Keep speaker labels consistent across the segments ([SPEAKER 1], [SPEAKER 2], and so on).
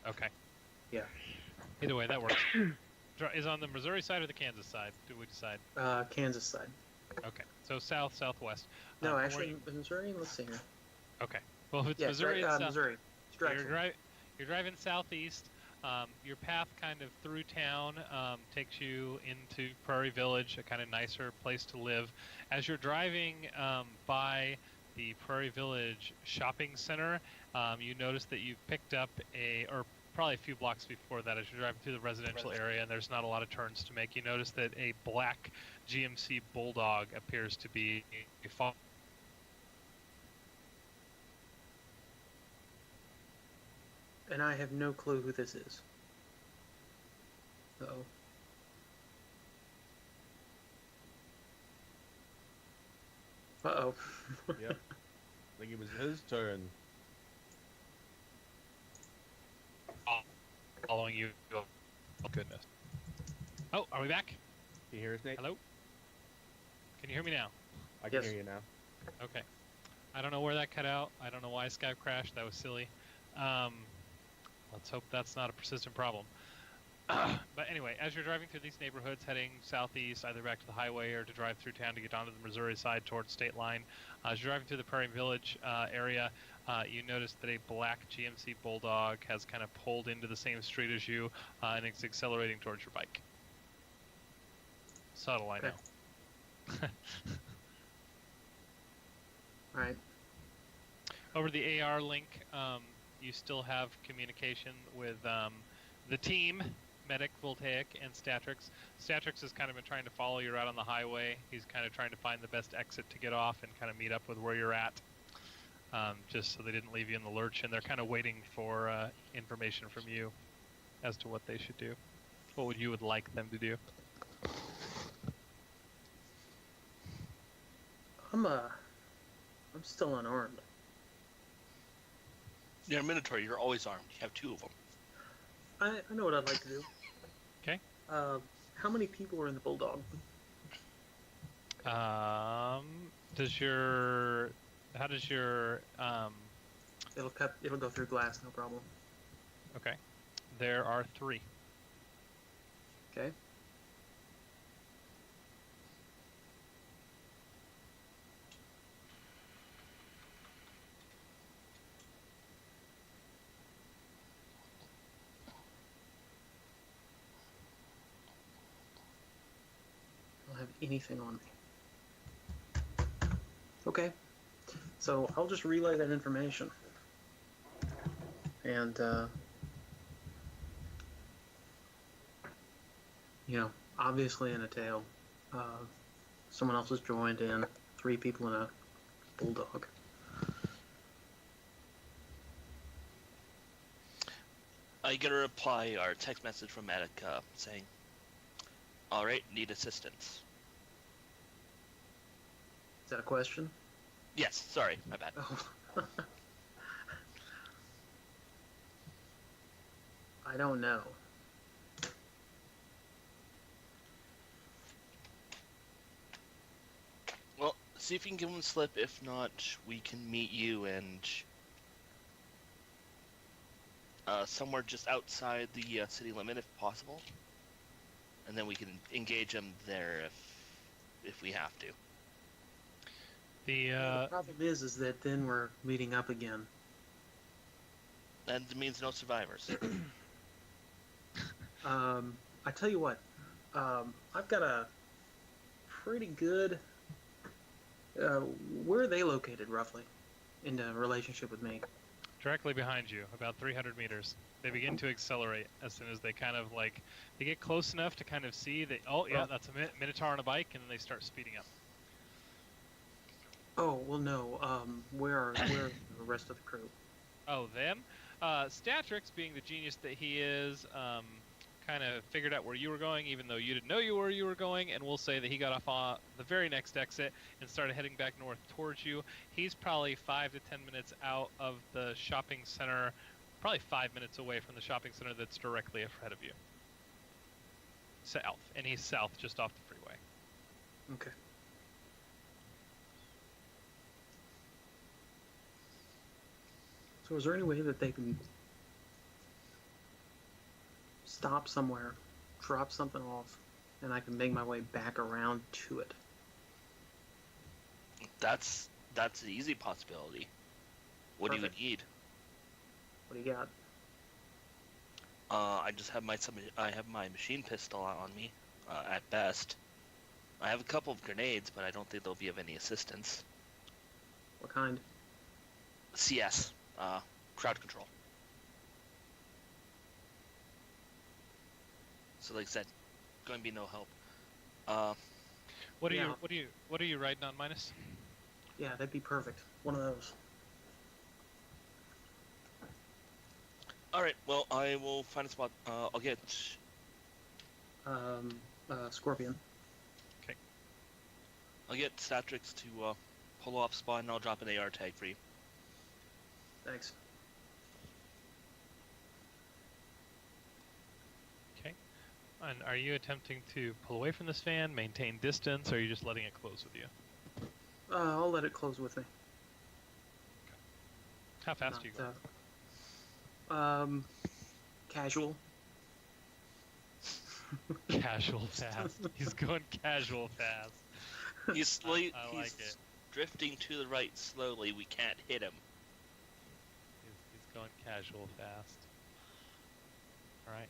[SPEAKER 1] Okay.
[SPEAKER 2] Yeah.
[SPEAKER 1] Either way, that works. Is on the Missouri side or the Kansas side? Do we decide?
[SPEAKER 2] Kansas side.
[SPEAKER 1] Okay. So south, southwest.
[SPEAKER 2] No,
[SPEAKER 1] From where
[SPEAKER 2] actually,
[SPEAKER 1] you,
[SPEAKER 2] Missouri. Let's see here.
[SPEAKER 1] okay. Well, if it's
[SPEAKER 2] Yeah, it's right.
[SPEAKER 1] Missouri, it's
[SPEAKER 2] Missouri. It's
[SPEAKER 1] you're
[SPEAKER 2] directional.
[SPEAKER 1] you're driving southeast. Your path kind of through town takes you into Prairie Village, a kind of nicer place to live. As you're driving by the Prairie Village shopping center, you notice that you've picked up or probably a few blocks before that, as you're driving through the residential area and there's not a lot of turns to make, you notice that a black GMC Bulldog appears to be
[SPEAKER 2] And I have no clue who this is. Uh-oh. Uh-oh.
[SPEAKER 3] Yep. I think it was his turn.
[SPEAKER 1] following you. Oh, goodness. Oh, are we back?
[SPEAKER 3] Can you hear us, Nate?
[SPEAKER 1] Hello? Can you hear me now?
[SPEAKER 3] I can
[SPEAKER 2] Yes.
[SPEAKER 3] hear you now.
[SPEAKER 1] Okay. I don't know where that cut out. I don't know why Skype crashed. That was silly. Let's hope that's not a persistent problem. But anyway, as you're driving through these neighborhoods, heading southeast, either back to the highway or to drive through town to get onto the Missouri side towards state line, as you're driving through the Prairie Village area, you notice that a black GMC Bulldog has kind of pulled into the same street as you, and it's accelerating towards your bike. Subtle, I know.
[SPEAKER 2] All right.
[SPEAKER 1] Over the AR link, you still have communication with the team, Medic, Voltaic, and Statrix. Statrix has kind of been trying to follow you out on the highway. He's kind of trying to find the best exit to get off and kind of meet up with where you're at, just so they didn't leave you in the lurch. And they're kind of waiting for information from you as to what they should do. What would you would like them to do?
[SPEAKER 2] I'm still unarmed.
[SPEAKER 4] You're a Minotaur. You're always armed. You have two of them.
[SPEAKER 2] I know what I'd like to do.
[SPEAKER 1] Okay.
[SPEAKER 2] How many people are in the Bulldog?
[SPEAKER 1] How does your
[SPEAKER 2] It'll go through glass, no problem.
[SPEAKER 1] okay. There are 3.
[SPEAKER 2] Okay. I don't have anything on me. Okay. So I'll just relay that information. And, obviously in a tail, someone else has joined in, 3 people in a Bulldog.
[SPEAKER 4] I get a reply or a text message from Medic saying, "All right, need assistance."
[SPEAKER 2] Is that a question?
[SPEAKER 4] Yes, sorry, my bad.
[SPEAKER 2] Oh. I don't know.
[SPEAKER 4] Well, see if you can give him a slip. If not, we can meet you and somewhere just outside the city limit, if possible, and then we can engage him there if we have to.
[SPEAKER 2] The problem is that then we're meeting up again.
[SPEAKER 4] And it means no survivors.
[SPEAKER 2] I tell you what, I've got a pretty good. Where are they located roughly in relationship with me?
[SPEAKER 1] Directly behind you, about 300 meters. They begin to accelerate as soon as they kind of they get close enough to kind of see that, oh yeah, that's a Minotaur on a bike, and then they start speeding up.
[SPEAKER 2] Oh, well, no. Where are the rest of the crew?
[SPEAKER 1] Oh, them? Statrix, being the genius that he is, kind of figured out where you were going, even though you didn't know you were going, and we'll say that he got off on the very next exit and started heading back north towards you. He's probably 5 to 10 minutes out of the shopping center, probably 5 minutes away from the shopping center that's directly ahead of you. South, and he's south, just off the freeway.
[SPEAKER 2] Okay. So is there any way that they can stop somewhere, drop something off, and I can make my way back around to it.
[SPEAKER 4] That's an easy possibility. What do
[SPEAKER 2] Perfect.
[SPEAKER 4] you need?
[SPEAKER 2] What do you got?
[SPEAKER 4] I just have I have my machine pistol on me, at best. I have a couple of grenades, but I don't think they'll be of any assistance.
[SPEAKER 2] What kind?
[SPEAKER 4] CS, crowd control. So like I said, going to be no help.
[SPEAKER 1] What are
[SPEAKER 2] Yeah.
[SPEAKER 1] you riding on, Minus?
[SPEAKER 2] Yeah, that'd be perfect. One of those.
[SPEAKER 4] All right. Well, I will find a spot. I'll get.
[SPEAKER 2] Scorpion.
[SPEAKER 4] I'll get Statrix to pull off spot, and I'll drop an AR tag for you.
[SPEAKER 2] Thanks.
[SPEAKER 1] Okay. And are you attempting to pull away from this van, maintain distance, or are you just letting it close with you?
[SPEAKER 2] I'll let it close with me.
[SPEAKER 1] How fast are you going?
[SPEAKER 2] Casual.
[SPEAKER 1] Casual fast. He's going casual fast.
[SPEAKER 4] He's
[SPEAKER 1] I like
[SPEAKER 4] he's
[SPEAKER 1] it.
[SPEAKER 4] drifting to the right slowly. We can't hit him.
[SPEAKER 1] He's going casual fast. All right.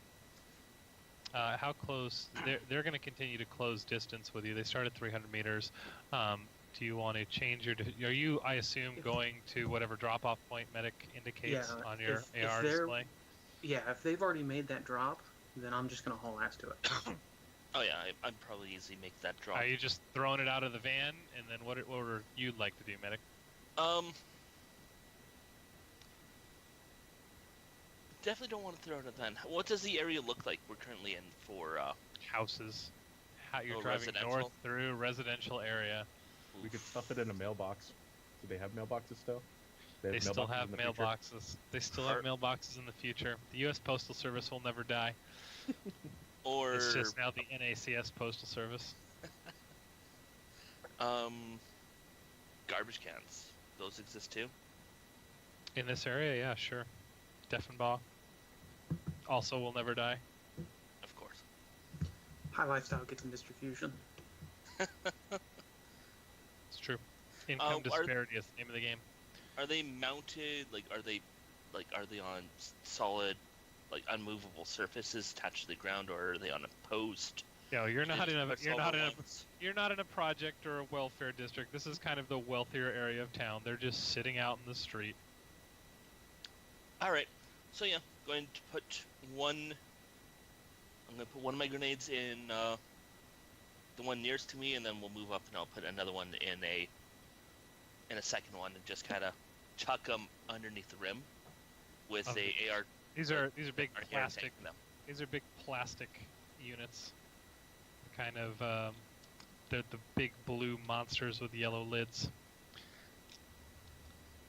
[SPEAKER 1] How close? They're going to continue to close distance with you. They start at 300 meters. Do you want to change your? Are you, I assume, going to whatever drop-off point medic indicates
[SPEAKER 2] Yeah,
[SPEAKER 1] on your
[SPEAKER 2] if
[SPEAKER 1] AR
[SPEAKER 2] they're-
[SPEAKER 1] display?
[SPEAKER 2] Yeah, if they've already made that drop, then I'm just gonna haul ass to it.
[SPEAKER 4] Oh yeah, I'd probably easily make that drop.
[SPEAKER 1] Are you just throwing it out of the van? And then what would you like to do, medic?
[SPEAKER 4] Definitely don't want to throw it at then. What does the area look like we're currently in for?
[SPEAKER 1] Houses. You're
[SPEAKER 4] Oh,
[SPEAKER 1] driving
[SPEAKER 4] residential?
[SPEAKER 1] north through residential area.
[SPEAKER 3] We could stuff it in a mailbox. Do they have mailboxes still?
[SPEAKER 1] They still
[SPEAKER 3] mailboxes
[SPEAKER 1] have
[SPEAKER 3] in the future?
[SPEAKER 1] mailboxes. They still have mailboxes in the future. The U.S. Postal Service will never die.
[SPEAKER 4] Or
[SPEAKER 1] It's just now the NACS Postal Service.
[SPEAKER 4] garbage cans. Those exist too.
[SPEAKER 1] In this area, yeah, sure. Deffenbaugh. Also will never die.
[SPEAKER 4] Of course.
[SPEAKER 2] High lifestyle gets in distribution.
[SPEAKER 1] It's true. Income disparity is the name of the game.
[SPEAKER 4] Are they mounted? Are they on solid, unmovable surfaces attached to the ground, or are they on a post?
[SPEAKER 1] No, you're not in a
[SPEAKER 4] With
[SPEAKER 1] you're
[SPEAKER 4] solid
[SPEAKER 1] not in a
[SPEAKER 4] lines?
[SPEAKER 1] you're not in a project or a welfare district. This is kind of the wealthier area of town. They're just sitting out in the street.
[SPEAKER 4] All right. So yeah, going to put one. I'm going to put one of my grenades in the one nearest to me, and then we'll move up, and I'll put another one in a second one, and just kind of chuck them underneath the rim with
[SPEAKER 1] Okay.
[SPEAKER 4] a AR.
[SPEAKER 1] These are big
[SPEAKER 4] AR
[SPEAKER 1] plastic.
[SPEAKER 4] tank in them.
[SPEAKER 1] These are big plastic units. Kind of they're the big blue monsters with yellow lids.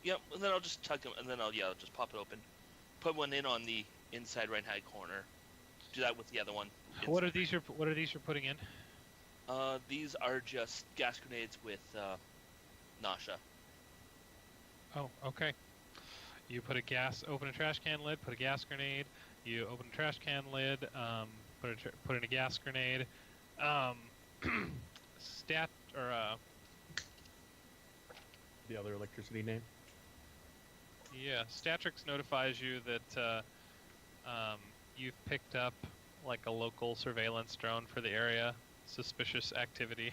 [SPEAKER 4] Yep, and then I'll just chuck them, and then I'll just pop it open. Put one in on the inside right-hand corner. Do that with the other one.
[SPEAKER 1] What are
[SPEAKER 4] inside.
[SPEAKER 1] these you're putting in?
[SPEAKER 4] These are just gas grenades with nausea.
[SPEAKER 1] Oh, okay. You open a trash can lid, put a gas grenade. You open a trash can lid, put in a gas grenade.
[SPEAKER 3] The other electricity name?
[SPEAKER 1] Statrix notifies you that you've picked up like a local surveillance drone for the area. Suspicious activity.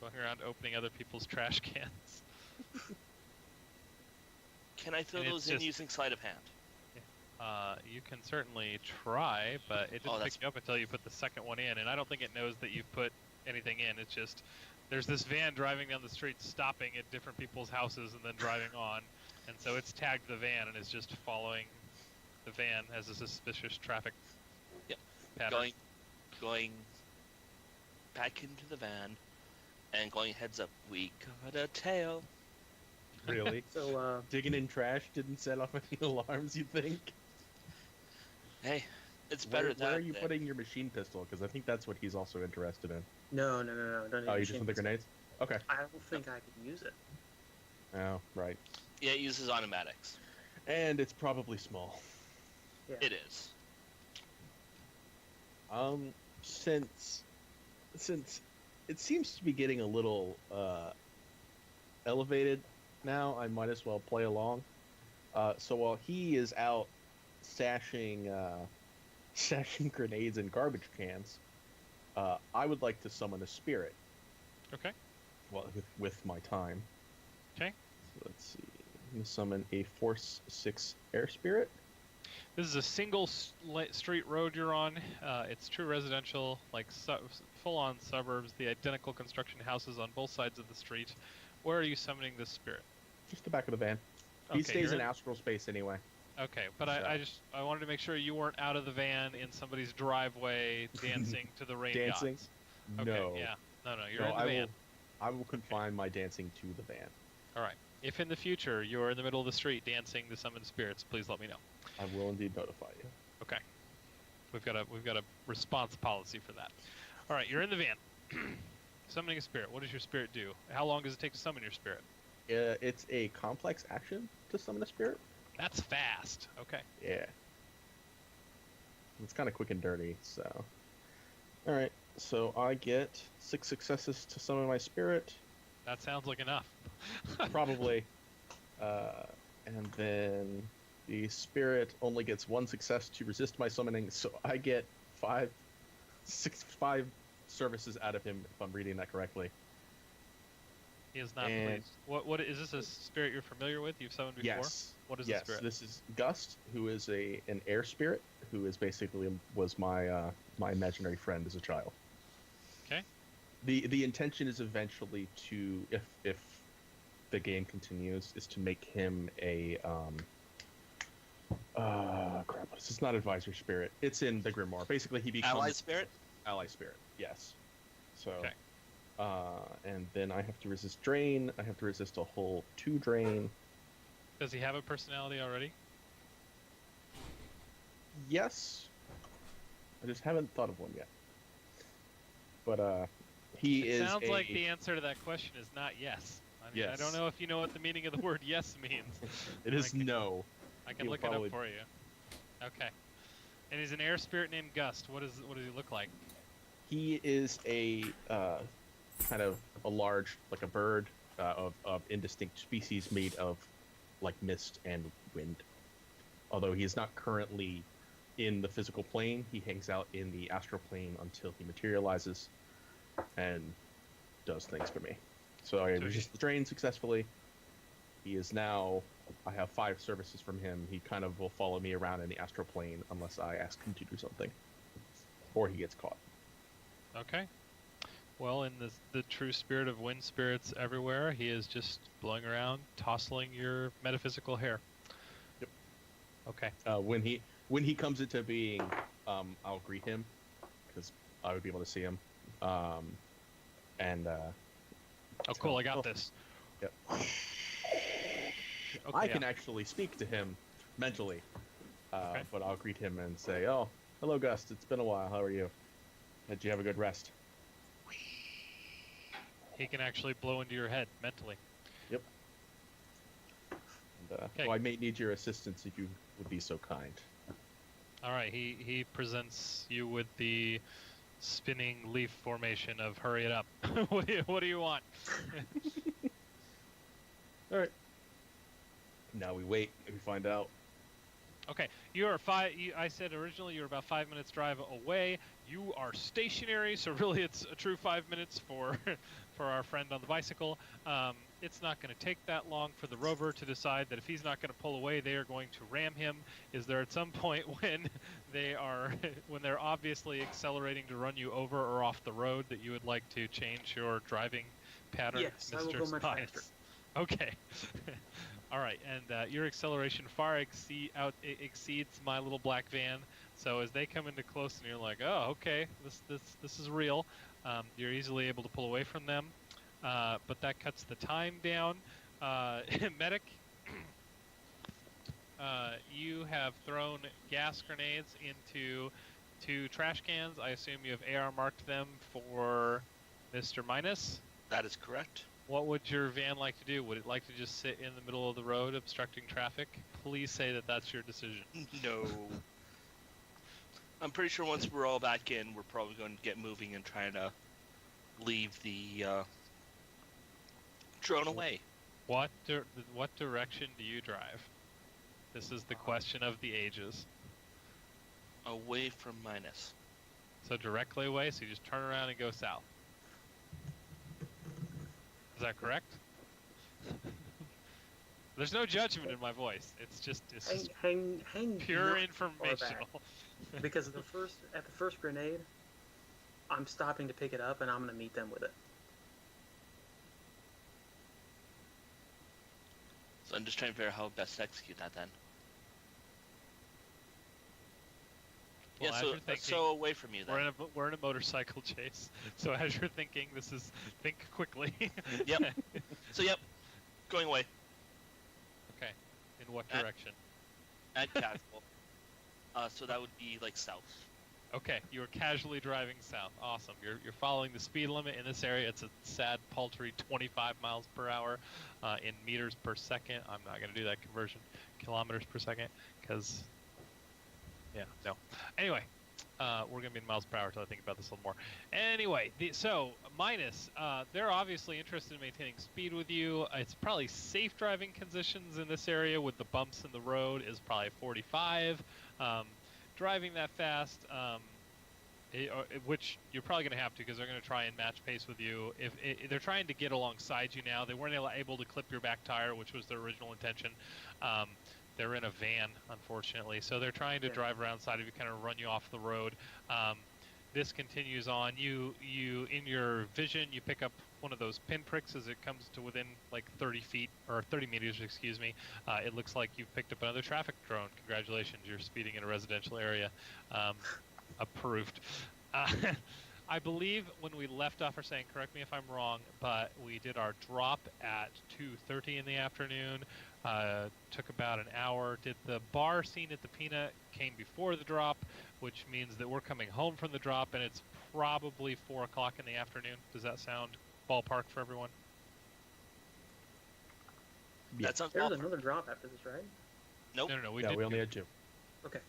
[SPEAKER 1] Going around opening other people's trash cans.
[SPEAKER 4] Can I throw
[SPEAKER 1] And it's
[SPEAKER 4] those in
[SPEAKER 1] just-
[SPEAKER 4] using sleight of hand?
[SPEAKER 1] You can certainly try, but it
[SPEAKER 4] Oh,
[SPEAKER 1] didn't
[SPEAKER 4] that's-
[SPEAKER 1] pick you up until you put the second one in, and I don't think it knows that you've put anything in. It's just there's this van driving down the street, stopping at different people's houses, and then driving on, and so it's tagged the van and is just following the van as a suspicious traffic
[SPEAKER 4] Yep.
[SPEAKER 1] pattern.
[SPEAKER 4] Going back into the van and going heads up. We got a tail.
[SPEAKER 3] Really?
[SPEAKER 2] So,
[SPEAKER 3] Digging in trash didn't set off any alarms, you think?
[SPEAKER 4] Hey, it's better
[SPEAKER 3] Where,
[SPEAKER 4] than
[SPEAKER 3] where
[SPEAKER 4] that.
[SPEAKER 3] are you putting your machine pistol? Because I think that's what he's also interested in.
[SPEAKER 2] no. Don't
[SPEAKER 3] Oh, you
[SPEAKER 2] need
[SPEAKER 3] just
[SPEAKER 2] machine
[SPEAKER 3] want the
[SPEAKER 2] pistol.
[SPEAKER 3] grenades? Okay.
[SPEAKER 2] I don't think I can use it.
[SPEAKER 3] Oh, right.
[SPEAKER 4] Yeah, it uses automatics.
[SPEAKER 3] And it's probably small.
[SPEAKER 2] Yeah.
[SPEAKER 4] It is.
[SPEAKER 3] Since since it seems to be getting a little elevated now, I might as well play along. So while he is out stashing stashing grenades in garbage cans, I would like to summon a spirit.
[SPEAKER 1] Okay.
[SPEAKER 3] Well, with my time.
[SPEAKER 1] Okay.
[SPEAKER 3] So let's see. I'm gonna summon a Force 6 air spirit.
[SPEAKER 1] This is a single street road you're on. It's true residential, like full-on suburbs, the identical construction houses on both sides of the street. Where are you summoning this spirit?
[SPEAKER 3] Just the back of the van. He
[SPEAKER 1] Okay,
[SPEAKER 3] stays
[SPEAKER 1] you're
[SPEAKER 3] in astral space anyway.
[SPEAKER 1] Okay, but
[SPEAKER 3] So-
[SPEAKER 1] I wanted to make sure you weren't out of the van in somebody's driveway dancing to the rain
[SPEAKER 3] Dancing?
[SPEAKER 1] gods. Okay,
[SPEAKER 3] No.
[SPEAKER 1] yeah. No, you're
[SPEAKER 3] No,
[SPEAKER 1] in the van.
[SPEAKER 3] I will confine my dancing to the van.
[SPEAKER 1] All right. If in the future you're in the middle of the street dancing to summon spirits, please let me know.
[SPEAKER 3] I will indeed notify you.
[SPEAKER 1] Okay. We've got a response policy for that. All right, you're in the van. Summoning a spirit. What does your spirit do? How long does it take to summon your spirit?
[SPEAKER 3] It's a complex action to summon a spirit.
[SPEAKER 1] That's fast. Okay.
[SPEAKER 3] Yeah. It's kind of quick and dirty, so. Alright, so I get 6 successes to summon my spirit.
[SPEAKER 1] That sounds like enough.
[SPEAKER 3] Probably. And then the spirit only gets 1 success to resist my summoning, so I get 5 services out of him, if I'm reading that correctly.
[SPEAKER 1] He is not
[SPEAKER 3] And-
[SPEAKER 1] pleased. What is this a spirit you're familiar with? You've summoned before?
[SPEAKER 3] Yes.
[SPEAKER 1] What is
[SPEAKER 3] Yes,
[SPEAKER 1] the spirit?
[SPEAKER 3] this is Gust, who is an air spirit, who is basically was my my imaginary friend as a child.
[SPEAKER 1] Okay.
[SPEAKER 3] The intention is eventually to, if the game continues, is to make him a crap. It's not advisor spirit. It's in the Grimoire. Basically, he becomes
[SPEAKER 4] Ally spirit?
[SPEAKER 3] ally spirit. Yes. So.
[SPEAKER 1] Okay.
[SPEAKER 3] And then I have to resist drain. I have to resist a whole 2 drain.
[SPEAKER 1] Does he have a personality already?
[SPEAKER 3] Yes. I just haven't thought of one yet. But he
[SPEAKER 1] It
[SPEAKER 3] is
[SPEAKER 1] sounds
[SPEAKER 3] a...
[SPEAKER 1] like the answer to that question is not yes. I mean, I
[SPEAKER 3] Yes.
[SPEAKER 1] don't know if you know what the meaning of the word yes means.
[SPEAKER 3] It is
[SPEAKER 1] I can-
[SPEAKER 3] no.
[SPEAKER 1] I can
[SPEAKER 3] He'll
[SPEAKER 1] look
[SPEAKER 3] probably-
[SPEAKER 1] it up for you. Okay. And he's an air spirit named Gust. What does he look like?
[SPEAKER 3] He is a kind of a large, like a bird of indistinct species made of like mist and wind. Although he is not currently in the physical plane, he hangs out in the astral plane until he materializes and does things for me. So I
[SPEAKER 1] So
[SPEAKER 3] resist the drain successfully. He is now... I have 5 services from him. He kind of will follow me around in the astral plane unless I ask him to do something. Or he gets caught.
[SPEAKER 1] Okay. Well, in the true spirit of wind spirits everywhere, he is just blowing around, tousling your metaphysical hair.
[SPEAKER 3] Yep.
[SPEAKER 1] Okay.
[SPEAKER 3] When he comes into being, I'll greet him because I would be able to see him.
[SPEAKER 1] Oh, cool! I got
[SPEAKER 3] Oh.
[SPEAKER 1] this.
[SPEAKER 3] Yep.
[SPEAKER 1] Okay,
[SPEAKER 3] I
[SPEAKER 1] yeah.
[SPEAKER 3] can actually speak to him mentally,
[SPEAKER 1] Okay.
[SPEAKER 3] but I'll greet him and say, "Oh, hello, Gust. It's been a while. How are you? Did you have a good rest?"
[SPEAKER 1] He can actually blow into your head mentally.
[SPEAKER 3] Yep. And,
[SPEAKER 1] Okay.
[SPEAKER 3] well, I may need your assistance if you would be so kind.
[SPEAKER 1] All right. He presents you with the spinning leaf formation of "Hurry it up." What do you want?
[SPEAKER 3] All right. Now we wait and we find out.
[SPEAKER 1] Okay, you are I said originally you were about 5 minutes drive away. You are stationary, so really it's a true 5 minutes for for our friend on the bicycle. It's not going to take that long for the rover to decide that if he's not going to pull away, they are going to ram him. Is there at some point when they're obviously accelerating to run you over or off the road that you would like to change your driving pattern,
[SPEAKER 2] Yes, I will
[SPEAKER 1] Mr.
[SPEAKER 2] go much
[SPEAKER 1] Spice?
[SPEAKER 2] faster.
[SPEAKER 1] Okay. All right, and your acceleration far exceeds my little black van. So as they come into close, and you're like, "Oh, okay, this is real," you're easily able to pull away from them. But that cuts the time down. Medic, you have thrown gas grenades into 2 trash cans. I assume you have AR marked them for Mr. Minus.
[SPEAKER 4] That is correct.
[SPEAKER 1] What would your van like to do? Would it like to just sit in the middle of the road obstructing traffic? Please say that that's your decision.
[SPEAKER 4] No. I'm pretty sure once we're all back in, we're probably going to get moving and trying to leave the drone away.
[SPEAKER 1] What direction do you drive? This is the question of the ages.
[SPEAKER 4] Away from Minus.
[SPEAKER 1] So directly away, so you just turn around and go south. Is that correct? There's no judgment in my voice. It's just
[SPEAKER 2] hang
[SPEAKER 1] pure
[SPEAKER 2] not far back.
[SPEAKER 1] informational.
[SPEAKER 2] Because at the first grenade, I'm stopping to pick it up, and I'm going to meet them with it.
[SPEAKER 4] So I'm just trying to figure out how best to execute that then.
[SPEAKER 1] Well,
[SPEAKER 4] yeah,
[SPEAKER 1] as
[SPEAKER 4] so
[SPEAKER 1] you're thinking,
[SPEAKER 4] so away from you then.
[SPEAKER 1] we're in a motorcycle chase. So as you're thinking, think quickly.
[SPEAKER 4] Yep. So yep, going away
[SPEAKER 1] Okay. In what direction?
[SPEAKER 4] at casual. So that would be like south.
[SPEAKER 1] Okay, you are casually driving south. Awesome. You're following the speed limit in this area. It's a sad, paltry 25 miles per hour in meters per second. I'm not going to do that conversion, kilometers per second, because, yeah, no. Anyway, we're going to be in miles per hour until I think about this a little more. Anyway, so Minus, they're obviously interested in maintaining speed with you. It's probably safe driving conditions in this area with the bumps in the road is probably 45. Driving that fast, which you're probably going to have to because they're going to try and match pace with you. If they're trying to get alongside you now, they weren't able to clip your back tire, which was their original intention. They're in a van, unfortunately, so they're trying to drive around side of you, kind of run you off the road. This continues on. You in your vision, you pick up one of those pinpricks as it comes to within like 30 feet or 30 meters, excuse me. It looks like you've picked up another traffic drone. Congratulations, you're speeding in a residential area. Approved. I believe when we left off, or saying, correct me if I'm wrong, but we did our drop at 2:30 in the afternoon. Took about an hour. Did the bar scene at the Peanut came before the drop, which means that we're coming home from the drop, and it's probably 4 o'clock in the afternoon. Does that sound ballpark for everyone?
[SPEAKER 3] Yeah.
[SPEAKER 4] That sounds
[SPEAKER 2] There's
[SPEAKER 4] awful.
[SPEAKER 2] another drop after this, right?
[SPEAKER 4] Nope.
[SPEAKER 1] No, we
[SPEAKER 3] Yeah,
[SPEAKER 1] did.
[SPEAKER 3] we only had 2.
[SPEAKER 2] Okay.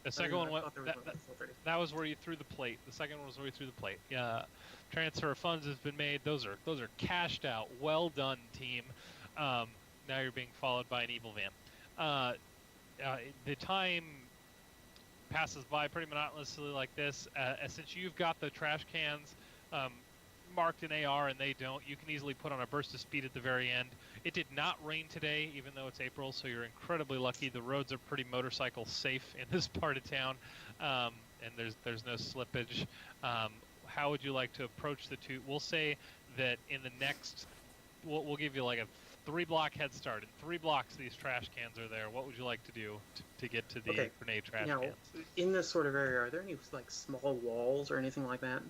[SPEAKER 1] The second one went.
[SPEAKER 2] I thought there was one at 4:30.
[SPEAKER 1] That was where you threw the plate. The second one was where you threw the plate. Yeah, transfer of funds has been made. Those are cashed out. Well done, team. Now you're being followed by an evil van. The time passes by pretty monotonously like this. Since you've got the trash cans marked in AR and they don't, you can easily put on a burst of speed at the very end. It did not rain today, even though it's April, so you're incredibly lucky. The roads are pretty motorcycle safe in this part of town, and there's no slippage. How would you like to approach the two? We'll say that in the next, we'll give you like a 3-block head start. In 3 blocks, these trash cans are there. What would you like to do to get to the grenade trash cans?
[SPEAKER 2] In this sort of area, are there any like small walls or anything like that?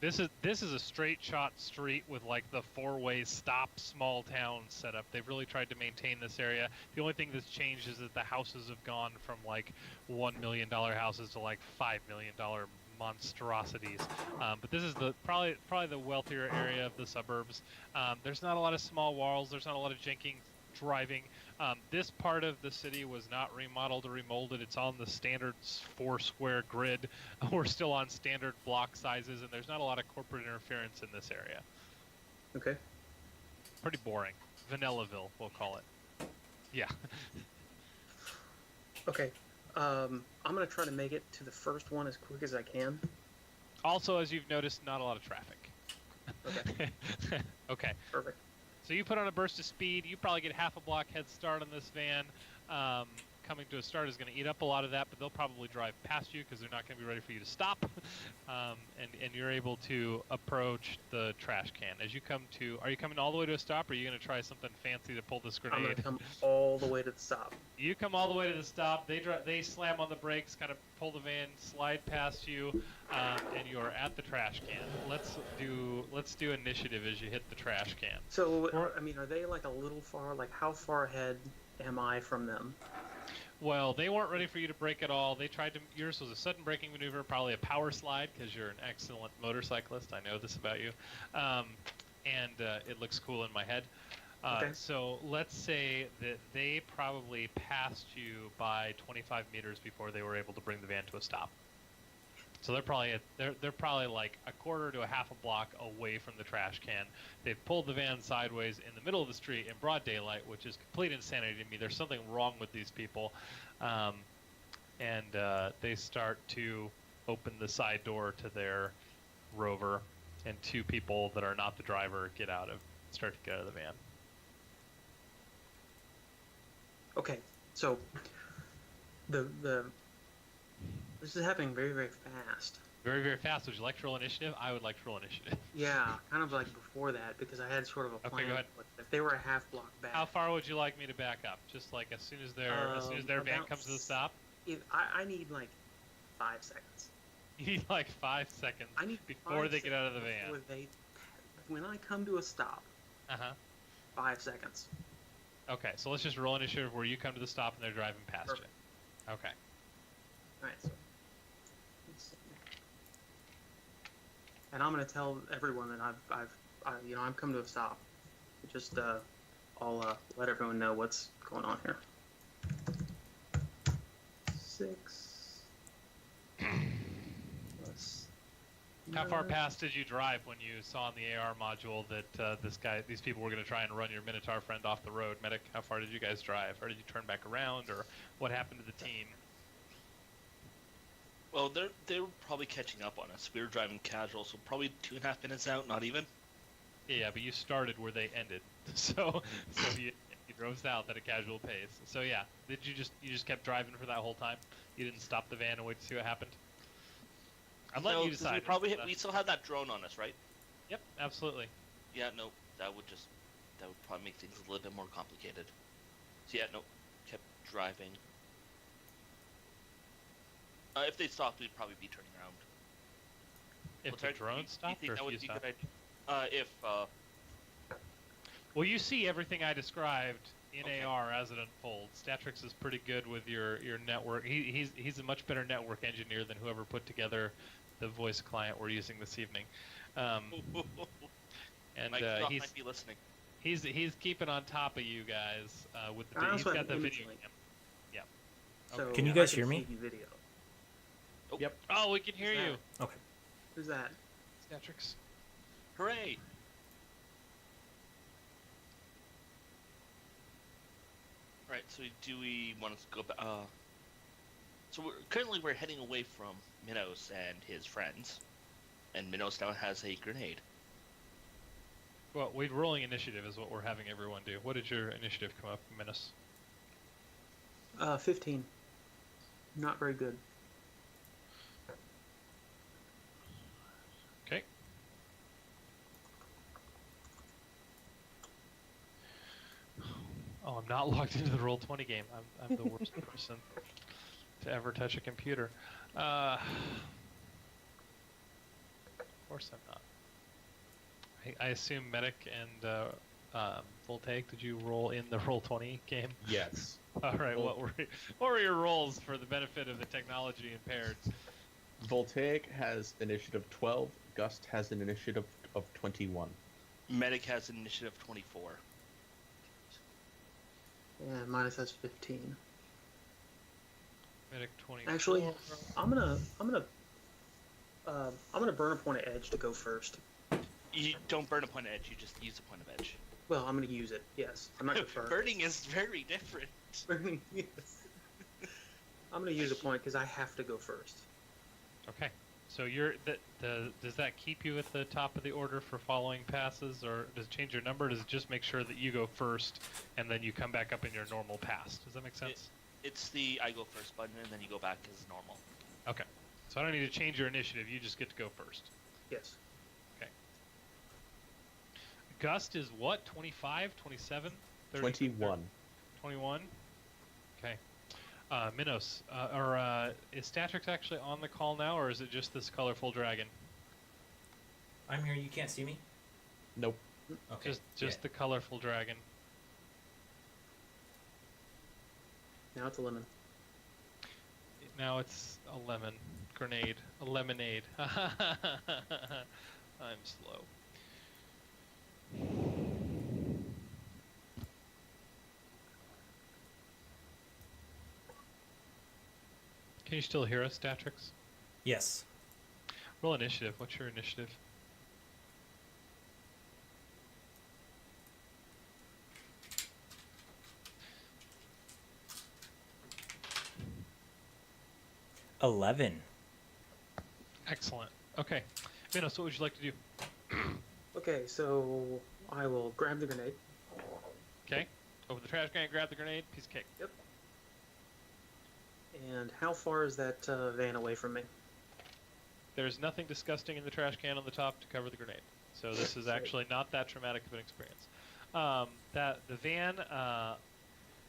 [SPEAKER 1] This is a straight shot street with like the 4-way stop small town setup. They've really tried to maintain this area. The only thing that's changed is that the houses have gone from like $1 million houses to like $5 million monstrosities. But this is probably the wealthier area of the suburbs. There's not a lot of small walls. There's not a lot of janking driving. This part of the city was not remodeled or remolded. It's on the standard 4-square grid. We're still on standard block sizes, and there's not a lot of corporate interference in this area.
[SPEAKER 2] Okay.
[SPEAKER 1] Pretty boring. Vanillaville, we'll call it. Yeah.
[SPEAKER 2] Okay. I'm gonna try to make it to the first one as quick as I can.
[SPEAKER 1] Also, as you've noticed, not a lot of traffic.
[SPEAKER 2] Okay.
[SPEAKER 1] Okay.
[SPEAKER 2] Perfect.
[SPEAKER 1] So you put on a burst of speed. You probably get half a block head start on this van. Coming to a start is going to eat up a lot of that, but they'll probably drive past you because they're not going to be ready for you to stop. And you're able to approach the trash can. As you come to, are you coming all the way to a stop, or are you going to try something fancy to pull this
[SPEAKER 2] I'm gonna
[SPEAKER 1] grenade?
[SPEAKER 2] come all the way to the stop.
[SPEAKER 1] You come all the way to the stop. They slam on the brakes, kind of pull the van, slide past you, and you're at the trash can. Let's do initiative as you hit the trash can.
[SPEAKER 2] So, I mean, are they like a little far? Like, how far ahead am I from them?
[SPEAKER 1] Well, they weren't ready for you to brake at all. They tried to. Yours was a sudden braking maneuver, probably a power slide, because you're an excellent motorcyclist. I know this about you, and it looks cool in my head.
[SPEAKER 2] Okay.
[SPEAKER 1] So let's say that they probably passed you by 25 meters before they were able to bring the van to a stop. So they're probably like a quarter to a half a block away from the trash can. They've pulled the van sideways in the middle of the street in broad daylight, which is complete insanity to me. There's something wrong with these people, and they start to open the side door to their Rover, and two people that are not the driver start to get out of the van.
[SPEAKER 2] Okay. So the this is happening very, very fast.
[SPEAKER 1] Very, very fast. Would you like to roll initiative? I would like to roll initiative.
[SPEAKER 2] Yeah, kind of like before that, because I had sort of a plan.
[SPEAKER 1] Okay, go ahead.
[SPEAKER 2] If they were a half block back.
[SPEAKER 1] How far would you like me to back up? Just like as soon as their van comes to the stop?
[SPEAKER 2] I need like 5 seconds.
[SPEAKER 1] You need like 5 seconds
[SPEAKER 2] I need
[SPEAKER 1] before
[SPEAKER 2] 5
[SPEAKER 1] they get out of the
[SPEAKER 2] seconds
[SPEAKER 1] van.
[SPEAKER 2] before when I come to a stop,
[SPEAKER 1] Uh-huh.
[SPEAKER 2] 5 seconds.
[SPEAKER 1] Okay, so let's just roll initiative where you come to the stop and they're driving past
[SPEAKER 2] Perfect.
[SPEAKER 1] you. Okay.
[SPEAKER 2] All right. So, let's see. And I'm gonna tell everyone that I've come to a stop. Just I'll let everyone know what's going on here. 6 plus.
[SPEAKER 1] How far
[SPEAKER 2] 9.
[SPEAKER 1] past did you drive when you saw in the AR module that these people were going to try and run your Minotaur friend off the road? Medic, how far did you guys drive? Or did you turn back around? Or what happened to the team?
[SPEAKER 4] Well, they were probably catching up on us. We were driving casual, so probably 2.5 minutes out, not even.
[SPEAKER 1] Yeah, but you started where they ended, so you drove south at a casual pace. So yeah, you just kept driving for that whole time? You didn't stop the van and wait to see what happened? I'm letting you decide.
[SPEAKER 4] We still had that drone on us, right?
[SPEAKER 1] Yep, absolutely.
[SPEAKER 4] Yeah, no, that would probably make things a little bit more complicated. So yeah, no, kept driving. If they stopped, we'd probably be turning around.
[SPEAKER 1] If the drone stopped,
[SPEAKER 4] do you
[SPEAKER 1] or
[SPEAKER 4] think that
[SPEAKER 1] if
[SPEAKER 4] would
[SPEAKER 1] you
[SPEAKER 4] be a
[SPEAKER 1] stopped?
[SPEAKER 4] good idea?
[SPEAKER 1] Well, you see everything I described in
[SPEAKER 4] Okay.
[SPEAKER 1] AR as it unfolds. Statrix is pretty good with your network. He's a much better network engineer than whoever put together the voice client we're using this evening. And
[SPEAKER 4] Mike Croft might be listening.
[SPEAKER 1] he's keeping on top of you guys with the
[SPEAKER 2] I
[SPEAKER 1] he's
[SPEAKER 2] also
[SPEAKER 1] got
[SPEAKER 2] have
[SPEAKER 1] the
[SPEAKER 2] an
[SPEAKER 1] video
[SPEAKER 2] image link.
[SPEAKER 1] cam. Yeah.
[SPEAKER 2] So
[SPEAKER 1] Okay.
[SPEAKER 5] Can you
[SPEAKER 2] I
[SPEAKER 5] guys hear me?
[SPEAKER 2] see video.
[SPEAKER 3] Yep.
[SPEAKER 1] Oh, we can hear
[SPEAKER 2] Who's
[SPEAKER 1] you.
[SPEAKER 5] Okay.
[SPEAKER 2] Who's that?
[SPEAKER 1] Statrix.
[SPEAKER 4] Hooray! Alright, so do we want to go back? So currently we're heading away from Minos and his friends, and Minos now has a grenade.
[SPEAKER 1] Well, we're rolling initiative is what we're having everyone do. What did your initiative come up, Minos?
[SPEAKER 2] 15. Not very good.
[SPEAKER 1] Okay. Oh, I'm not logged into the Roll20 game. I'm the worst person to ever touch a computer. Of course I'm not. I assume Medic and Voltaic, did you roll in the Roll20 game?
[SPEAKER 3] Yes.
[SPEAKER 1] All right, what were your rolls for the benefit of the technology impaired?
[SPEAKER 3] Voltaic has initiative 12. Gust has an initiative of 21.
[SPEAKER 4] Medic has an initiative 24.
[SPEAKER 2] And minus has 15.
[SPEAKER 1] Medic 24.
[SPEAKER 2] Actually, I'm gonna burn a point of edge to go first.
[SPEAKER 4] You don't burn a point of edge, you just use a point of edge.
[SPEAKER 2] Well, I'm gonna use it. Yes, I'm not gonna burn.
[SPEAKER 4] Burning is very different.
[SPEAKER 2] Burning. Yes. I'm gonna use a point because I have to go first.
[SPEAKER 1] Okay. So does that keep you at the top of the order for following passes, or does it change your number? Or does it just make sure that you go first and then you come back up in your normal pass? Does that make sense?
[SPEAKER 4] It's the I go first button, and then you go back as normal.
[SPEAKER 1] Okay. So I don't need to change your initiative. You just get to go first.
[SPEAKER 2] Yes.
[SPEAKER 1] Okay. Gust is what? 25, 27, 30,
[SPEAKER 3] 21.
[SPEAKER 1] 21? Okay. Minos, is Statrix actually on the call now, or is it just this colorful dragon?
[SPEAKER 5] I'm here. You can't see me?
[SPEAKER 3] Nope.
[SPEAKER 5] Okay.
[SPEAKER 1] Just the colorful dragon.
[SPEAKER 2] Now it's a lemon.
[SPEAKER 1] Now it's a lemon. Grenade. A lemonade. I'm slow. Can you still hear us, Datrix?
[SPEAKER 5] Yes.
[SPEAKER 1] Roll initiative. What's your initiative?
[SPEAKER 5] $11.
[SPEAKER 1] Excellent. Okay. Minos, what would you like to do?
[SPEAKER 2] Okay, so I will grab the grenade.
[SPEAKER 1] Okay. Open the trash can, grab the grenade, piece of cake.
[SPEAKER 2] Yep. And how far is that van away from me?
[SPEAKER 1] There's nothing disgusting in the trash can on the top to cover the grenade. So this is actually not that traumatic of an experience. That the van,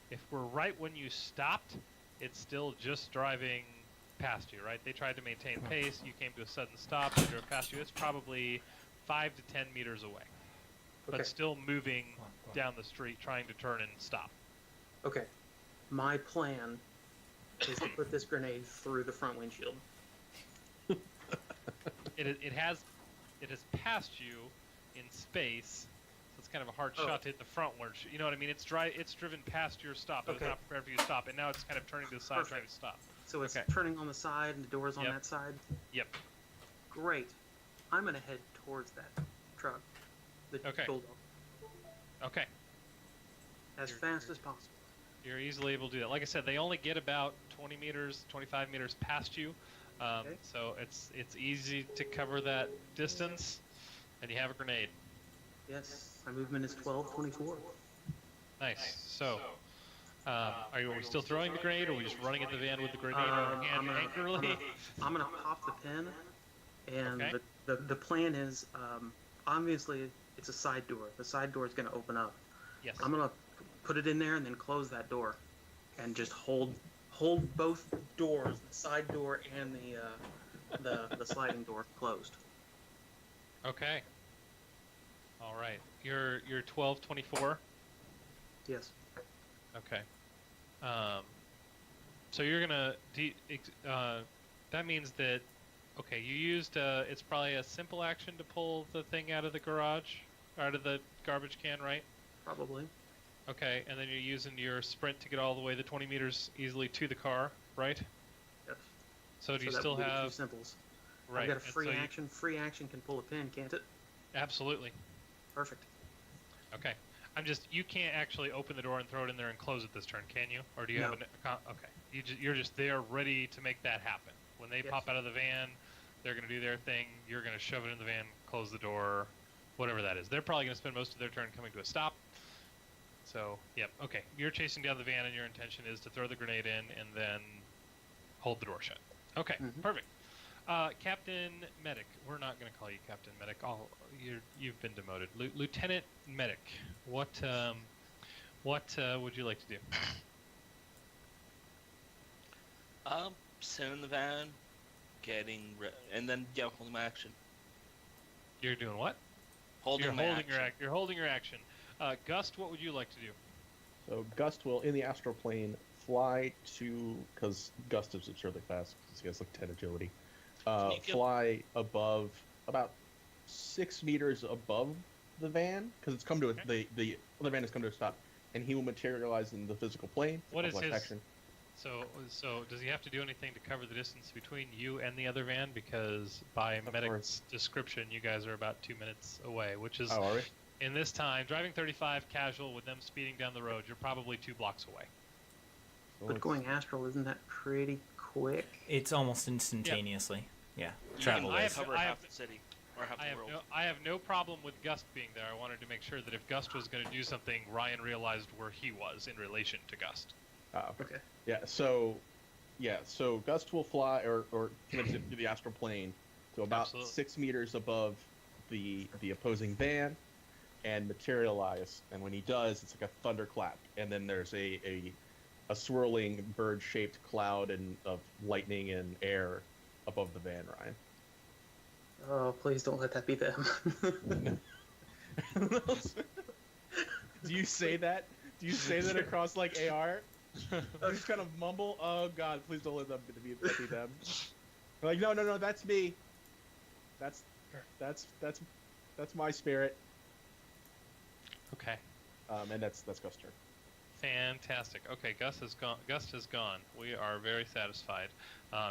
[SPEAKER 1] if we're right when you stopped, it's still just driving past you, right? They tried to maintain pace. You came to a sudden stop. They drove past you. It's probably 5 to 10 meters away,
[SPEAKER 2] Okay.
[SPEAKER 1] but still moving
[SPEAKER 5] Come on.
[SPEAKER 1] down the street, trying to turn and stop.
[SPEAKER 2] Okay. My plan is to put this grenade through the front windshield.
[SPEAKER 1] It has passed you in space, so it's kind of a hard
[SPEAKER 2] Oh.
[SPEAKER 1] shot to hit the front one. You know what I mean? It's driven past your stop. It was
[SPEAKER 2] Okay.
[SPEAKER 1] not prepared for you to stop, and now it's kind of turning to the side, trying to
[SPEAKER 2] Perfect.
[SPEAKER 1] stop.
[SPEAKER 2] So it's
[SPEAKER 1] Okay.
[SPEAKER 2] turning on the side and the door's on
[SPEAKER 1] Yep.
[SPEAKER 2] that side?
[SPEAKER 1] Yep.
[SPEAKER 2] Great. I'm going to head towards that truck. The
[SPEAKER 1] Okay.
[SPEAKER 2] Bulldog.
[SPEAKER 1] Okay.
[SPEAKER 2] As
[SPEAKER 1] You're-
[SPEAKER 2] fast
[SPEAKER 1] you're-
[SPEAKER 2] as possible.
[SPEAKER 1] You're easily able to do that. Like I said, they only get about 20 meters, 25 meters past you,
[SPEAKER 2] Okay.
[SPEAKER 1] so it's easy to cover that distance, and you have a grenade.
[SPEAKER 2] Yes, my movement is 12:24.
[SPEAKER 1] Nice. So, are we still throwing the grenade, or are we just running at the van with the grenade in
[SPEAKER 2] I'm
[SPEAKER 1] hand
[SPEAKER 2] gonna-
[SPEAKER 1] angrily?
[SPEAKER 2] I'm gonna pop the pin, and
[SPEAKER 1] Okay.
[SPEAKER 2] the plan is obviously it's a side door. The side door is gonna open up.
[SPEAKER 1] Yes.
[SPEAKER 2] I'm gonna put it in there and then close that door, and just hold both doors, the side door and the sliding door closed.
[SPEAKER 1] Okay. All right. You're 12:24.
[SPEAKER 2] Yes.
[SPEAKER 1] Okay. So you're gonna that means that you used it's probably a simple action to pull the thing out of the garage, out of the garbage can, right?
[SPEAKER 2] Probably.
[SPEAKER 1] Okay, and then you're using your sprint to get all the way the 20 meters easily to the car, right?
[SPEAKER 2] Yes.
[SPEAKER 1] So do you
[SPEAKER 2] that
[SPEAKER 1] still
[SPEAKER 2] would be the two
[SPEAKER 1] have
[SPEAKER 2] simples?
[SPEAKER 1] right?
[SPEAKER 2] I've got a
[SPEAKER 1] and
[SPEAKER 2] free
[SPEAKER 1] so you-
[SPEAKER 2] action. Free action can pull a pin, can't it?
[SPEAKER 1] Absolutely.
[SPEAKER 2] Perfect.
[SPEAKER 1] Okay. You can't actually open the door and throw it in there and close it this turn, can you? Or do you have
[SPEAKER 2] No.
[SPEAKER 1] okay. You're just there ready to make that happen. When they
[SPEAKER 2] Yes.
[SPEAKER 1] pop out of the van, they're going to do their thing. You're going to shove it in the van, close the door, whatever that is. They're probably going to spend most of their turn coming to a stop. So, yep. Okay. You're chasing down the van, and your intention is to throw the grenade in and then hold the door shut. Okay.
[SPEAKER 2] Mhm.
[SPEAKER 1] Perfect. Captain Medic. We're not going to call you Captain Medic. You've been demoted. Lieutenant Medic. What would you like to do?
[SPEAKER 4] Sitting in the van, and then holding my action.
[SPEAKER 1] You're doing what?
[SPEAKER 4] Holding my action.
[SPEAKER 3] Mm-hmm.
[SPEAKER 1] You're holding your action. Gust, what would you like to do?
[SPEAKER 3] So Gust will, in the astral plane, fly to, because Gust is absurdly fast, because he has like 10 agility,
[SPEAKER 4] Can you give-
[SPEAKER 3] fly above, about 6 meters above the van, because it's come to the other van has come to a stop, and he will materialize in the physical plane.
[SPEAKER 1] What is
[SPEAKER 3] of
[SPEAKER 1] his-
[SPEAKER 3] action.
[SPEAKER 1] So does he have to do anything to cover the distance between you and the other van? Because by Medic's
[SPEAKER 3] course.
[SPEAKER 1] description, you guys are about 2 minutes away, which is
[SPEAKER 3] Oh, are we?
[SPEAKER 1] in this time driving 35 casual with them speeding down the road. You're probably 2 blocks away.
[SPEAKER 3] So
[SPEAKER 2] But
[SPEAKER 3] it's-
[SPEAKER 2] going astral, isn't that pretty quick?
[SPEAKER 5] It's almost instantaneously. Yeah.
[SPEAKER 4] You
[SPEAKER 5] Travel
[SPEAKER 4] can
[SPEAKER 1] I
[SPEAKER 5] is.
[SPEAKER 1] have-
[SPEAKER 4] cover
[SPEAKER 1] I
[SPEAKER 4] half
[SPEAKER 1] have-
[SPEAKER 4] the city or half
[SPEAKER 1] I
[SPEAKER 4] the
[SPEAKER 1] have
[SPEAKER 4] world.
[SPEAKER 1] I have no problem with Gust being there. I wanted to make sure that if Gust was going to do something, Ryan realized where he was in relation to Gust.
[SPEAKER 2] Okay.
[SPEAKER 3] So Gust will fly or commits it to the astral plane to about
[SPEAKER 1] Absolutely.
[SPEAKER 3] 6 meters above the opposing van and materialize. And when he does, it's like a thunderclap, and then there's a swirling bird-shaped cloud of lightning and air above the van, Ryan.
[SPEAKER 2] Oh, please don't let that be them.
[SPEAKER 3] Do you say that? Do you say that across like AR? You just kind of mumble, "Oh God, please don't let them be them." Like, no, that's me. That's my spirit.
[SPEAKER 1] Okay.
[SPEAKER 3] And that's Gust's turn.
[SPEAKER 1] Fantastic. Okay, Gust has gone. We are very satisfied.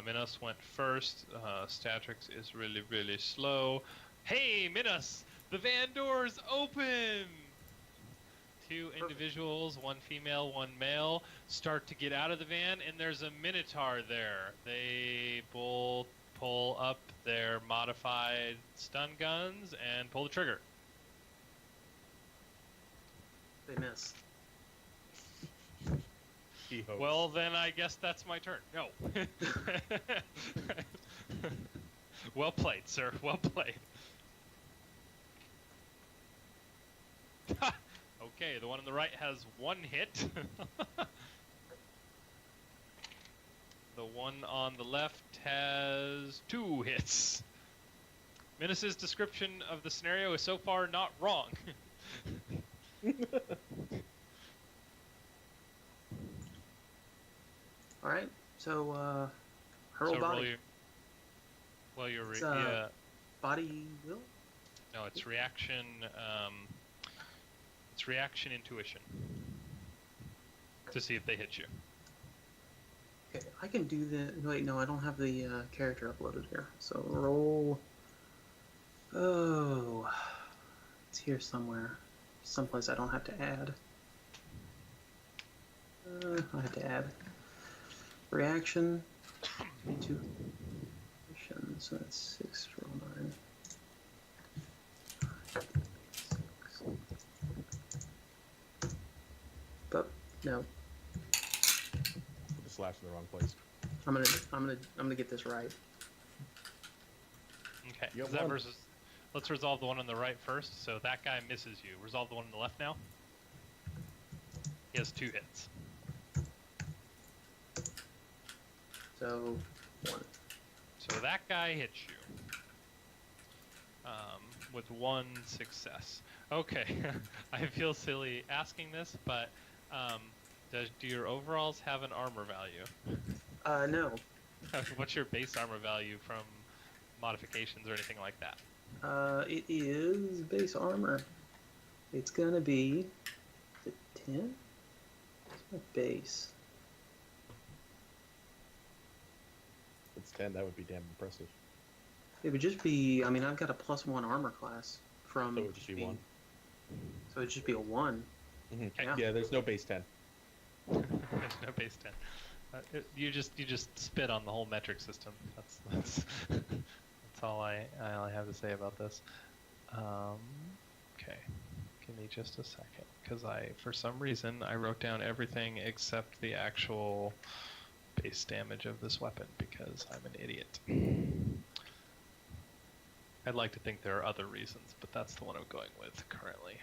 [SPEAKER 1] Minos went first. Statrix is really, really slow. Hey, Minos! The van door's open! Two individuals, one female, one male, start to get out of the van, and there's a Minotaur there. They both pull up their modified stun guns and pull the trigger.
[SPEAKER 2] They miss.
[SPEAKER 3] He hopes.
[SPEAKER 1] Well, then I guess that's my turn. No. Well played, sir. Well played. Okay, the one on the right has one hit. The one on the left has 2 hits. Minos's description of the scenario is so far not wrong.
[SPEAKER 2] All right. So hurl
[SPEAKER 1] So
[SPEAKER 2] body. It's,
[SPEAKER 1] yeah.
[SPEAKER 2] Body will.
[SPEAKER 1] No, it's reaction. It's reaction intuition to see if they hit you.
[SPEAKER 2] Okay, I can do the. Wait, no, I don't have the character uploaded here. So roll. Oh, it's here somewhere. Someplace I don't have to add. I have to add reaction intuition. So that's 6 roll 9. But no,
[SPEAKER 3] Put the slash in the wrong place.
[SPEAKER 2] I'm gonna get this right.
[SPEAKER 1] Okay.
[SPEAKER 3] You
[SPEAKER 1] Is
[SPEAKER 3] got
[SPEAKER 1] that
[SPEAKER 3] one.
[SPEAKER 1] versus? Let's resolve the one on the right first. So that guy misses you. Resolve the one on the left now. He has 2 hits.
[SPEAKER 2] So 1.
[SPEAKER 1] So that guy hits you. With 1 success. Okay. I feel silly asking this, but do your overalls have an armor value?
[SPEAKER 2] No.
[SPEAKER 1] What's your base armor value from modifications or anything like that?
[SPEAKER 2] It is base armor. It's gonna be. Is it 10? What's my base?
[SPEAKER 3] If it's 10, that would be damn impressive.
[SPEAKER 2] It would just be. I mean, I've got a +1 armor class from.
[SPEAKER 3] So it would just be 1.
[SPEAKER 2] So it'd just be a 1.
[SPEAKER 1] Okay.
[SPEAKER 3] Yeah, there's no base 10.
[SPEAKER 1] There's no base 10. You just spit on the whole metric system. That's all I have to say about this. Okay, give me just a second, because for some reason I wrote down everything except the actual base damage of this weapon because I'm an idiot. I'd like to think there are other reasons, but that's the one I'm going with currently.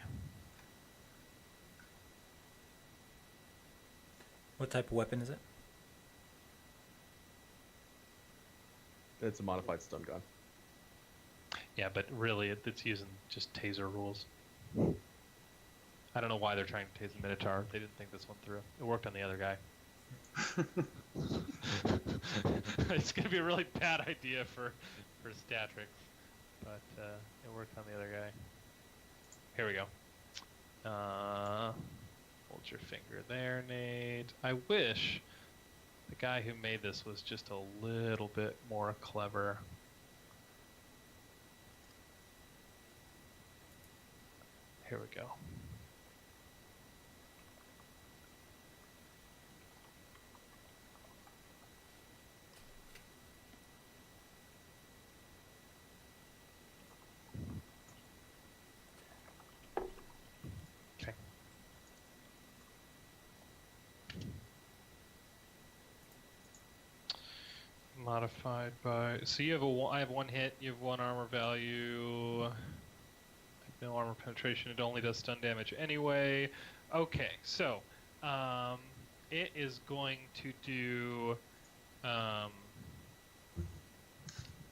[SPEAKER 5] What type of weapon is it?
[SPEAKER 3] It's a modified stun gun.
[SPEAKER 1] Yeah, but really, it's using just taser rules. I don't know why they're trying to tase the Minotaur. They didn't think this one through. It worked on the other guy. It's going to be a really bad idea for Statrix, but it worked on the other guy. Here we go. Hold your finger there, Nate. I wish the guy who made this was just a little bit more clever. Here we go. Okay. Modified by. So you have I have 1 hit. You have 1 armor value. I have no armor penetration. It only does stun damage anyway. Okay, so it is going to do.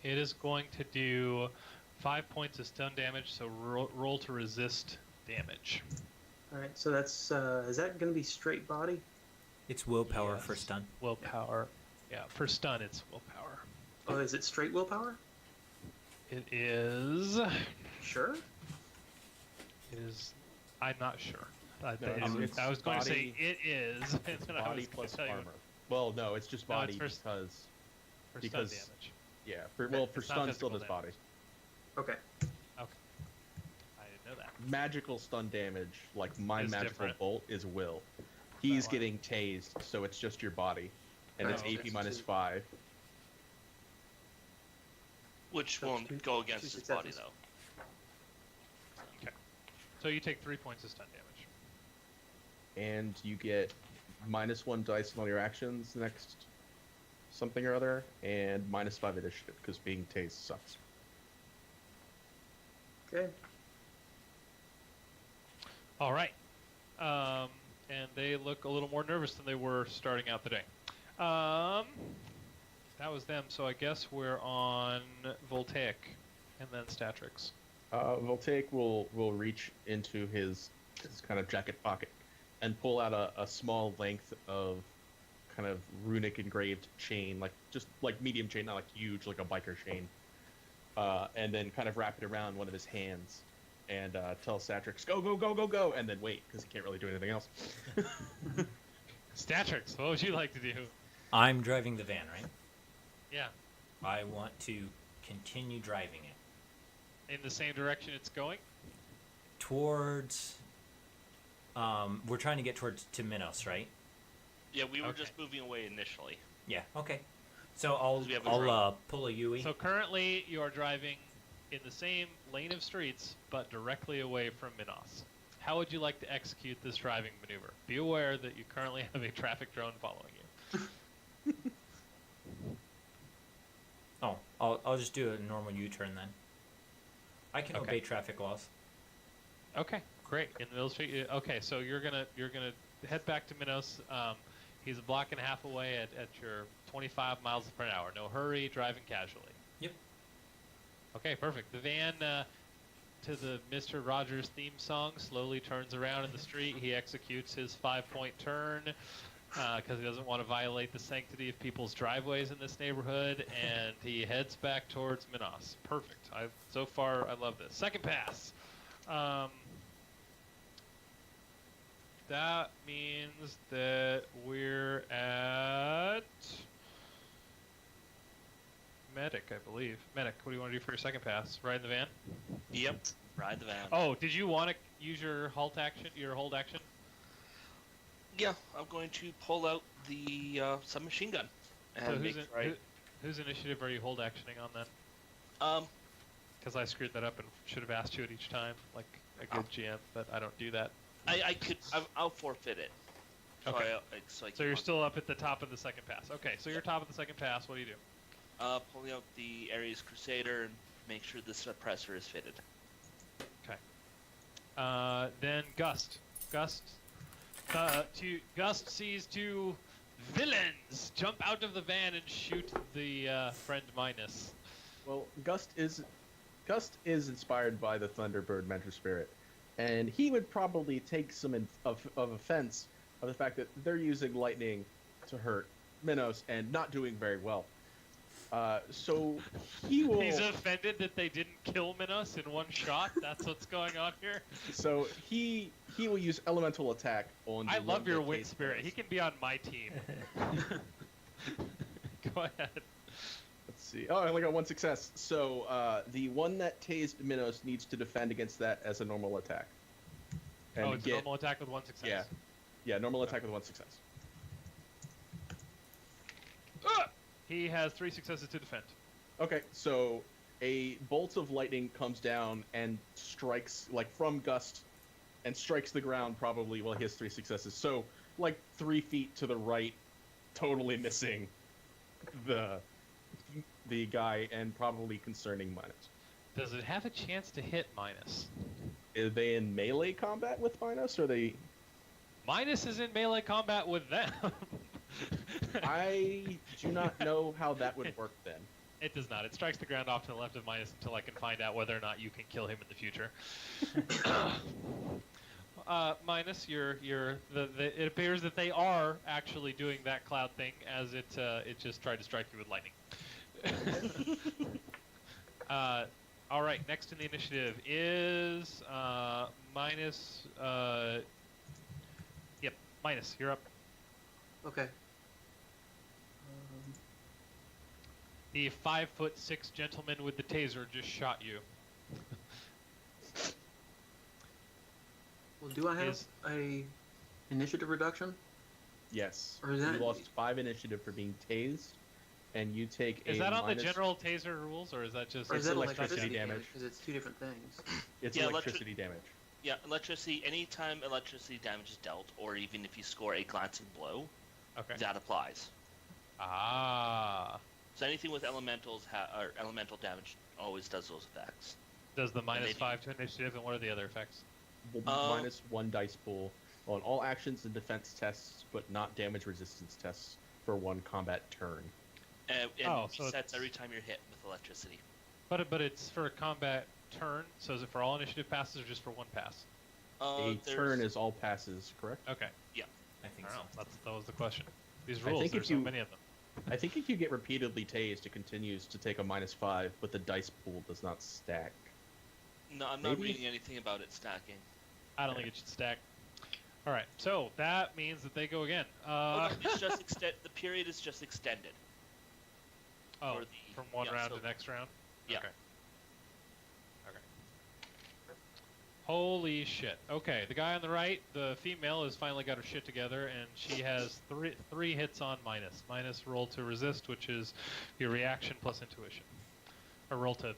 [SPEAKER 1] It is going to do 5 points of stun damage. So roll to resist damage.
[SPEAKER 2] All right. So that's. Is that gonna be straight body?
[SPEAKER 5] It's willpower for
[SPEAKER 1] Yes.
[SPEAKER 5] stun.
[SPEAKER 1] Willpower. Yeah, for stun it's willpower.
[SPEAKER 2] Oh, is it straight willpower?
[SPEAKER 1] It is.
[SPEAKER 2] Sure.
[SPEAKER 1] It is. I'm not sure. I
[SPEAKER 3] it's
[SPEAKER 1] was going to say
[SPEAKER 3] body-
[SPEAKER 1] it is. And then I
[SPEAKER 3] Body
[SPEAKER 1] was gonna
[SPEAKER 3] plus
[SPEAKER 1] tell you-
[SPEAKER 3] armor. Well, no, it's just
[SPEAKER 1] No,
[SPEAKER 3] body
[SPEAKER 1] it's first-
[SPEAKER 3] because
[SPEAKER 1] For
[SPEAKER 3] because
[SPEAKER 1] stun damage.
[SPEAKER 3] yeah, for
[SPEAKER 1] It's not
[SPEAKER 3] stun still
[SPEAKER 1] physical
[SPEAKER 3] does body.
[SPEAKER 2] Okay.
[SPEAKER 1] Okay. I didn't know that.
[SPEAKER 3] Magical stun damage, like my
[SPEAKER 1] Is
[SPEAKER 3] magical
[SPEAKER 1] different.
[SPEAKER 3] bolt, is will. He's
[SPEAKER 1] That one.
[SPEAKER 3] getting tased, so it's just your body, and it's
[SPEAKER 2] Oh,
[SPEAKER 3] AP
[SPEAKER 2] okay.
[SPEAKER 3] minus
[SPEAKER 2] So-
[SPEAKER 3] 5.
[SPEAKER 4] Which
[SPEAKER 2] That's
[SPEAKER 4] won't
[SPEAKER 2] two-
[SPEAKER 4] go
[SPEAKER 2] two
[SPEAKER 4] against his body,
[SPEAKER 2] successes.
[SPEAKER 4] though.
[SPEAKER 1] Okay. So you take 3 points of stun damage.
[SPEAKER 3] And you get -1 dice on all your actions the next something or other, and -5 initiative because being tased sucks.
[SPEAKER 2] Okay.
[SPEAKER 1] All right. And they look a little more nervous than they were starting out the day. That was them. So I guess we're on Voltaic, and then Statrix.
[SPEAKER 3] Voltaic will reach into his kind of jacket pocket and pull out a small length of kind of runic engraved chain, like just like medium chain, not like huge, like a biker chain, and then kind of wrap it around one of his hands and tell Statrix, go, go, go, go, go, and then wait, because he can't really do anything else.
[SPEAKER 1] Statrix, what would you like to do?
[SPEAKER 5] I'm driving the van, right?
[SPEAKER 1] Yeah.
[SPEAKER 5] I want to continue driving it
[SPEAKER 1] In the same direction it's going?
[SPEAKER 5] towards. We're trying to get towards to Minos, right?
[SPEAKER 4] Yeah, we were
[SPEAKER 1] Okay.
[SPEAKER 4] just moving away initially.
[SPEAKER 5] Yeah. Okay. So I'll
[SPEAKER 4] We have a road.
[SPEAKER 5] pull a Yui.
[SPEAKER 1] So currently you are driving in the same lane of streets, but directly away from Minos. How would you like to execute this driving maneuver? Be aware that you currently have a traffic drone following you.
[SPEAKER 5] Oh, I'll just do a normal U-turn then. I can
[SPEAKER 1] Okay.
[SPEAKER 5] obey traffic laws.
[SPEAKER 1] Okay, great. In the middle street. Okay, so you're gonna head back to Minos. He's a block and a half away at your 25 miles per hour. No hurry, driving casually.
[SPEAKER 5] Yep.
[SPEAKER 1] Okay, perfect. The van to the Mr. Rogers theme song slowly turns around in the street. He executes his 5-point turn because he doesn't want to violate the sanctity of people's driveways in this neighborhood, and he heads back towards Minos. Perfect. So far I love this. Second pass. That means that we're at Medic, I believe. Medic, what do you want to do for your second pass? Ride in the van?
[SPEAKER 4] Yep. Ride the van.
[SPEAKER 1] Oh, did you want to use your hold action?
[SPEAKER 4] Yeah, I'm going to pull out the submachine gun. And
[SPEAKER 1] So
[SPEAKER 4] make sure
[SPEAKER 1] whose initiative are you hold actioning on then? Because I screwed that up and should have asked you it each time, like a good GM, but I don't do that.
[SPEAKER 4] I'll forfeit it. So
[SPEAKER 1] Okay.
[SPEAKER 4] so
[SPEAKER 1] So you're still up at the top of the second pass. Okay, so you're top of the second pass. What do you do?
[SPEAKER 4] pulling out the Ares Crusader and make sure the suppressor is fitted.
[SPEAKER 1] Okay. Then Gust. Gust sees two villains jump out of the van and shoot the friend Minus.
[SPEAKER 3] Well, Gust is inspired by the Thunderbird mentor spirit, and he would probably take some of offense of the fact that they're using lightning to hurt Minos and not doing very well. So he will.
[SPEAKER 1] He's offended that they didn't kill Minos in one shot. That's what's going on here.
[SPEAKER 3] So he will use elemental attack on.
[SPEAKER 1] I
[SPEAKER 3] the
[SPEAKER 1] love
[SPEAKER 3] one
[SPEAKER 1] your
[SPEAKER 3] that
[SPEAKER 1] wind
[SPEAKER 3] tastes
[SPEAKER 1] spirit.
[SPEAKER 3] Minos.
[SPEAKER 1] He can be on my team. Go ahead.
[SPEAKER 3] Let's see. Oh, I only got one success. So the one that tased Minos needs to defend against that as a normal attack. And
[SPEAKER 1] It's a normal attack with one success.
[SPEAKER 3] Yeah, normal attack with one success.
[SPEAKER 1] He has 3 successes to defend.
[SPEAKER 3] Okay, so a bolt of lightning comes down and strikes, like, from Gust, and strikes the ground probably while he has 3 successes. So, like, 3 feet to the right, totally missing the guy and probably concerning Minus.
[SPEAKER 1] Does it have a chance to hit Minus?
[SPEAKER 3] Are they in melee combat with Minus, or are they...
[SPEAKER 1] Minus is in melee combat with them.
[SPEAKER 3] I do not know how that would work then.
[SPEAKER 1] It does not. It strikes the ground off to the left of Minus until I can find out whether or not you can kill him in the future. Minus, it appears that they are actually doing that cloud thing, as it just tried to strike you with lightning. All right, next in the initiative is Minus. Yep, Minus. You're up.
[SPEAKER 2] Okay.
[SPEAKER 1] The 5'6" gentleman with the taser just shot you.
[SPEAKER 2] Well, do I have
[SPEAKER 1] Is-
[SPEAKER 2] a initiative reduction?
[SPEAKER 3] Yes.
[SPEAKER 2] Or is that-
[SPEAKER 3] You lost 5 initiative for being tased, and you take
[SPEAKER 1] Is
[SPEAKER 3] a
[SPEAKER 1] that on the
[SPEAKER 3] minus-
[SPEAKER 1] general taser rules, or is that just?
[SPEAKER 2] Or is
[SPEAKER 3] It's
[SPEAKER 2] that
[SPEAKER 3] electricity
[SPEAKER 2] electricity
[SPEAKER 3] damage.
[SPEAKER 2] damage? Because it's two different things.
[SPEAKER 3] It's
[SPEAKER 4] Yeah,
[SPEAKER 3] electricity damage.
[SPEAKER 4] Yeah, electricity. Anytime electricity damage is dealt, or even if you score a glancing blow,
[SPEAKER 1] Okay.
[SPEAKER 4] that applies.
[SPEAKER 1] Ah.
[SPEAKER 4] So anything with elementals or elemental damage always does those effects.
[SPEAKER 1] Does the minus
[SPEAKER 4] they-
[SPEAKER 1] 5 to initiative, and what are the other effects?
[SPEAKER 3] Minus 1 dice pool on all actions and defense tests, but not damage resistance tests for 1 combat turn.
[SPEAKER 4] And
[SPEAKER 1] Oh,
[SPEAKER 4] it
[SPEAKER 1] so
[SPEAKER 4] resets
[SPEAKER 1] it's-
[SPEAKER 4] every time you're hit with electricity.
[SPEAKER 1] But it's for a combat turn, so is it for all initiative passes or just for one pass?
[SPEAKER 3] A turn is all passes, correct?
[SPEAKER 1] Okay.
[SPEAKER 5] I think
[SPEAKER 1] I
[SPEAKER 5] so.
[SPEAKER 1] don't know. That was the question. These
[SPEAKER 3] I
[SPEAKER 1] rules,
[SPEAKER 3] think
[SPEAKER 1] there's
[SPEAKER 3] if
[SPEAKER 1] so
[SPEAKER 3] you-
[SPEAKER 1] many of them.
[SPEAKER 3] I think if you get repeatedly tased, it continues to take a minus 5, but the dice pool does not stack.
[SPEAKER 4] No, I'm not
[SPEAKER 3] Maybe-
[SPEAKER 4] reading anything about it stacking.
[SPEAKER 1] I don't think it should stack. All right, so that means that they go again.
[SPEAKER 4] Oh, no, it's just the period is just extended.
[SPEAKER 1] oh,
[SPEAKER 4] for the-
[SPEAKER 1] from one
[SPEAKER 4] yeah,
[SPEAKER 1] round
[SPEAKER 4] so-
[SPEAKER 1] to next round?
[SPEAKER 4] Yeah.
[SPEAKER 1] Okay. Holy shit. Okay, the guy on the right, the female, has finally got her shit together, and she has three hits on minus. Minus roll to resist, which is your reaction plus intuition. Or roll to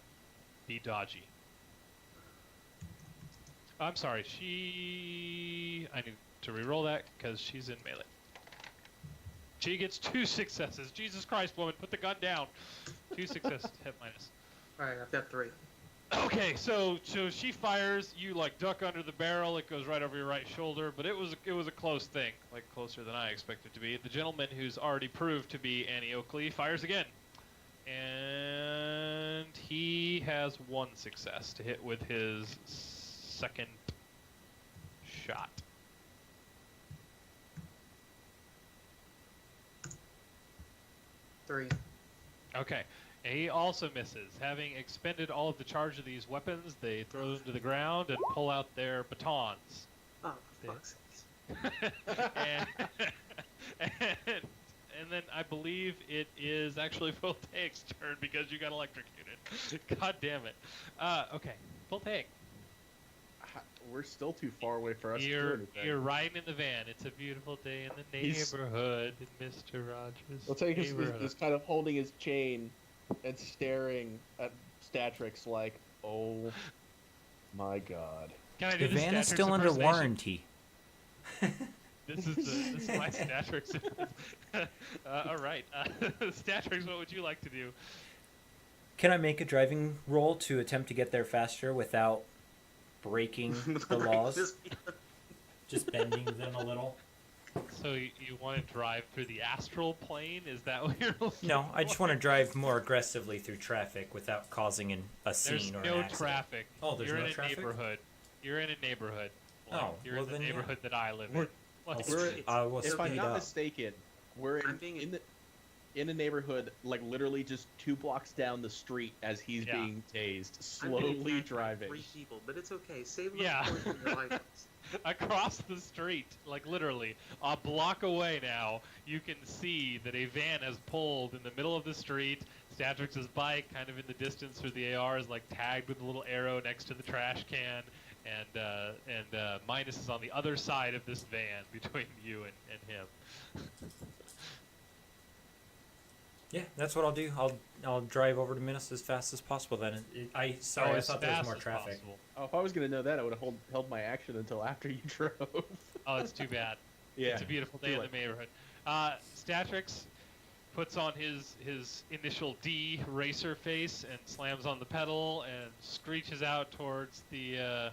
[SPEAKER 1] be dodgy. I'm sorry, I need to re-roll that because she's in melee. She gets 2 successes. Jesus Christ, woman, put the gun down. 2 successes, hit minus.
[SPEAKER 2] Alright, I've got 3.
[SPEAKER 1] Okay, so she fires, you like duck under the barrel, it goes right over your right shoulder, but it was a close thing, like closer than I expected to be. The gentleman who's already proved to be Annie Oakley fires again. And he has 1 success to hit with his second shot.
[SPEAKER 2] Three.
[SPEAKER 1] Okay. And he also misses. Having expended all of the charge of these weapons, they throw them to the ground and pull out their batons.
[SPEAKER 2] Oh, for
[SPEAKER 1] Yeah.
[SPEAKER 2] fuck's sake.
[SPEAKER 1] and, and then I believe it is actually Voltaic's turn because you got electrocuted. God damn it. Okay, Voltaic,
[SPEAKER 3] We're still too far away for us to do
[SPEAKER 1] you're
[SPEAKER 3] anything.
[SPEAKER 1] riding in the van. It's a beautiful day in the
[SPEAKER 3] He's-
[SPEAKER 1] neighborhood, in Mr. Rogers'
[SPEAKER 3] I'll tell you, he's
[SPEAKER 1] neighborhood.
[SPEAKER 3] kind of holding his chain and staring at Statrix like, oh my god.
[SPEAKER 1] Can I do
[SPEAKER 5] The van is
[SPEAKER 1] Statrix
[SPEAKER 5] still under
[SPEAKER 1] impersonation?
[SPEAKER 5] warranty.
[SPEAKER 1] This is my Statrix. All right, Statrix, what would you like to do?
[SPEAKER 5] Can I make a driving roll to attempt to get there faster without breaking the laws? Just bending them a little?
[SPEAKER 1] So you want to drive through the astral plane? Is that what you're looking
[SPEAKER 5] No, I just
[SPEAKER 1] for?
[SPEAKER 5] want to drive more aggressively through traffic without causing a
[SPEAKER 1] There's
[SPEAKER 5] scene or
[SPEAKER 1] no
[SPEAKER 5] an accident.
[SPEAKER 1] traffic.
[SPEAKER 5] Oh, there's
[SPEAKER 1] You're
[SPEAKER 5] no
[SPEAKER 1] in a
[SPEAKER 5] traffic?
[SPEAKER 1] neighborhood. You're in a neighborhood. Like,
[SPEAKER 5] Oh,
[SPEAKER 1] you're
[SPEAKER 5] well
[SPEAKER 1] in the
[SPEAKER 5] then, yeah.
[SPEAKER 1] neighborhood that I live in.
[SPEAKER 3] We're-
[SPEAKER 1] Like,
[SPEAKER 3] We're-
[SPEAKER 5] I will
[SPEAKER 2] If
[SPEAKER 3] If I'm
[SPEAKER 5] speed
[SPEAKER 3] not
[SPEAKER 5] up.
[SPEAKER 3] mistaken, we're
[SPEAKER 2] I'm being-
[SPEAKER 3] in a neighborhood like literally just 2 blocks down the street as he's
[SPEAKER 1] Yeah.
[SPEAKER 3] being tased,
[SPEAKER 2] I'm being
[SPEAKER 3] slowly
[SPEAKER 2] attacked by
[SPEAKER 3] driving.
[SPEAKER 2] 3 people, but it's okay. Save enough
[SPEAKER 1] Yeah.
[SPEAKER 2] points in your life.
[SPEAKER 1] across the street, like literally a block away now, you can see that a van has pulled in the middle of the street. Statrix's bike, kind of in the distance through the AR, is like tagged with a little arrow next to the trash can, and Minus is on the other side of this van between you and him.
[SPEAKER 5] Yeah, that's what I'll do. I'll drive over to Minas as fast as possible. Then I
[SPEAKER 1] Oh,
[SPEAKER 5] thought
[SPEAKER 1] as
[SPEAKER 5] there was
[SPEAKER 1] fast
[SPEAKER 5] more
[SPEAKER 1] as
[SPEAKER 5] traffic.
[SPEAKER 1] possible.
[SPEAKER 3] Oh, if I was gonna know that, I would have held my action until after you drove.
[SPEAKER 1] Oh, it's too bad.
[SPEAKER 3] Yeah.
[SPEAKER 1] It's a beautiful day
[SPEAKER 3] too
[SPEAKER 1] in
[SPEAKER 3] late.
[SPEAKER 1] the neighborhood. Statrix puts on his initial D racer face and slams on the pedal and screeches out towards the.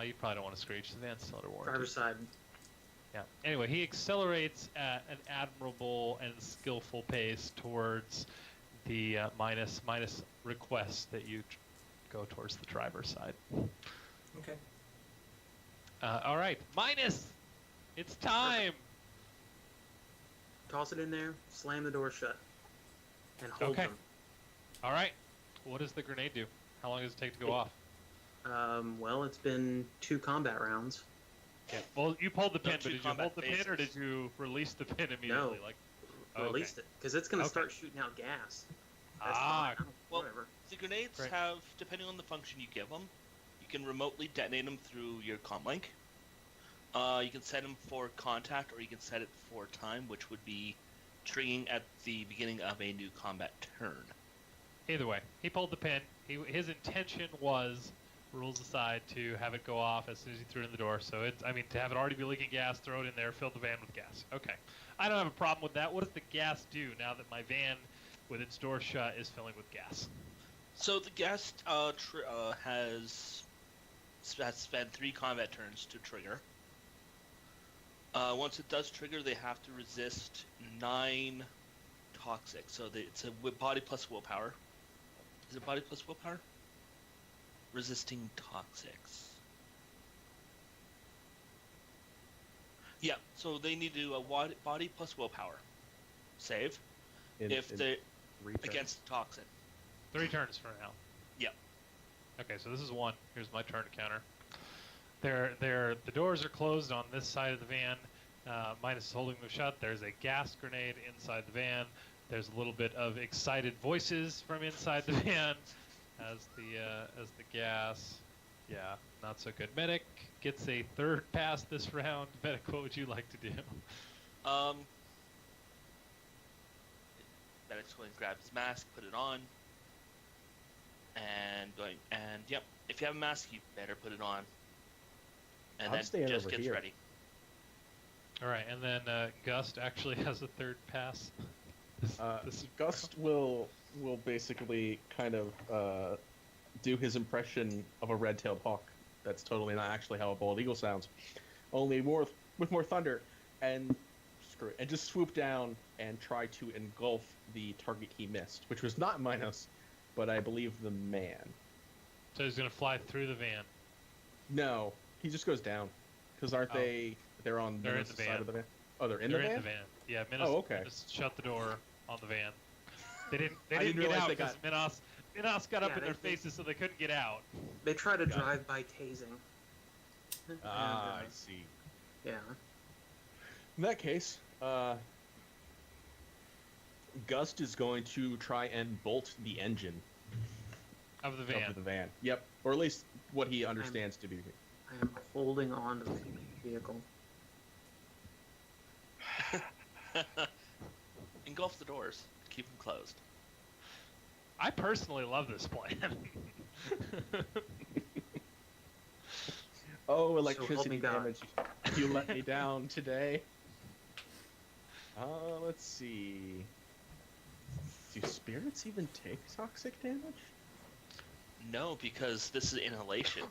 [SPEAKER 1] You probably don't want to screech. The van's still under warranty.
[SPEAKER 2] Driver's side.
[SPEAKER 1] Yeah. Anyway, he accelerates at an admirable and skillful pace towards the minus request that you go towards the driver's side.
[SPEAKER 5] Okay.
[SPEAKER 1] All right, Minus. It's time.
[SPEAKER 2] Toss it in there, slam the door shut, and hold
[SPEAKER 1] Okay.
[SPEAKER 2] them.
[SPEAKER 1] All right. What does the grenade do? How long does it take to go off?
[SPEAKER 2] Well, it's been 2 combat rounds.
[SPEAKER 1] Yeah. Well, you pulled the
[SPEAKER 4] No,
[SPEAKER 1] pin, but
[SPEAKER 4] 2
[SPEAKER 1] did you
[SPEAKER 4] combat
[SPEAKER 1] hold the pin or
[SPEAKER 4] phases.
[SPEAKER 1] did you release the pin immediately?
[SPEAKER 2] No.
[SPEAKER 1] Like, oh, okay.
[SPEAKER 2] Released it, because it's going to
[SPEAKER 1] Okay.
[SPEAKER 2] start shooting out gas. That's
[SPEAKER 1] Ah,
[SPEAKER 2] fine.
[SPEAKER 4] Well,
[SPEAKER 2] Whatever.
[SPEAKER 4] the grenades
[SPEAKER 1] Great.
[SPEAKER 4] have, depending on the function you give them, you can remotely detonate them through your comlink. You can set them for contact, or you can set it for time, which would be triggering at the beginning of a new combat turn.
[SPEAKER 1] either way, he pulled the pin. His intention was, rules aside, to have it go off as soon as he threw it in the door. So to have it already be leaking gas, throw it in there, fill the van with gas. Okay, I don't have a problem with that. What does the gas do now that my van, with its door shut, is filling with gas?
[SPEAKER 4] So the gas has spent 3 combat turns to trigger. Once it does trigger, they have to resist 9 toxic. So it's a body plus willpower. Is it body plus willpower? Resisting toxics. Yeah, so they need to do a body plus willpower save if they're
[SPEAKER 3] 3 turns.
[SPEAKER 4] against toxin.
[SPEAKER 1] 3 turns for now.
[SPEAKER 4] Yep.
[SPEAKER 1] Okay, so this is 1. Here's my turn to counter. The doors are closed on this side of the van. Minus holding them shut. There's a gas grenade inside the van. There's a little bit of excited voices from inside the van as the gas. Yeah, not so good. Medic gets a 3rd pass this round. Medic, what would you like to do?
[SPEAKER 4] Medic's going to grab his mask, put it on, and yep. If you have a mask, you better put it on, and
[SPEAKER 3] I'm
[SPEAKER 4] then
[SPEAKER 3] staying
[SPEAKER 4] just
[SPEAKER 3] over
[SPEAKER 4] gets
[SPEAKER 3] here.
[SPEAKER 4] ready.
[SPEAKER 1] All right, and then Gust actually has a 3rd pass.
[SPEAKER 3] Gust will basically kind of do his impression of a red-tailed hawk. That's totally not actually how a bald eagle sounds, only with more thunder, and screw it, and just swoop down and try to engulf the target he missed, which was not Minos, but I believe the man.
[SPEAKER 1] So he's gonna fly through the van.
[SPEAKER 3] No, he just goes down, because aren't
[SPEAKER 1] Oh.
[SPEAKER 3] they? They're on
[SPEAKER 1] They're in
[SPEAKER 3] Minos'
[SPEAKER 1] the van.
[SPEAKER 3] side of the van. Oh, they're in
[SPEAKER 1] They're
[SPEAKER 3] the van.
[SPEAKER 1] in the van. Yeah, Minos,
[SPEAKER 3] Oh, okay.
[SPEAKER 1] Minos shut the door on the van. They didn't
[SPEAKER 3] I didn't
[SPEAKER 1] get
[SPEAKER 3] realize
[SPEAKER 1] out
[SPEAKER 3] they
[SPEAKER 1] because Minos got up
[SPEAKER 2] Yeah,
[SPEAKER 1] in their
[SPEAKER 2] they-
[SPEAKER 1] faces, so they couldn't get out.
[SPEAKER 2] They try to
[SPEAKER 3] Got it.
[SPEAKER 2] drive by tasing.
[SPEAKER 3] Ah, I
[SPEAKER 2] And,
[SPEAKER 3] see.
[SPEAKER 2] yeah.
[SPEAKER 3] In that case, Gust is going to try and bolt the engine
[SPEAKER 1] Of the van.
[SPEAKER 3] of the van. Yep, or at least what he understands to be.
[SPEAKER 2] I am holding on to the vehicle.
[SPEAKER 4] Engulf the doors. Keep them closed.
[SPEAKER 1] I personally love this plan.
[SPEAKER 3] Oh,
[SPEAKER 2] help
[SPEAKER 3] electricity
[SPEAKER 2] me God.
[SPEAKER 3] damage! You let me down today. Let's see. Do spirits even take toxic damage?
[SPEAKER 4] No, because this is inhalation.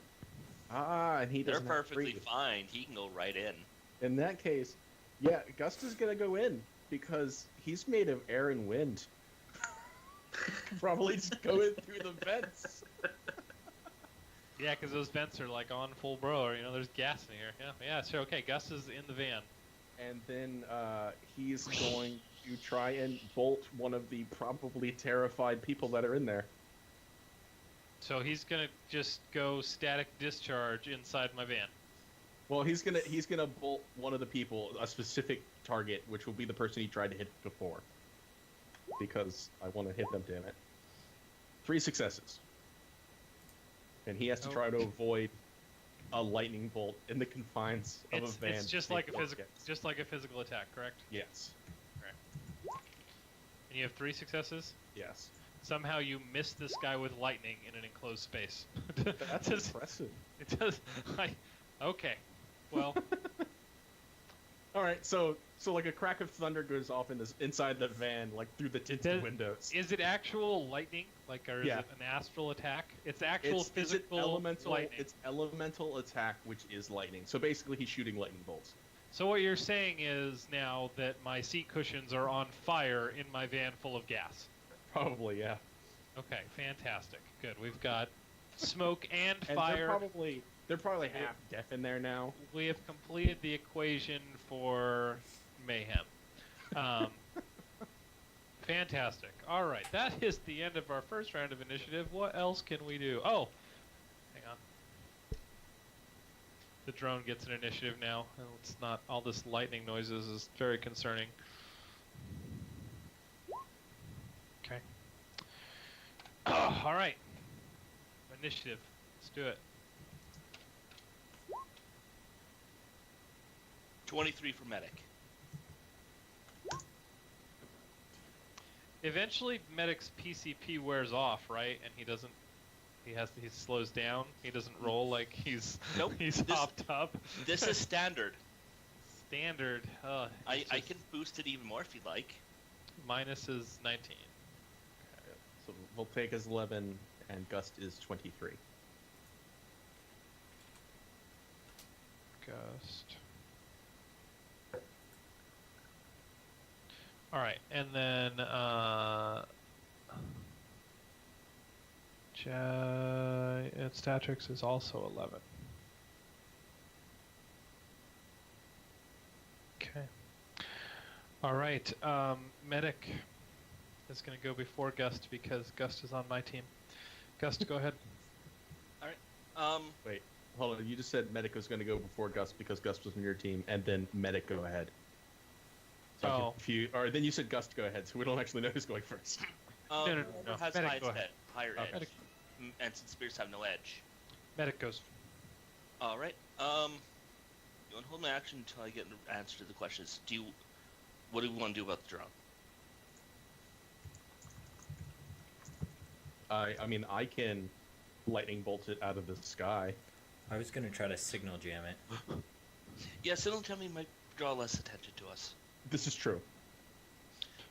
[SPEAKER 3] Ah, and he
[SPEAKER 4] They're
[SPEAKER 3] doesn't have
[SPEAKER 4] perfectly
[SPEAKER 3] breathe.
[SPEAKER 4] fine. He can go right in.
[SPEAKER 3] In that case, yeah, Gust is gonna go in because he's made of air and wind. Probably just go in through the vents.
[SPEAKER 1] Yeah, because those vents are like on full bro. There's gas in here. Yeah, sure. Okay, Gus is in the van.
[SPEAKER 3] And then he's going to try and bolt one of the probably terrified people that are in there.
[SPEAKER 1] So he's gonna just go static discharge inside my van.
[SPEAKER 3] Well, he's gonna bolt one of the people, a specific target, which will be the person he tried to hit before. Because I want to hit them, damn it. 3 successes. And he has to try to avoid a lightning bolt in the confines of a van.
[SPEAKER 1] It's just like a physical attack, correct?
[SPEAKER 3] Yes.
[SPEAKER 1] And you have 3 successes.
[SPEAKER 3] Yes.
[SPEAKER 1] Somehow you missed this guy with lightning in an enclosed space.
[SPEAKER 3] That's impressive.
[SPEAKER 1] It does. Okay. Well,
[SPEAKER 3] All right, so like a crack of thunder goes off inside the van, like through the tinted windows.
[SPEAKER 1] is it actual lightning? Or is
[SPEAKER 3] Yeah.
[SPEAKER 1] it an astral attack? It's actual physical
[SPEAKER 3] elemental.
[SPEAKER 1] lightning.
[SPEAKER 3] It's elemental attack, which is lightning. So basically, he's shooting lightning bolts.
[SPEAKER 1] So what you're saying is now that my seat cushions are on fire in my van full of gas.
[SPEAKER 3] Probably, yeah.
[SPEAKER 1] Okay, fantastic. Good. We've got smoke and
[SPEAKER 3] And
[SPEAKER 1] fire.
[SPEAKER 3] they're probably half deaf in there now.
[SPEAKER 1] We have completed the equation for mayhem. Fantastic. All right, that is the end of our first round of initiative. What else can we do? Oh, hang on. The drone gets an initiative now. Oh, it's not all this lightning noises is very concerning. Okay. All right. Initiative. Let's do it.
[SPEAKER 4] 23 for medic.
[SPEAKER 1] Eventually, Medic's PCP wears off, right? And he doesn't. He slows down. He doesn't roll like he's
[SPEAKER 4] Nope.
[SPEAKER 1] he's hopped up.
[SPEAKER 4] This is standard.
[SPEAKER 1] Standard.
[SPEAKER 4] I can boost it even more if you'd like.
[SPEAKER 1] Minus is 19.
[SPEAKER 3] So Voltaic is 11, and Gust is 23.
[SPEAKER 1] Gust. All right, and then Statrix is also 11. Okay. All right. Medic is going to go before Gust because Gust is on my team. Gust, go ahead.
[SPEAKER 4] All right.
[SPEAKER 3] Wait, hold on. You just said Medic was going to go before Gust because Gust was on your team, and then Medic go ahead. So or then you said Gust go ahead, so we don't actually know who's going first.
[SPEAKER 1] No.
[SPEAKER 4] Has
[SPEAKER 1] Medic,
[SPEAKER 4] highest
[SPEAKER 1] go ahead.
[SPEAKER 4] Higher edge.
[SPEAKER 1] Medic.
[SPEAKER 4] And since spears have no edge.
[SPEAKER 1] Medic goes.
[SPEAKER 4] All right. You want to hold my action until I get an answer to the questions. What do we want to do about the drone?
[SPEAKER 3] I mean, I can lightning bolt it out of the sky.
[SPEAKER 5] I was going to try to signal jam it.
[SPEAKER 4] Yeah, signal jamming might draw less attention to us.
[SPEAKER 3] This is true.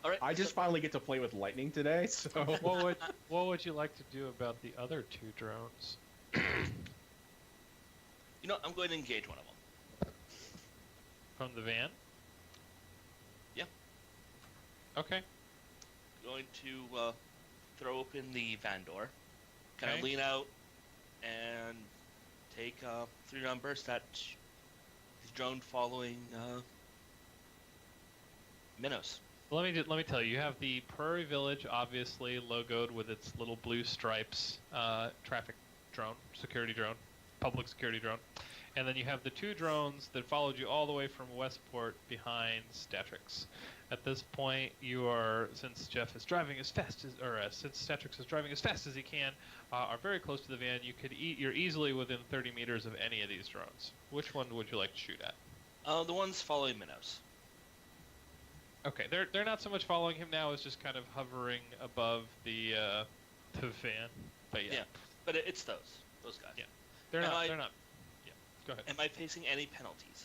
[SPEAKER 4] All right.
[SPEAKER 3] I just finally get to play with lightning today, so...
[SPEAKER 1] what would you like to do about the other 2 drones?
[SPEAKER 4] You know, I'm going to engage one of them.
[SPEAKER 1] From the van?
[SPEAKER 4] Yeah.
[SPEAKER 1] Okay.
[SPEAKER 4] Going to throw open the van door. Kind of
[SPEAKER 1] Okay.
[SPEAKER 4] lean out and take a 3-round burst at his drone following Minnows.
[SPEAKER 1] Let me tell you, you have the Prairie Village, obviously logoed with its little blue stripes, traffic drone, security drone, public security drone, and then you have the 2 drones that followed you all the way from Westport behind Statrix. At this point, you are, since Jeff is driving as fast as, since Statrix is driving as fast as he can, are very close to the van. You're easily within 30 meters of any of these drones. Which one would you like to shoot at?
[SPEAKER 4] The ones following Minnows.
[SPEAKER 1] Okay, they're not so much following him now as just kind of hovering above the van. But yeah.
[SPEAKER 4] Yeah, but it's those guys.
[SPEAKER 1] Yeah. They're not. Yeah. Go ahead.
[SPEAKER 4] Am I facing any penalties?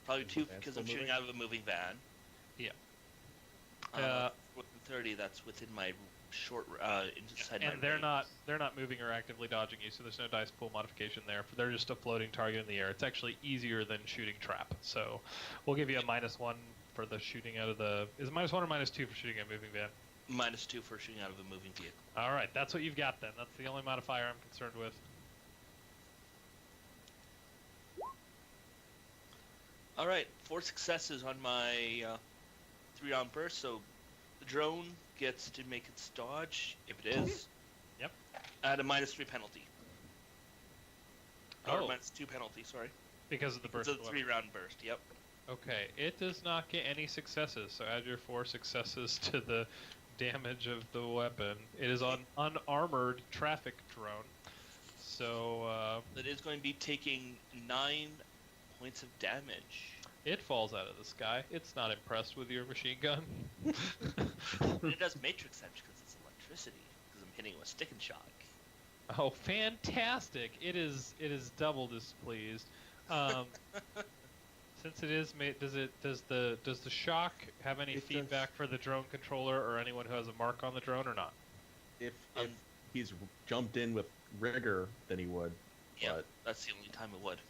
[SPEAKER 4] Probably 2 because I'm shooting out of a moving van.
[SPEAKER 1] Yeah.
[SPEAKER 4] Within 30, that's within my short inside my
[SPEAKER 1] And they're
[SPEAKER 4] range.
[SPEAKER 1] not moving or actively dodging you, so there's no dice pool modification there. They're just a floating target in the air. It's actually easier than shooting trap. So we'll give you a -1 for the shooting out of the. Is it -1 or -2 for shooting a moving van?
[SPEAKER 4] -2 for shooting out of a moving vehicle.
[SPEAKER 1] All right, that's what you've got then. That's the only modifier I'm concerned with.
[SPEAKER 4] All right, 4 successes on my 3-round burst, so the drone gets to make its dodge, if it is.
[SPEAKER 1] Yep.
[SPEAKER 4] At a -3 penalty. Or
[SPEAKER 1] Oh.
[SPEAKER 4] -2 penalty, sorry.
[SPEAKER 1] Because of the burst.
[SPEAKER 4] It's a 3-round burst, yep.
[SPEAKER 1] Okay, it does not get any successes, so add your 4 successes to the damage of the weapon. It is an unarmored traffic drone, so
[SPEAKER 4] That is going to be taking 9 points of damage.
[SPEAKER 1] it falls out of the sky. It's not impressed with your machine gun.
[SPEAKER 4] It does matrix edge because it's electricity, because I'm hitting it with stick and shock.
[SPEAKER 1] Oh, fantastic! It is double displeased. Since it is made, does the shock have any feedback for the drone controller or anyone who has a mark on the drone or not?
[SPEAKER 3] If he's jumped in with rigor, then he would.
[SPEAKER 4] Yeah,
[SPEAKER 3] But
[SPEAKER 4] that's the only time it would.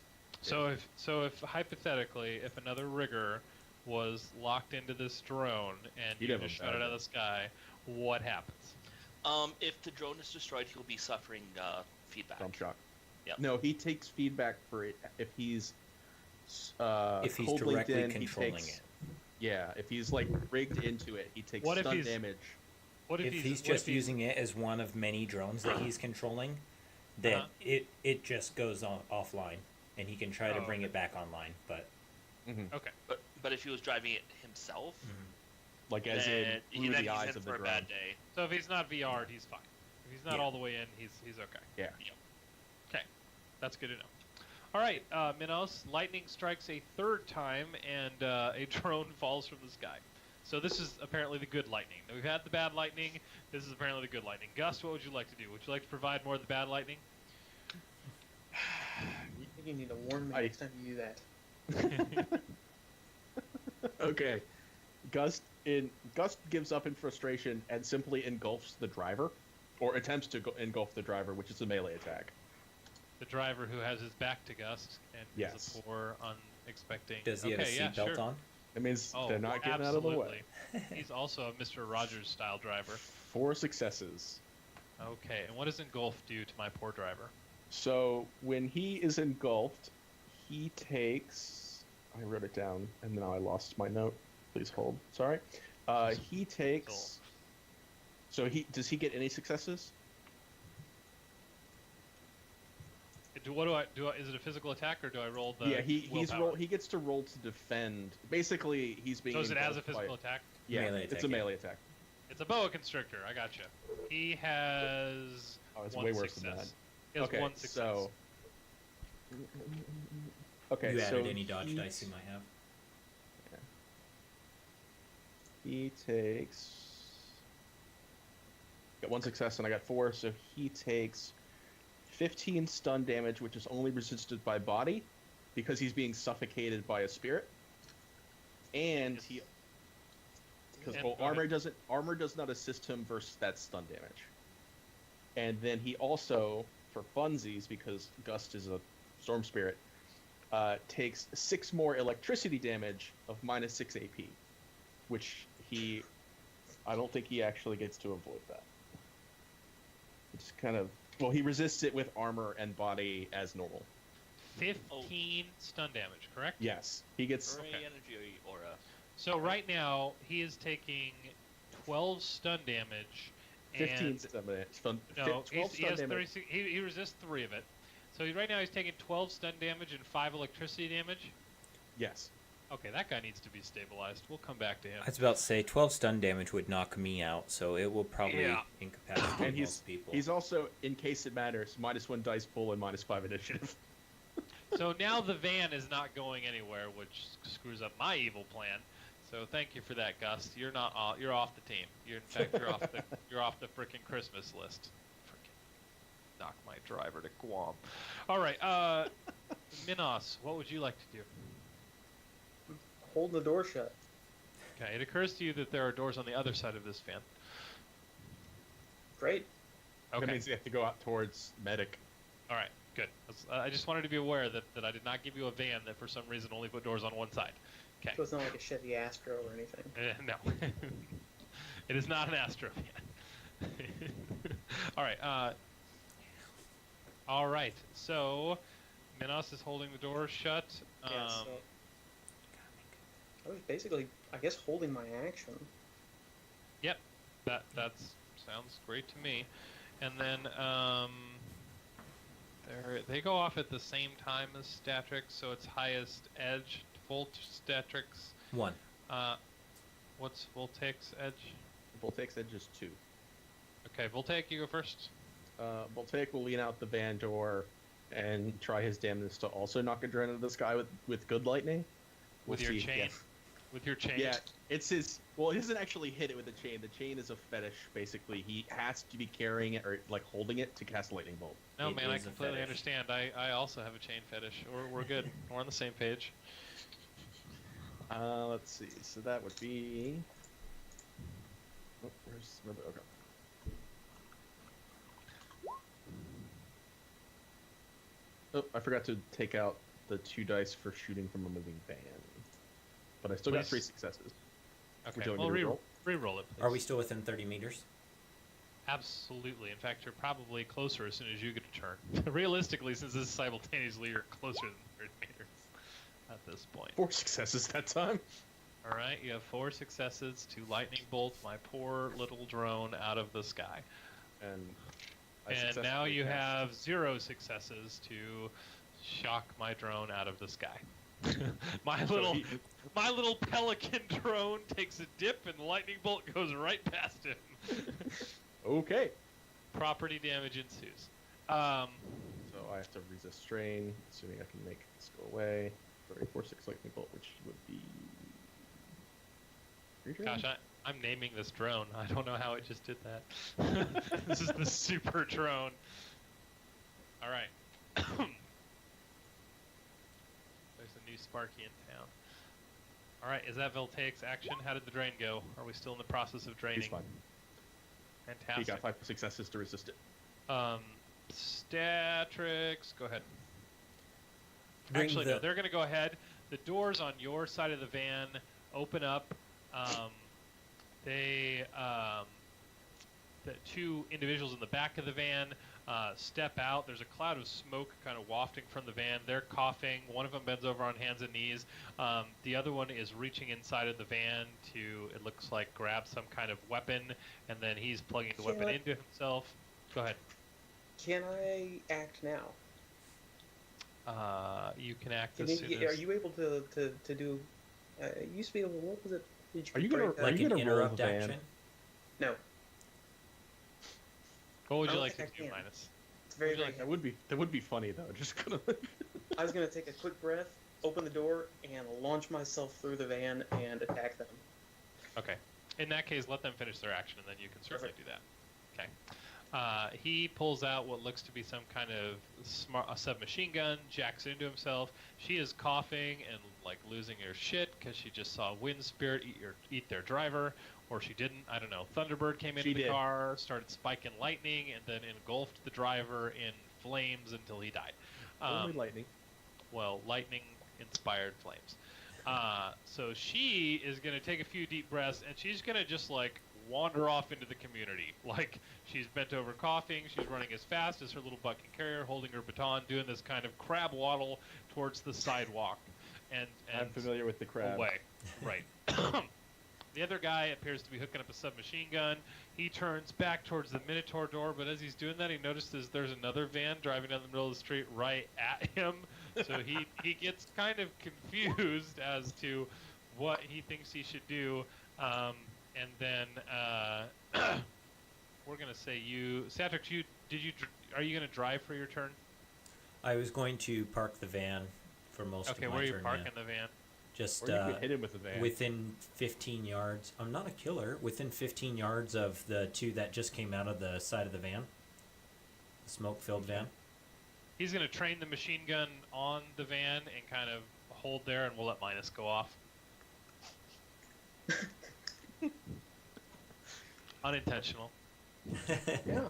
[SPEAKER 1] So if hypothetically, if another rigger was locked into this drone and
[SPEAKER 3] He'd
[SPEAKER 1] you
[SPEAKER 3] have
[SPEAKER 1] just
[SPEAKER 3] a
[SPEAKER 1] shot it
[SPEAKER 3] bad
[SPEAKER 1] out of the sky, what happens?
[SPEAKER 4] If the drone is destroyed, he'll be suffering feedback.
[SPEAKER 3] jump shock.
[SPEAKER 4] Yep.
[SPEAKER 3] No, he takes feedback for it if he's
[SPEAKER 5] If he's
[SPEAKER 3] cold linked
[SPEAKER 5] directly
[SPEAKER 3] in,
[SPEAKER 5] controlling
[SPEAKER 3] he takes,
[SPEAKER 5] it.
[SPEAKER 3] Yeah, if he's like rigged into it, he takes
[SPEAKER 1] What if
[SPEAKER 3] stun
[SPEAKER 1] he's-
[SPEAKER 3] damage.
[SPEAKER 1] What
[SPEAKER 5] If he's just using it as one of many drones that he's controlling, then
[SPEAKER 1] Uh-huh.
[SPEAKER 5] it just goes offline, and he can try to
[SPEAKER 1] Oh,
[SPEAKER 5] bring
[SPEAKER 1] okay.
[SPEAKER 5] it back online. But
[SPEAKER 1] Okay.
[SPEAKER 4] But if he was driving it himself,
[SPEAKER 3] Like as
[SPEAKER 4] then
[SPEAKER 3] in through
[SPEAKER 4] he's
[SPEAKER 3] the
[SPEAKER 4] in
[SPEAKER 3] eyes of the
[SPEAKER 4] for a
[SPEAKER 3] drone.
[SPEAKER 4] bad day.
[SPEAKER 1] So if he's not VR'd, he's fine. If he's not
[SPEAKER 5] Yeah.
[SPEAKER 1] all the way in, he's okay.
[SPEAKER 3] Yeah.
[SPEAKER 1] Okay, that's good to know. All right, Minos, lightning strikes a third time, and a drone falls from the sky. So this is apparently the good lightning. We've had the bad lightning. This is apparently the good lightning. Gust, what would you like to do? Would you like to provide more of the bad lightning?
[SPEAKER 2] You think you need to warn me next time you do that?
[SPEAKER 3] Okay. Gust gives up in frustration and simply engulfs the driver, or attempts to engulf the driver, which is a melee attack.
[SPEAKER 1] The driver who has his back to Gust and
[SPEAKER 3] Yes.
[SPEAKER 1] is a poor, unexpecting.
[SPEAKER 5] Does he have a seatbelt on?
[SPEAKER 3] It means
[SPEAKER 1] Oh,
[SPEAKER 3] they're not getting out of the way.
[SPEAKER 1] absolutely. He's also a Mr. Rogers style driver.
[SPEAKER 3] 4 successes.
[SPEAKER 1] Okay, and what does engulf do to my poor driver?
[SPEAKER 3] So when he is engulfed, he takes. I wrote it down, and now I lost my note. Please hold. Sorry. He takes. So does he get any successes?
[SPEAKER 1] What do I? Is it a physical attack or do I roll the?
[SPEAKER 3] Yeah, he
[SPEAKER 1] willpower?
[SPEAKER 3] he gets to roll to defend. Basically, he's being.
[SPEAKER 1] So is it as a
[SPEAKER 3] engulfed by-
[SPEAKER 1] physical attack?
[SPEAKER 3] Yeah,
[SPEAKER 5] Melee
[SPEAKER 3] it's
[SPEAKER 5] attack,
[SPEAKER 3] a
[SPEAKER 5] yeah.
[SPEAKER 3] melee attack.
[SPEAKER 1] It's a boa constrictor. I gotcha. He has.
[SPEAKER 3] Oh, it's
[SPEAKER 1] one
[SPEAKER 3] way worse
[SPEAKER 1] success.
[SPEAKER 3] than that.
[SPEAKER 1] He has
[SPEAKER 3] Okay,
[SPEAKER 1] one success.
[SPEAKER 3] so. Okay,
[SPEAKER 5] You
[SPEAKER 3] so
[SPEAKER 5] added any dodge dice you might have.
[SPEAKER 3] he takes. Got 1 success and I got 4, so he takes 15 stun damage, which is only resisted by body, because he's being suffocated by a spirit. And
[SPEAKER 1] Yes.
[SPEAKER 3] he, because
[SPEAKER 1] And
[SPEAKER 3] well,
[SPEAKER 1] go ahead.
[SPEAKER 3] armor does not assist him versus that stun damage. And then he also, for funsies, because Gust is a storm spirit, takes 6 more electricity damage of -6 AP, which I don't think he actually gets to avoid that. It's kind of, well, he resists it with armor and body as normal.
[SPEAKER 1] 15 stun damage, correct?
[SPEAKER 3] Yes, he gets.
[SPEAKER 4] Ray
[SPEAKER 1] Okay.
[SPEAKER 4] energy aura.
[SPEAKER 1] So right now he is taking 12 stun damage.
[SPEAKER 3] 15
[SPEAKER 1] and
[SPEAKER 3] stun damage. 12
[SPEAKER 1] No, he
[SPEAKER 3] stun
[SPEAKER 1] has
[SPEAKER 3] damage.
[SPEAKER 1] 36, he resists 3 of it. So right now he's taking 12 stun damage and 5 electricity damage.
[SPEAKER 3] Yes.
[SPEAKER 1] Okay, that guy needs to be stabilized. We'll come back to him.
[SPEAKER 5] I was about to say 12 stun damage would knock me out, so it will probably
[SPEAKER 1] Yeah.
[SPEAKER 5] incapacitate
[SPEAKER 3] And
[SPEAKER 5] most people.
[SPEAKER 3] he's also, in case it matters, -1 dice pool and -5 initiative.
[SPEAKER 1] So now the van is not going anywhere, which screws up my evil plan. So thank you for that, Gus. You're not off, you're off the team. You're in fact you're off the frickin' Christmas list. Frickin' knock my driver to Guam. All right, Minos, what would you like to do?
[SPEAKER 2] Hold the door shut.
[SPEAKER 1] Okay, it occurs to you that there are doors on the other side of this van.
[SPEAKER 2] Great.
[SPEAKER 3] That
[SPEAKER 1] Okay.
[SPEAKER 3] means you have to go out towards medic.
[SPEAKER 1] All right, good. I just wanted to be aware that I did not give you a van that for some reason only put doors on one side. Okay.
[SPEAKER 2] So it's not like a Chevy Astro or anything.
[SPEAKER 1] No. It is not an Astro van. All right. So, Minos is holding the door shut.
[SPEAKER 2] Yeah, so I was basically, I guess, holding my action.
[SPEAKER 1] Yep. That sounds great to me. And then they go off at the same time as Statrix, so it's highest edge. Volt Statrix.
[SPEAKER 5] 1.
[SPEAKER 1] What's Voltaic's edge?
[SPEAKER 3] Voltaic's edge is 2.
[SPEAKER 1] Okay, Voltaic, you go first.
[SPEAKER 3] Voltaic will lean out the van door and try his damnedest to also knock a drone out of the sky with good lightning.
[SPEAKER 1] With
[SPEAKER 3] We'll
[SPEAKER 1] your
[SPEAKER 3] see.
[SPEAKER 1] chain.
[SPEAKER 3] Yeah.
[SPEAKER 1] With your chain.
[SPEAKER 3] Yeah, it's his. Well, he doesn't actually hit it with the chain. The chain is a fetish, basically. He has to be carrying it or like holding it to cast lightning bolt.
[SPEAKER 1] No,
[SPEAKER 5] It
[SPEAKER 1] man, I
[SPEAKER 5] is a
[SPEAKER 1] completely
[SPEAKER 5] fetish.
[SPEAKER 1] understand. I also have a chain fetish. We're good. We're on the same page.
[SPEAKER 3] Let's see. So that would be. Oh, where's okay. Oh, I forgot to take out the 2 dice for shooting from a moving van. But I still got
[SPEAKER 1] Please.
[SPEAKER 3] 3 successes. Would
[SPEAKER 1] Okay,
[SPEAKER 3] you like
[SPEAKER 1] well,
[SPEAKER 3] me to
[SPEAKER 1] re-roll it, please.
[SPEAKER 5] Are we still within 30 meters?
[SPEAKER 1] Absolutely. In fact, you're probably closer as soon as you get a turn. Realistically, since this is simultaneously, you're closer than 30 meters at this point.
[SPEAKER 3] 4 successes that time.
[SPEAKER 1] All right, you have 4 successes to lightning bolt my poor little drone out of the sky.
[SPEAKER 3] And
[SPEAKER 1] And
[SPEAKER 3] successfully
[SPEAKER 1] now you
[SPEAKER 3] cast-
[SPEAKER 1] have 0 successes to shock my drone out of the sky. my
[SPEAKER 3] So
[SPEAKER 1] little
[SPEAKER 3] he-
[SPEAKER 1] my little pelican drone takes a dip and the lightning bolt goes right past him.
[SPEAKER 3] Okay.
[SPEAKER 1] property damage ensues.
[SPEAKER 3] So I have to resist strain, assuming I can make this go away. 4/6 lightning bolt, which would be.
[SPEAKER 1] Gosh, I'm naming this drone. I don't know how it just did that. This is the super drone. All right. There's a new Sparky in town. All right, is that Voltaic's action? How did the drain go? Are we still in the process of draining?
[SPEAKER 3] He's fine.
[SPEAKER 1] Fantastic.
[SPEAKER 3] He got 5 successes to resist it.
[SPEAKER 1] Statrix, go ahead.
[SPEAKER 5] Bring
[SPEAKER 1] Actually,
[SPEAKER 5] the-
[SPEAKER 1] no, they're going to go ahead. The doors on your side of the van open up. The two individuals in the back of the van step out. There's a cloud of smoke kind of wafting from the van. They're coughing. One of them bends over on hands and knees. The other one is reaching inside of the van to, it looks like, grab some kind of weapon, and then he's plugging the weapon into himself. Go ahead.
[SPEAKER 2] Can I act now?
[SPEAKER 1] You can act
[SPEAKER 2] Can
[SPEAKER 1] as
[SPEAKER 2] you,
[SPEAKER 1] soon
[SPEAKER 2] are
[SPEAKER 1] as...
[SPEAKER 2] you able to do? You used to be able. What was it? Did
[SPEAKER 3] Are you
[SPEAKER 2] break
[SPEAKER 3] gonna-
[SPEAKER 2] that?
[SPEAKER 3] are
[SPEAKER 5] Like
[SPEAKER 3] you
[SPEAKER 5] an
[SPEAKER 3] gonna roll
[SPEAKER 5] interrupt
[SPEAKER 3] the van?
[SPEAKER 5] action?
[SPEAKER 2] No,
[SPEAKER 1] What would
[SPEAKER 2] I
[SPEAKER 1] you
[SPEAKER 2] don't
[SPEAKER 1] like to
[SPEAKER 2] think I
[SPEAKER 1] do,
[SPEAKER 2] can.
[SPEAKER 1] Minus?
[SPEAKER 2] it's very,
[SPEAKER 1] Would you
[SPEAKER 2] very.
[SPEAKER 1] like-
[SPEAKER 3] That would be funny though. Just gonna.
[SPEAKER 2] I was gonna take a quick breath, open the door, and launch myself through the van and attack them.
[SPEAKER 1] Okay. In that case, let them finish their action, and then you can certainly do that. Okay. He pulls out what looks to be some kind of a submachine gun, jacks into himself. She is coughing and like losing her shit because she just saw Wind Spirit eat their driver, or she didn't. I don't know. Thunderbird came into the car, started spiking lightning, and then engulfed the driver in flames until he died.
[SPEAKER 3] Only lightning.
[SPEAKER 1] Well, lightning-inspired flames. So she is going to take a few deep breaths, and she's going to just, like, wander off into the community. Like, she's bent over coughing, she's running as fast as her little bucket carrier, holding her baton, doing this kind of crab waddle towards the sidewalk. And
[SPEAKER 3] I'm familiar with the crab.
[SPEAKER 1] away. Right. The other guy appears to be hooking up a submachine gun. He turns back towards the Minotaur door, but as he's doing that, he notices there's another van driving down the middle of the street right at him. So he gets kind of confused as to what he thinks he should do. And then we're gonna say Satrix, are you gonna drive for your turn?
[SPEAKER 5] I was going to park the van for most of my
[SPEAKER 1] Okay, where are you
[SPEAKER 5] turn.
[SPEAKER 1] parking the van?
[SPEAKER 5] Just
[SPEAKER 3] Or you could hit him with a van.
[SPEAKER 5] within 15 yards. I'm not a killer. Within 15 yards of the two that just came out of the side of the van, the smoke-filled van.
[SPEAKER 1] He's gonna train the machine gun on the van and kind of hold there, and we'll let Minus go off. Unintentional.
[SPEAKER 3] Yeah.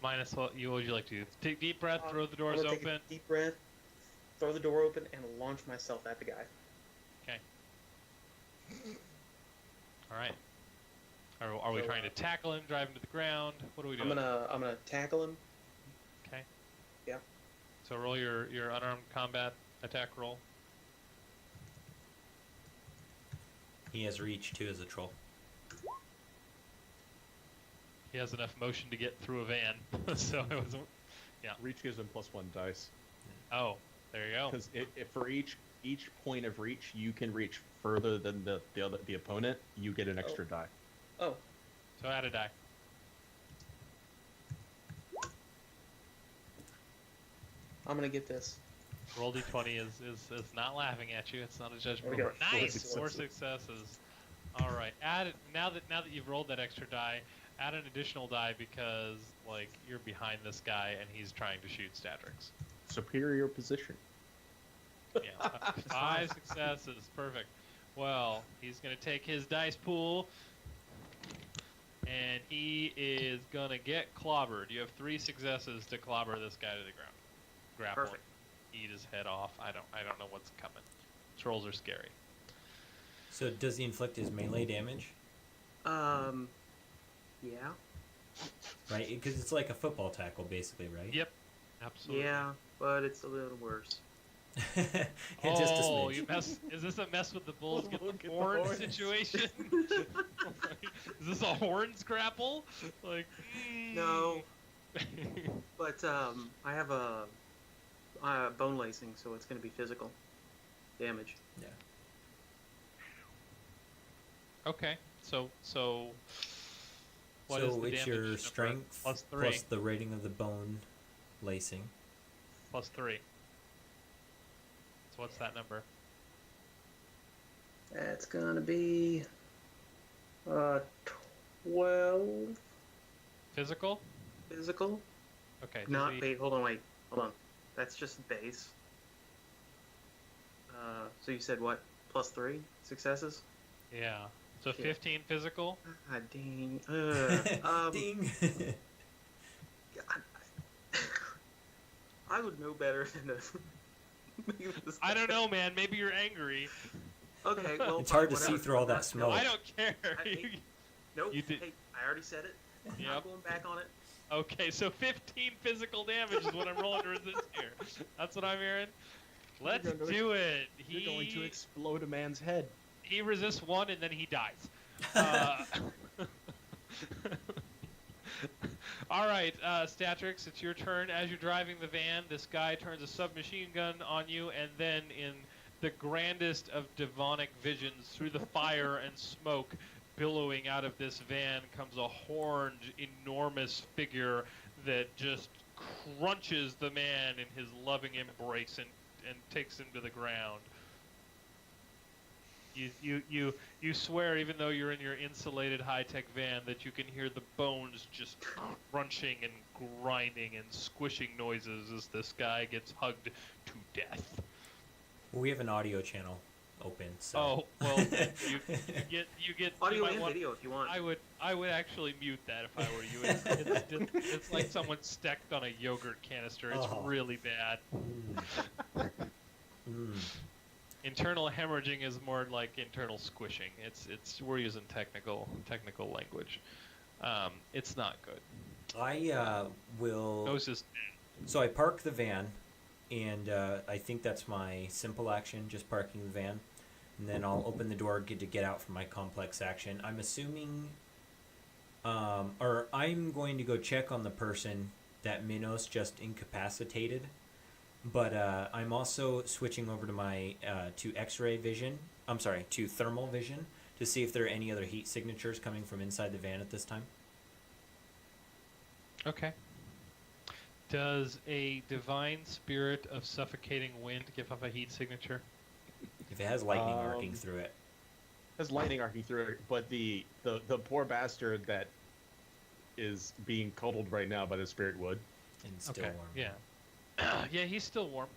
[SPEAKER 1] Minus, what would you like to do? Take a deep breath, throw the doors
[SPEAKER 2] I'm gonna take
[SPEAKER 1] open.
[SPEAKER 2] a deep breath, throw the door open, and launch myself at the guy.
[SPEAKER 1] Okay. All right. Are we
[SPEAKER 2] So,
[SPEAKER 1] trying to tackle him, drive him to the ground? What are we doing?
[SPEAKER 2] I'm gonna tackle him.
[SPEAKER 1] Okay.
[SPEAKER 2] Yeah.
[SPEAKER 1] So roll your unarmed combat attack roll.
[SPEAKER 5] He has reach too as a troll.
[SPEAKER 1] He has enough motion to get through a van, so it was. Yeah.
[SPEAKER 3] Reach gives him +1 dice.
[SPEAKER 1] Oh, there you go.
[SPEAKER 3] Because for each point of reach, you can reach further than the opponent. You get an extra die.
[SPEAKER 2] Oh,
[SPEAKER 1] So add a die.
[SPEAKER 2] I'm gonna get this.
[SPEAKER 1] Roll d20 is not laughing at you. It's not a judgment.
[SPEAKER 2] There we go.
[SPEAKER 1] Nice,
[SPEAKER 2] 4
[SPEAKER 1] 4 successes. All right. Add now that you've rolled that extra die, add an additional die because like you're behind this guy and he's trying to shoot Statrix.
[SPEAKER 3] Superior position.
[SPEAKER 1] Yeah, 5 successes, perfect. Well, he's gonna take his dice pool, and he is gonna get clobbered. You have 3 successes to clobber this guy to the ground. Grapple.
[SPEAKER 2] Perfect.
[SPEAKER 1] Eat his head off. I don't know what's coming. Trolls are scary.
[SPEAKER 5] So does he inflict his melee damage?
[SPEAKER 2] Yeah.
[SPEAKER 5] Right? Because it's like a football tackle, basically, right?
[SPEAKER 1] Yep. Absolutely.
[SPEAKER 2] Yeah, but it's a little worse.
[SPEAKER 5] Just a
[SPEAKER 1] Oh,
[SPEAKER 5] smidge.
[SPEAKER 1] is this a mess with the bulls get
[SPEAKER 3] Look
[SPEAKER 1] the
[SPEAKER 3] at the
[SPEAKER 1] horns
[SPEAKER 3] horns.
[SPEAKER 1] situation? Is this a horns grapple? Like
[SPEAKER 2] No. But I have a bone lacing, so it's gonna be physical damage.
[SPEAKER 5] Yeah.
[SPEAKER 1] Okay. So
[SPEAKER 5] So
[SPEAKER 1] What is
[SPEAKER 5] So
[SPEAKER 1] the
[SPEAKER 5] it's
[SPEAKER 1] damage
[SPEAKER 5] your
[SPEAKER 1] number?
[SPEAKER 5] strength
[SPEAKER 1] Plus 3.
[SPEAKER 5] plus the rating of the bone lacing.
[SPEAKER 1] Plus 3. So what's that number?
[SPEAKER 2] That's gonna be 12
[SPEAKER 1] Physical?
[SPEAKER 2] physical.
[SPEAKER 1] Okay. does
[SPEAKER 2] Not
[SPEAKER 1] he-
[SPEAKER 2] base. Hold on. That's just base. So you said what? Plus 3 successes?
[SPEAKER 1] Yeah. So
[SPEAKER 2] Shit.
[SPEAKER 1] 15 physical?
[SPEAKER 2] Ah, dang.
[SPEAKER 5] Ding.
[SPEAKER 2] I would know better than to.
[SPEAKER 1] I don't know, man. Maybe you're angry.
[SPEAKER 2] Okay, well.
[SPEAKER 5] It's hard to
[SPEAKER 2] whatever.
[SPEAKER 5] see through all that
[SPEAKER 2] No,
[SPEAKER 5] smoke.
[SPEAKER 1] I don't care.
[SPEAKER 2] Nope.
[SPEAKER 1] You did-
[SPEAKER 2] Hey, I already said it. I'm
[SPEAKER 1] Yep.
[SPEAKER 2] going back on it.
[SPEAKER 1] Okay, so 15 physical damage is what I'm rolling to resist here. That's what I'm hearing. Let's
[SPEAKER 3] You're going to-
[SPEAKER 1] do it.
[SPEAKER 3] You're going to explode a man's head.
[SPEAKER 1] He resists 1 and then he dies. All right, Statrix, it's your turn. As you're driving the van, this guy turns a submachine gun on you, and then in the grandest of demonic visions, through the fire and smoke billowing out of this van comes a horned, enormous figure that just crunches the man in his loving embrace and takes him to the ground. You swear, even though you're in your insulated high-tech van, that you can hear the bones just crunching and grinding and squishing noises as this guy gets hugged to death.
[SPEAKER 5] We have an audio channel open, so.
[SPEAKER 1] Oh well, then you get
[SPEAKER 2] Audio
[SPEAKER 1] you might
[SPEAKER 2] and
[SPEAKER 1] want-
[SPEAKER 2] video if you want.
[SPEAKER 1] I would actually mute that if I were you. It's like someone stecked on a yogurt canister. It's
[SPEAKER 5] Oh.
[SPEAKER 1] really bad.
[SPEAKER 5] Mm.
[SPEAKER 1] Internal hemorrhaging is more like internal squishing. It's we're using technical language. It's not good.
[SPEAKER 5] I will.
[SPEAKER 1] Nose is
[SPEAKER 5] So I park the van, and I think that's my simple action, just parking the van. And then I'll open the door, get out for my complex action. I'm assuming, or I'm going to go check on the person that Minos just incapacitated. But I'm also switching over to my to X-ray vision. I'm sorry, to thermal vision to see if there are any other heat signatures coming from inside the van at this time.
[SPEAKER 1] okay. Does a divine spirit of suffocating wind give up a heat signature?
[SPEAKER 5] If it has lightning arcing through it.
[SPEAKER 3] Has lightning arcing through it, but the poor bastard that is being cuddled right now by the spirit wood.
[SPEAKER 5] And still
[SPEAKER 1] Okay.
[SPEAKER 5] warm.
[SPEAKER 1] Yeah. Yeah, he's still warm.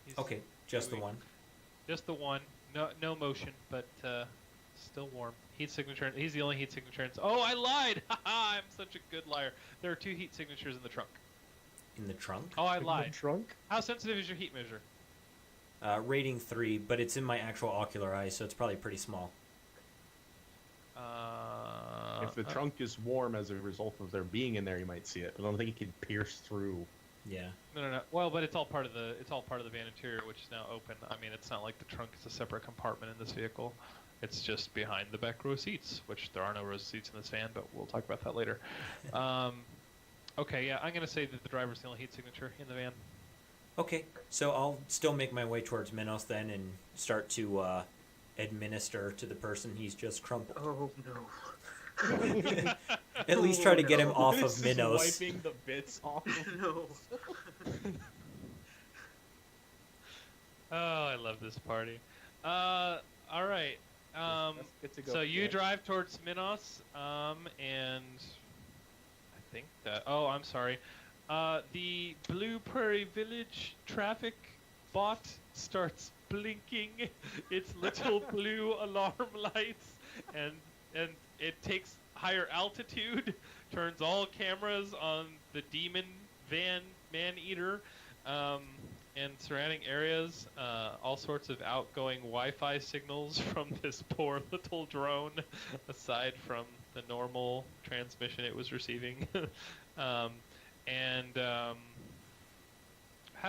[SPEAKER 1] He's
[SPEAKER 5] Okay, just the one.
[SPEAKER 1] Just the one. No motion, but still warm. Heat signature. He's the only heat signature. Oh, I lied! Haha, I'm such a good liar. There are 2 heat signatures in the trunk.
[SPEAKER 5] In the trunk?
[SPEAKER 1] Oh, I
[SPEAKER 3] In the
[SPEAKER 1] lied.
[SPEAKER 3] trunk?
[SPEAKER 1] How sensitive is your heat measure?
[SPEAKER 5] Rating 3, but it's in my actual ocular eye, so it's probably pretty small.
[SPEAKER 3] If the trunk is warm as a result of there being in there, you might see it. But I don't think it can pierce through.
[SPEAKER 5] Yeah.
[SPEAKER 1] No. Well, but it's all part of the van interior, which is now open. I mean, it's not like the trunk is a separate compartment in this vehicle. It's just behind the back row seats, which there are no row seats in this van, but we'll talk about that later. Okay, yeah, I'm gonna say that the driver's the only heat signature in the van.
[SPEAKER 5] Okay, so I'll still make my way towards Minos then and start to administer to the person he's just crumpled.
[SPEAKER 2] Oh no.
[SPEAKER 5] At least try to get him off of
[SPEAKER 3] This is
[SPEAKER 5] Minos.
[SPEAKER 3] wiping the bits off.
[SPEAKER 2] No.
[SPEAKER 1] Oh, I love this party. All right.
[SPEAKER 3] That's good to go.
[SPEAKER 1] So you
[SPEAKER 3] Yeah.
[SPEAKER 1] drive towards Minos, and I think that. Oh, I'm sorry. The Blue Prairie Village traffic bot starts blinking its little blue alarm lights, and it takes higher altitude, turns all cameras on the demon van man-eater, and surrounding areas, all sorts of outgoing Wi-Fi signals from this poor little drone, aside from the normal transmission it was receiving. How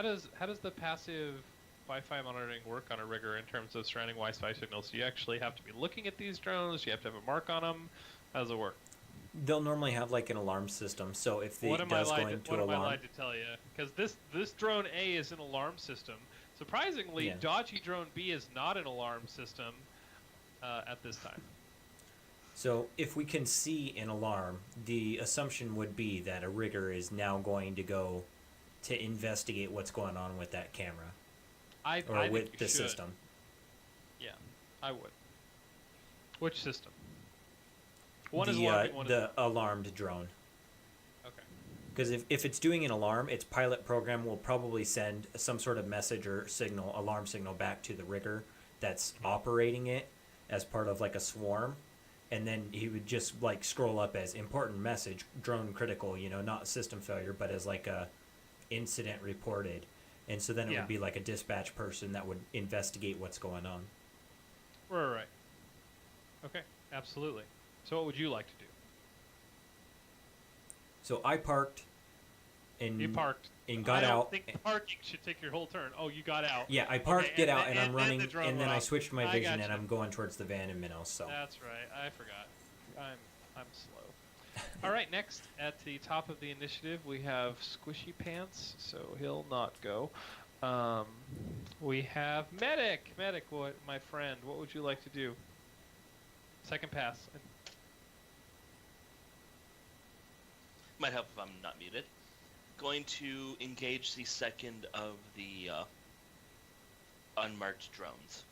[SPEAKER 1] does the passive Wi-Fi monitoring work on a rigger in terms of surrounding Wi-Fi signals? Do you actually have to be looking at these drones? Do you have to have a mark on them? How does it work?
[SPEAKER 5] They'll normally have like an alarm system, so if it does go into
[SPEAKER 1] what am I
[SPEAKER 5] alarm,
[SPEAKER 1] lied to tell you? Because this drone A is an alarm system. Surprisingly,
[SPEAKER 5] Yeah.
[SPEAKER 1] Dodgy Drone B is not an alarm system at this time.
[SPEAKER 5] So if we can see an alarm, the assumption would be that a rigger is now going to go to investigate what's going on with that camera
[SPEAKER 1] I
[SPEAKER 5] or
[SPEAKER 1] think
[SPEAKER 5] with
[SPEAKER 1] you
[SPEAKER 5] the
[SPEAKER 1] should.
[SPEAKER 5] system.
[SPEAKER 1] Yeah, I would. Which system? One is
[SPEAKER 5] the
[SPEAKER 1] alarming, one is
[SPEAKER 5] the alarmed drone.
[SPEAKER 1] okay.
[SPEAKER 5] Because if it's doing an alarm, its pilot program will probably send some sort of message or signal, alarm signal, back to the rigger that's operating it as part of like a swarm. And then he would just like scroll up as important message, drone critical, not system failure, but as like a incident reported. And so then it
[SPEAKER 1] Yeah.
[SPEAKER 5] would be like a dispatch person that would investigate what's going on.
[SPEAKER 1] Right. Okay, absolutely. So what would you like to do?
[SPEAKER 5] So I parked and
[SPEAKER 1] You parked.
[SPEAKER 5] and got
[SPEAKER 1] I don't
[SPEAKER 5] out.
[SPEAKER 1] think parking should take your whole turn. Oh, you got out.
[SPEAKER 5] Yeah, I parked,
[SPEAKER 1] Okay,
[SPEAKER 5] get
[SPEAKER 1] and
[SPEAKER 5] out,
[SPEAKER 1] then-
[SPEAKER 5] and I'm
[SPEAKER 1] and then
[SPEAKER 5] running,
[SPEAKER 1] the drone
[SPEAKER 5] and then
[SPEAKER 1] went
[SPEAKER 5] I
[SPEAKER 1] off.
[SPEAKER 5] switched my
[SPEAKER 1] I
[SPEAKER 5] vision, and
[SPEAKER 1] gotcha.
[SPEAKER 5] I'm going towards the van in Minnows. So
[SPEAKER 1] That's right. I forgot. I'm slow. All right, next at the top of the initiative we have Squishy Pants, so he'll not go. We have Medic. Medic, what, my friend? What would you like to do? Second pass.
[SPEAKER 4] Might help if I'm not muted. Going to engage the second of the unmarked drones.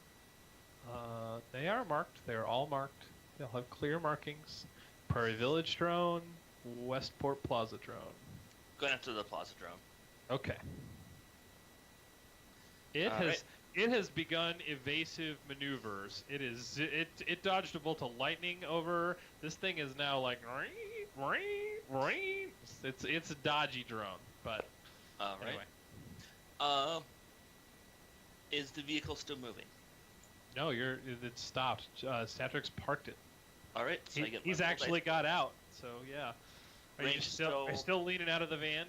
[SPEAKER 1] They are marked. They are all marked. They'll have clear markings. Prairie Village drone, Westport Plaza drone.
[SPEAKER 4] Going after the plaza drone.
[SPEAKER 1] Okay. It
[SPEAKER 4] All
[SPEAKER 1] has
[SPEAKER 4] right.
[SPEAKER 1] it has begun evasive maneuvers. It dodged a bolt of lightning over. This thing is now like it's a dodgy drone, but
[SPEAKER 4] All right.
[SPEAKER 1] anyway.
[SPEAKER 4] Is the vehicle still moving?
[SPEAKER 1] No, it's stopped. Statrix parked it.
[SPEAKER 4] All right. So I get
[SPEAKER 1] He's
[SPEAKER 4] my full
[SPEAKER 1] actually
[SPEAKER 4] dice.
[SPEAKER 1] got out. So yeah. Are you
[SPEAKER 4] Range
[SPEAKER 1] still leaning out of the van?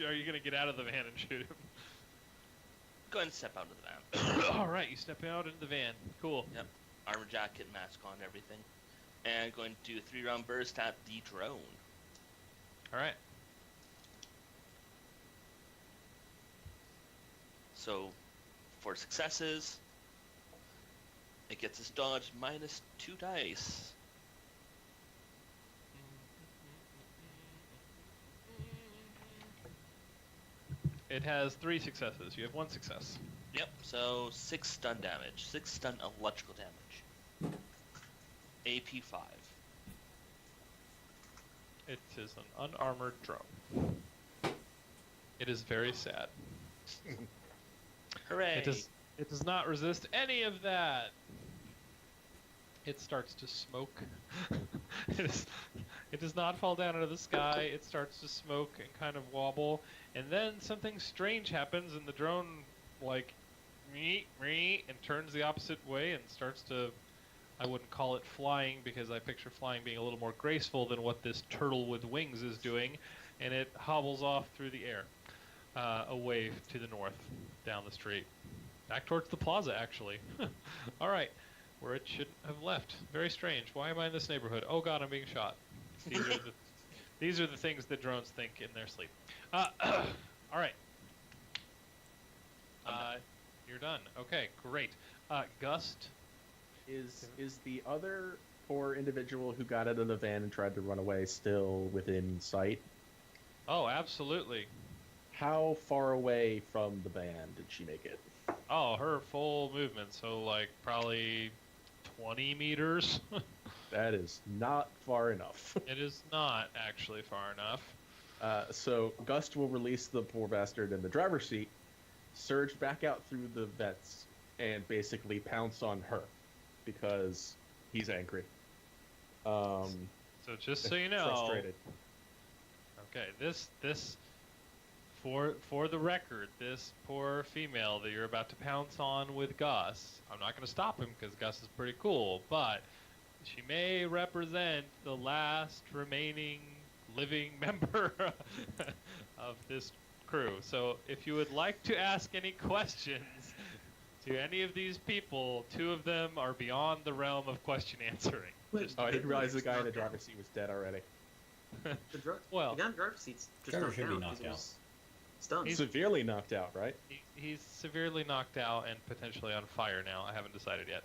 [SPEAKER 1] Are you gonna get out of the van and shoot him?
[SPEAKER 4] Go ahead and step out of the van.
[SPEAKER 1] All right, you step out into the van. Cool.
[SPEAKER 4] Yep. Armor jacket, mask on, everything. And going to do a 3-round burst at the drone.
[SPEAKER 1] All right.
[SPEAKER 4] So, 4 successes. It gets its dodge minus 2 dice.
[SPEAKER 1] It has 3 successes. You have 1 success.
[SPEAKER 4] Yep. So 6 stun damage. 6 stun electrical damage. AP 5.
[SPEAKER 1] It is an unarmored drone. It is very sad.
[SPEAKER 4] Hooray!
[SPEAKER 1] It does not resist any of that. It starts to smoke. It does not fall down into the sky. It starts to smoke and kind of wobble, and then something strange happens, and the drone like and turns the opposite way and starts to. I wouldn't call it flying because I picture flying being a little more graceful than what this turtle with wings is doing, and it hobbles off through the air, away to the north, down the street, back towards the plaza actually. All right. Where it shouldn't have left. Very strange. Why am I in this neighborhood? Oh god, I'm being shot. These are the things that drones think in their sleep. All right. You're done. Okay, great. Gust.
[SPEAKER 3] Is the other poor individual who got out of the van and tried to run away still within sight?
[SPEAKER 1] Oh, absolutely.
[SPEAKER 3] How far away from the van did she make it?
[SPEAKER 1] Oh, her full movement. So like probably 20 meters.
[SPEAKER 3] That is not far enough.
[SPEAKER 1] It is not actually far enough.
[SPEAKER 3] So Gust will release the poor bastard in the driver's seat, surge back out through the vents, and basically pounce on her because he's angry.
[SPEAKER 1] So just so you know,
[SPEAKER 3] frustrated.
[SPEAKER 1] okay, this for the record, this poor female that you're about to pounce on with Gus, I'm not going to stop him because Gus is pretty cool, but she may represent the last remaining living member of this crew. So if you would like to ask any questions to any of these people, 2 of them are beyond the realm of question answering.
[SPEAKER 2] Wait,
[SPEAKER 3] Oh, I didn't realize the guy in the driver's seat was dead already.
[SPEAKER 1] Well,
[SPEAKER 2] the guy in the driver's seat's just
[SPEAKER 5] Driver
[SPEAKER 2] knocked
[SPEAKER 5] should be
[SPEAKER 2] down
[SPEAKER 5] knocked
[SPEAKER 2] 'cause he
[SPEAKER 5] out.
[SPEAKER 2] was stunned.
[SPEAKER 3] Severely knocked out, right?
[SPEAKER 1] he's severely knocked out and potentially on fire now. I haven't decided yet.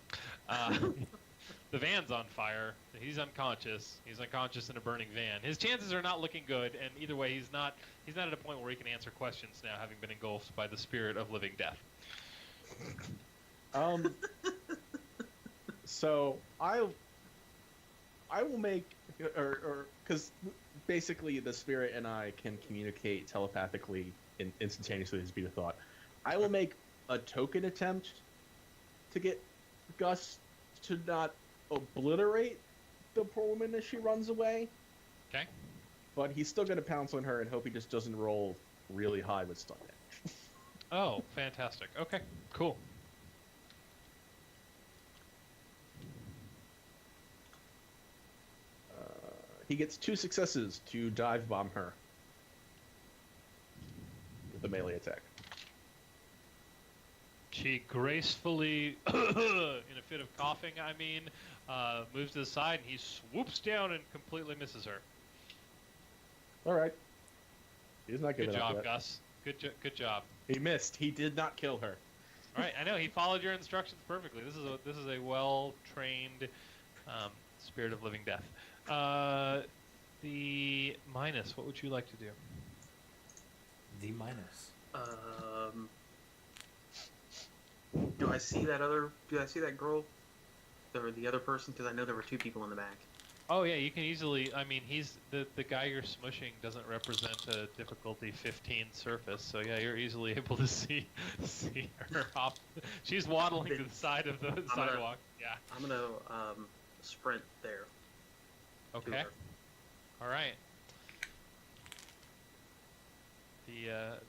[SPEAKER 1] The van's on fire. He's unconscious. He's unconscious in a burning van. His chances are not looking good, and either way, he's not at a point where he can answer questions now, having been engulfed by the spirit of living death.
[SPEAKER 3] So I will make, or because basically the spirit and I can communicate telepathically instantaneously at the speed of thought. I will make a token attempt to get Gus to not obliterate the poor woman as she runs away.
[SPEAKER 1] Okay.
[SPEAKER 3] But he's still going to pounce on her and hope he just doesn't roll really high with stun damage.
[SPEAKER 1] Oh, fantastic. Okay, cool.
[SPEAKER 3] He gets 2 successes to dive bomb her with a melee attack.
[SPEAKER 1] She gracefully, in a fit of coughing, moves to the side, and he swoops down and completely misses her.
[SPEAKER 3] All right. He's not
[SPEAKER 1] Good
[SPEAKER 3] giving up
[SPEAKER 1] job,
[SPEAKER 3] yet.
[SPEAKER 1] Gus. Good job.
[SPEAKER 3] He missed. He did not kill her.
[SPEAKER 1] All right, I know he followed your instructions perfectly. This is a well-trained spirit of living death. The minus. What would you like to do?
[SPEAKER 5] The minus.
[SPEAKER 2] Do I see that girl, or the other person? Because I know there were 2 people in the back.
[SPEAKER 1] Oh yeah, you can easily. I mean, he's the guy you're smushing doesn't represent a difficulty 15 surface, so yeah, you're easily able to see her off. She's waddling to the side of the sidewalk. Yeah.
[SPEAKER 2] I'm gonna sprint there. to
[SPEAKER 1] Okay.
[SPEAKER 2] her.
[SPEAKER 1] All right.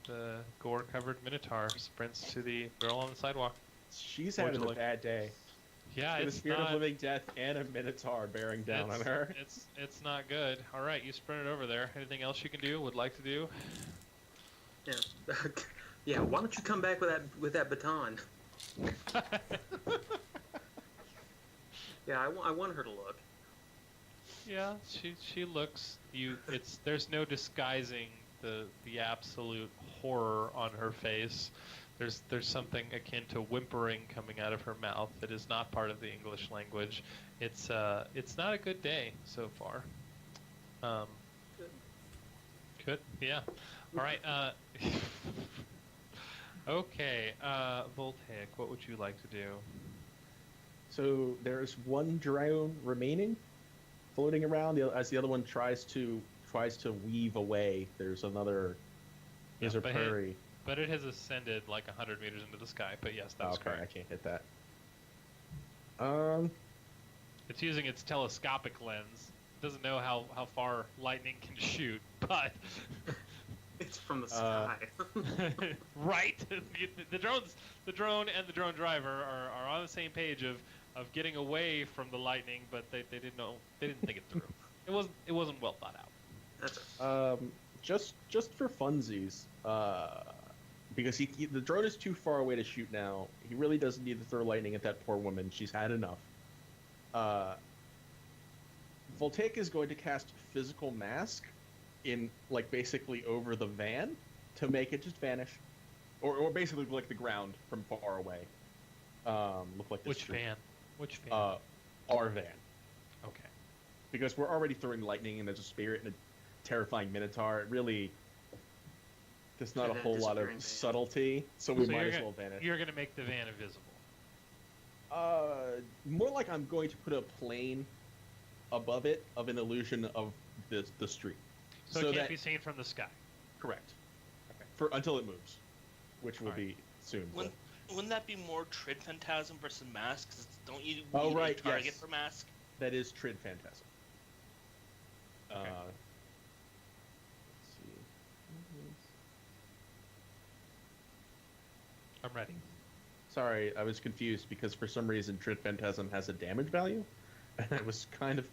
[SPEAKER 1] The gore-covered Minotaur sprints to the girl on the sidewalk.
[SPEAKER 3] She's having a bad day.
[SPEAKER 1] Yeah,
[SPEAKER 3] The
[SPEAKER 1] it's
[SPEAKER 3] spirit
[SPEAKER 1] not.
[SPEAKER 3] of living death and a minotaur bearing down on her.
[SPEAKER 1] It's not good. All right, you sprinted over there. Anything else you can do? Would like to do?
[SPEAKER 2] Yeah. Yeah. Why don't you come back with that baton? Yeah, I want her to look.
[SPEAKER 1] Yeah, she looks. There's no disguising the absolute horror on her face. There's something akin to whimpering coming out of her mouth that is not part of the English language. It's not a good day so far. Good. Yeah. All right. Okay. Voltaic, what would you like to do?
[SPEAKER 3] So there's one drone remaining, floating around. As the other one tries to weave away, there's another. There's a prairie.
[SPEAKER 1] But it has ascended like 100 meters into the sky. But yes, that's
[SPEAKER 3] okay,
[SPEAKER 1] correct.
[SPEAKER 3] I can't hit that.
[SPEAKER 1] It's using its telescopic lens. It doesn't know how far lightning can shoot, but
[SPEAKER 2] It's from the sky.
[SPEAKER 1] right. The drone and the drone driver are on the same page of getting away from the lightning, but they didn't think it through. It wasn't well thought out.
[SPEAKER 2] That's it.
[SPEAKER 3] Just for funsies, because the drone is too far away to shoot now. He really doesn't need to throw lightning at that poor woman. She's had enough. Voltaic is going to cast Physical Mask in, like, basically over the van to make it just vanish, or basically like the ground from far away. Look like this.
[SPEAKER 1] Which van? Which van?
[SPEAKER 3] Our van.
[SPEAKER 1] Okay.
[SPEAKER 3] Because we're already throwing lightning and there's a spirit and a terrifying minotaur. It really, there's not a whole lot of subtlety, so we might as well vanish.
[SPEAKER 1] You're going to make the van invisible.
[SPEAKER 3] More like I'm going to put a plane above it of an illusion of the street.
[SPEAKER 1] So it can't be seen from the sky.
[SPEAKER 3] Correct.
[SPEAKER 1] Okay.
[SPEAKER 3] Until it moves, which will be soon.
[SPEAKER 4] Wouldn't that be more Trid Phantasm versus Mask? 'Cause don't you need
[SPEAKER 3] right,
[SPEAKER 4] a target
[SPEAKER 3] yes.
[SPEAKER 4] for Mask?
[SPEAKER 3] That is Trid Phantasm.
[SPEAKER 1] Okay.
[SPEAKER 3] Let's see.
[SPEAKER 1] I'm ready.
[SPEAKER 3] Sorry, I was confused because for some reason Trid Phantasm has a damage value, and I was kind of.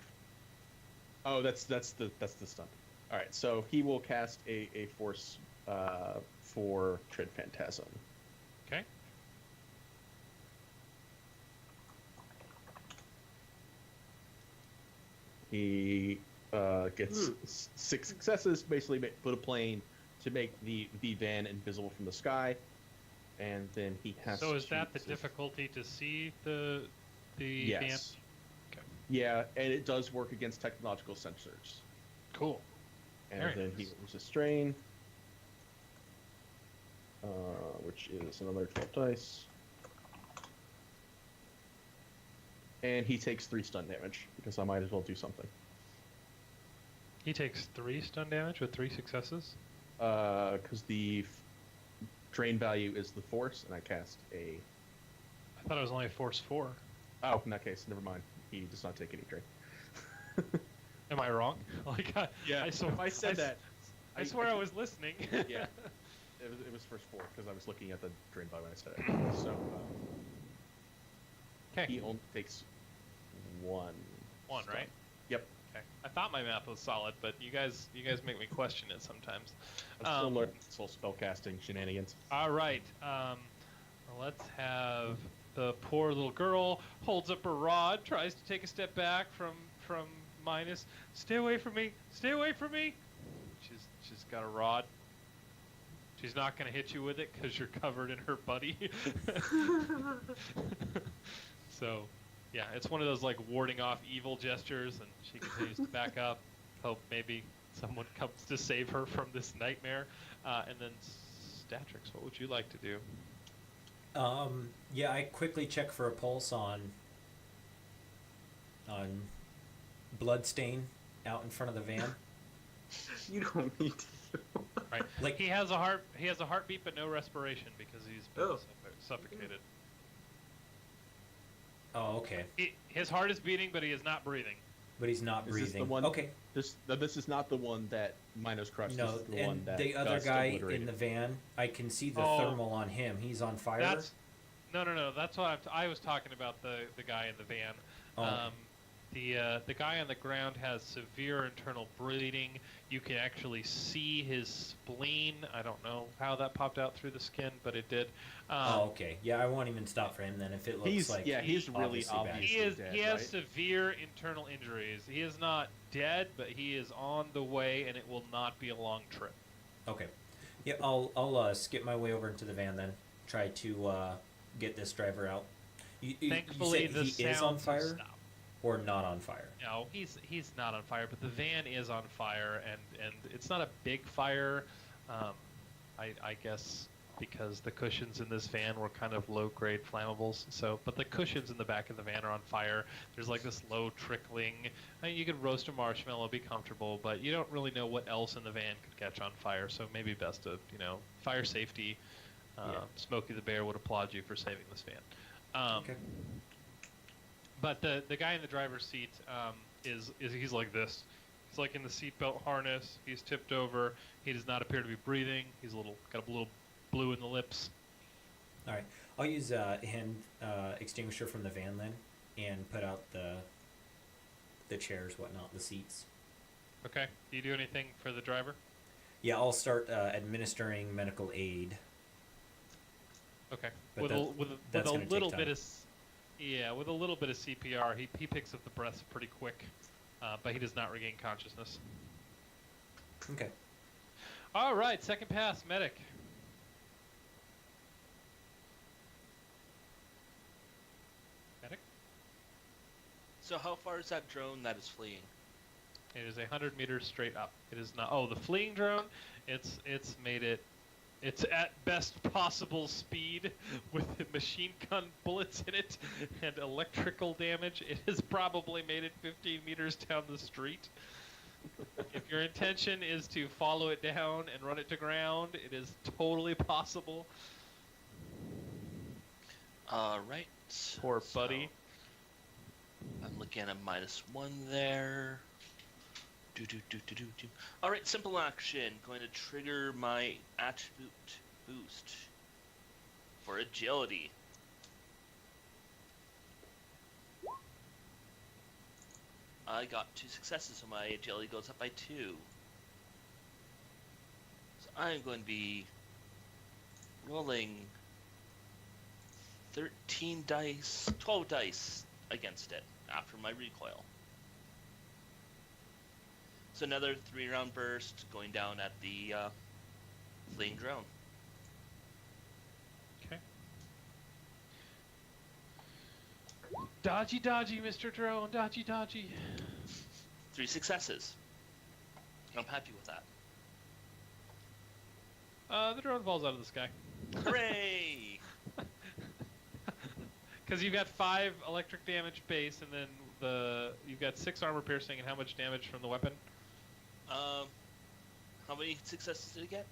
[SPEAKER 3] Oh, that's the stunt. All right, so he will cast a force for Trid Phantasm.
[SPEAKER 1] Okay.
[SPEAKER 3] He gets 6 successes, basically put a plane to make the van invisible from the sky, and then he has.
[SPEAKER 1] So is that the difficulty to see the
[SPEAKER 3] yes. Yeah, and it does work against technological sensors.
[SPEAKER 1] Cool.
[SPEAKER 3] And
[SPEAKER 1] Very
[SPEAKER 3] then
[SPEAKER 1] nice.
[SPEAKER 3] he rolls a strain, which is another 12 dice. And he takes 3 stun damage, because I might as well do something.
[SPEAKER 1] He takes 3 stun damage with 3 successes.
[SPEAKER 3] Because the drain value is the force, and I cast a...
[SPEAKER 1] I thought it was only a force 4.
[SPEAKER 3] Oh, in that case, never mind. He does not take any drain.
[SPEAKER 1] Am I wrong? Like,
[SPEAKER 3] Yeah,
[SPEAKER 1] I
[SPEAKER 3] if I said that...
[SPEAKER 1] I swear I was listening.
[SPEAKER 3] Yeah. It was first 4, because I was looking at the drain value when I said it. So,
[SPEAKER 1] Okay.
[SPEAKER 3] he only takes 1.
[SPEAKER 1] 1,
[SPEAKER 3] stun.
[SPEAKER 1] right?
[SPEAKER 3] Yep.
[SPEAKER 1] Okay. I thought my math was solid, but you guys make me question it sometimes.
[SPEAKER 3] I'm still learning this whole spellcasting shenanigans.
[SPEAKER 1] All right. Let's have the poor little girl holds up her rod, tries to take a step back from Minus. Stay away from me! Stay away from me! She's got a rod. She's not gonna hit you with it because you're covered in her buddy. So, yeah, it's one of those like warding off evil gestures, and she continues to back up. Hope maybe someone comes to save her from this nightmare. And then Statrix, what would you like to do?
[SPEAKER 5] Yeah, I quickly check for a pulse on bloodstain out in front of the van.
[SPEAKER 2] You don't need to.
[SPEAKER 1] Right.
[SPEAKER 5] Like-
[SPEAKER 1] he has a heartbeat but no respiration because he's been
[SPEAKER 2] Oh.
[SPEAKER 1] suffocated.
[SPEAKER 5] Oh, okay.
[SPEAKER 1] His heart is beating, but he is not breathing.
[SPEAKER 5] But he's not
[SPEAKER 3] Is this
[SPEAKER 5] breathing.
[SPEAKER 3] the one-
[SPEAKER 5] Okay.
[SPEAKER 3] This is not the one that Minos crushed.
[SPEAKER 5] No,
[SPEAKER 3] this is the one
[SPEAKER 5] and
[SPEAKER 3] that
[SPEAKER 5] the other
[SPEAKER 3] Gust
[SPEAKER 5] guy
[SPEAKER 3] obliterated.
[SPEAKER 5] in the van, I can see the
[SPEAKER 1] Oh.
[SPEAKER 5] thermal on him. He's on fire.
[SPEAKER 1] No. That's what I was talking about. The guy in the van.
[SPEAKER 5] Oh.
[SPEAKER 1] The guy on the ground has severe internal bleeding. You can actually see his spleen. I don't know how that popped out through the skin, but it did.
[SPEAKER 5] Oh, okay. Yeah, I won't even stop for him then if it looks
[SPEAKER 3] He's
[SPEAKER 5] like
[SPEAKER 3] he's really
[SPEAKER 5] obviously bad.
[SPEAKER 3] obviously dead,
[SPEAKER 1] He has
[SPEAKER 3] right?
[SPEAKER 1] severe internal injuries. He is not dead, but he is on the way, and it will not be a long trip.
[SPEAKER 5] Okay. Yeah, I'll skip my way over into the van then. Try to get this driver out. You
[SPEAKER 1] Thankfully,
[SPEAKER 5] said
[SPEAKER 1] the
[SPEAKER 5] he is
[SPEAKER 1] sounds
[SPEAKER 5] on
[SPEAKER 1] have
[SPEAKER 5] fire
[SPEAKER 1] stopped.
[SPEAKER 5] or not on fire?
[SPEAKER 1] No, he's not on fire, but the van is on fire, and it's not a big fire. I guess because the cushions in this van were kind of low-grade flammables. So, but the cushions in the back of the van are on fire. There's like this low trickling. I mean, you could roast a marshmallow, be comfortable, but you don't really know what else in the van could catch on fire. So maybe best to, fire safety. Smokey the Bear would applaud you for saving this van.
[SPEAKER 5] Okay.
[SPEAKER 1] But the guy in the driver's seat he's like this. He's like in the seatbelt harness. He's tipped over. He does not appear to be breathing. He's got a little blue in the lips.
[SPEAKER 5] All right. I'll use a hand extinguisher from the van then and put out the chairs, whatnot, the seats.
[SPEAKER 1] Okay. Do you do anything for the driver?
[SPEAKER 5] Yeah, I'll start administering medical aid.
[SPEAKER 1] Okay.
[SPEAKER 5] But
[SPEAKER 1] With
[SPEAKER 5] that's
[SPEAKER 1] a
[SPEAKER 5] gonna take
[SPEAKER 1] little
[SPEAKER 5] time.
[SPEAKER 1] bit of with a little bit of CPR, he picks up the breaths pretty quick, but he does not regain consciousness.
[SPEAKER 5] Okay.
[SPEAKER 1] All right. Second pass, medic. Medic.
[SPEAKER 4] So how far is that drone that is fleeing?
[SPEAKER 1] It is 100 meters straight up. It is not. Oh, the fleeing drone. It's made it. It's at best possible speed with machine gun bullets in it and electrical damage. It has probably made it 15 meters down the street. If your intention is to follow it down and run it to ground, it is totally possible.
[SPEAKER 4] Right.
[SPEAKER 1] Poor
[SPEAKER 4] So,
[SPEAKER 1] buddy.
[SPEAKER 4] I'm looking at a -1 there. All right, simple action. Going to trigger my attribute boost for agility. I got 2 successes, so my agility goes up by 2. So I'm going to be rolling 13 dice, 12 dice against it after my recoil. So another 3-round burst going down at the fleeing drone.
[SPEAKER 1] Okay. Dodgy, dodgy, Mr. Drone. Dodgy, dodgy.
[SPEAKER 4] 3 successes. I'm happy with that.
[SPEAKER 1] The drone falls out of the sky.
[SPEAKER 4] Hooray!
[SPEAKER 1] Because you've got 5 electric damage base, and then you've got 6 armor piercing, and how much damage from the weapon?
[SPEAKER 4] How many successes did it get?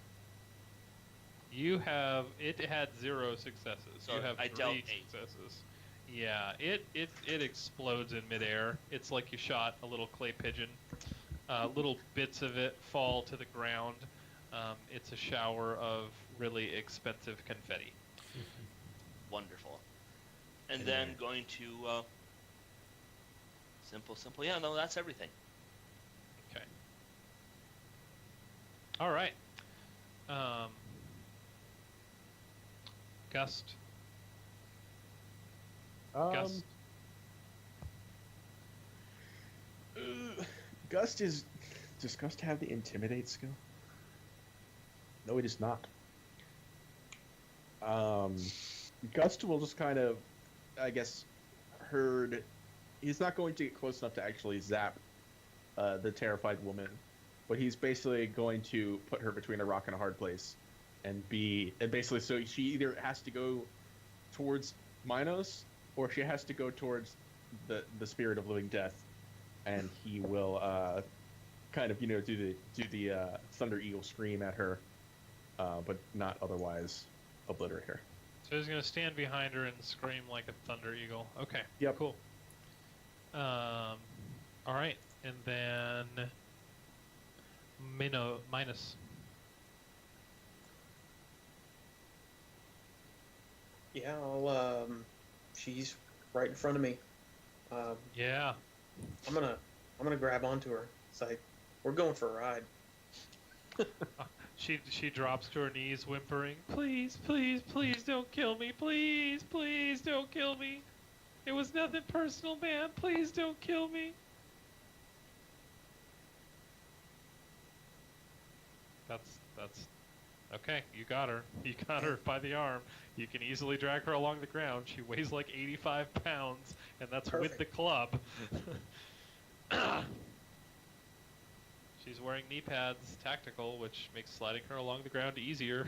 [SPEAKER 1] It had 0 successes.
[SPEAKER 4] So
[SPEAKER 1] you have
[SPEAKER 4] I
[SPEAKER 1] 3
[SPEAKER 4] dealt 8.
[SPEAKER 1] successes. Yeah, it explodes in midair. It's like you shot a little clay pigeon. Little bits of it fall to the ground. It's a shower of really expensive confetti.
[SPEAKER 4] Wonderful. And then going to simple. Yeah, no, that's everything.
[SPEAKER 1] Okay. All right. Gust. Gust.
[SPEAKER 3] Gust is. Does Gust have the intimidate skill? No, he does not. Gust will just kind of, I guess, herd. He's not going to get close enough to actually zap the terrified woman, but he's basically going to put her between a rock and a hard place, and basically so she either has to go towards Minos or she has to go towards the spirit of living death, and he will kind of do the Thunder Eagle scream at her, but not otherwise obliterate her.
[SPEAKER 1] So he's going to stand behind her and scream like a thunder eagle. Okay.
[SPEAKER 3] Yep.
[SPEAKER 1] Cool. All right, and then Minus.
[SPEAKER 2] Yeah, I'll. She's right in front of me.
[SPEAKER 1] Yeah.
[SPEAKER 2] I'm gonna grab onto her. It's like we're going for a ride.
[SPEAKER 1] She drops to her knees, whimpering, "Please, please, please don't kill me. Please, please don't kill me. It was nothing personal, man. Please don't kill me." That's okay. You got her. You got her by the arm. You can easily drag her along the ground. She weighs like 85 pounds, and that's
[SPEAKER 2] Perfect.
[SPEAKER 1] with the club. She's wearing knee pads, tactical, which makes sliding her along the ground easier.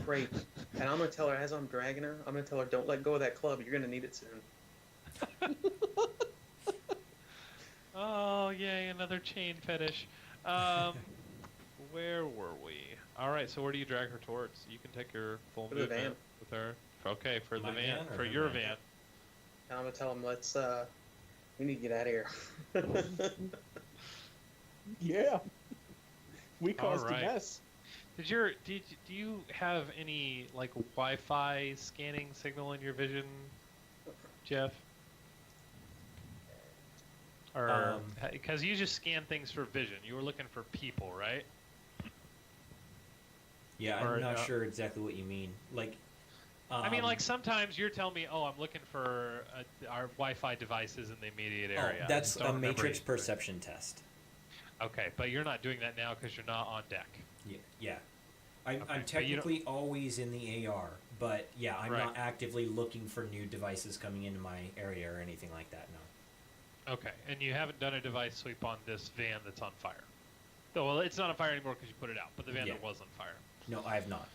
[SPEAKER 2] Great. And I'm gonna tell her as I'm dragging her. I'm gonna tell her, "Don't let go of that club. You're gonna need it soon."
[SPEAKER 1] Oh, yay, another chain fetish. Where were we? All right, so where do you drag her towards? You can take your full
[SPEAKER 2] To the
[SPEAKER 1] movement
[SPEAKER 2] van.
[SPEAKER 1] with her. Okay, for
[SPEAKER 5] My
[SPEAKER 1] the van,
[SPEAKER 5] van or
[SPEAKER 1] for
[SPEAKER 5] her
[SPEAKER 1] your
[SPEAKER 5] van?
[SPEAKER 1] van.
[SPEAKER 2] And I'm gonna tell him, we need to get out of here.
[SPEAKER 3] Yeah. We caused
[SPEAKER 1] right.
[SPEAKER 3] a mess.
[SPEAKER 1] Do you have any like Wi-Fi scanning signal in your vision, Jeff? Or because you just scan things for vision, you were looking for people, right?
[SPEAKER 5] Yeah,
[SPEAKER 1] Or,
[SPEAKER 5] I'm not sure exactly what you mean. Like,
[SPEAKER 1] I mean, like sometimes you're telling me, "Oh, I'm looking for our Wi-Fi devices in the immediate area." I
[SPEAKER 5] that's
[SPEAKER 1] just don't
[SPEAKER 5] a
[SPEAKER 1] remember
[SPEAKER 5] matrix
[SPEAKER 1] anything.
[SPEAKER 5] perception test.
[SPEAKER 1] Okay, but you're not doing that now because you're not on deck.
[SPEAKER 5] Yeah. I'm
[SPEAKER 1] but you don't-
[SPEAKER 5] technically always in the AR, but yeah, I'm
[SPEAKER 1] Right.
[SPEAKER 5] not actively looking for new devices coming into my area or anything like that. No.
[SPEAKER 1] Okay, and you haven't done a device sweep on this van that's on fire. Oh, well, it's not on fire anymore because you put it out, but the van
[SPEAKER 5] Yeah.
[SPEAKER 1] that was on fire.
[SPEAKER 5] No, I have not.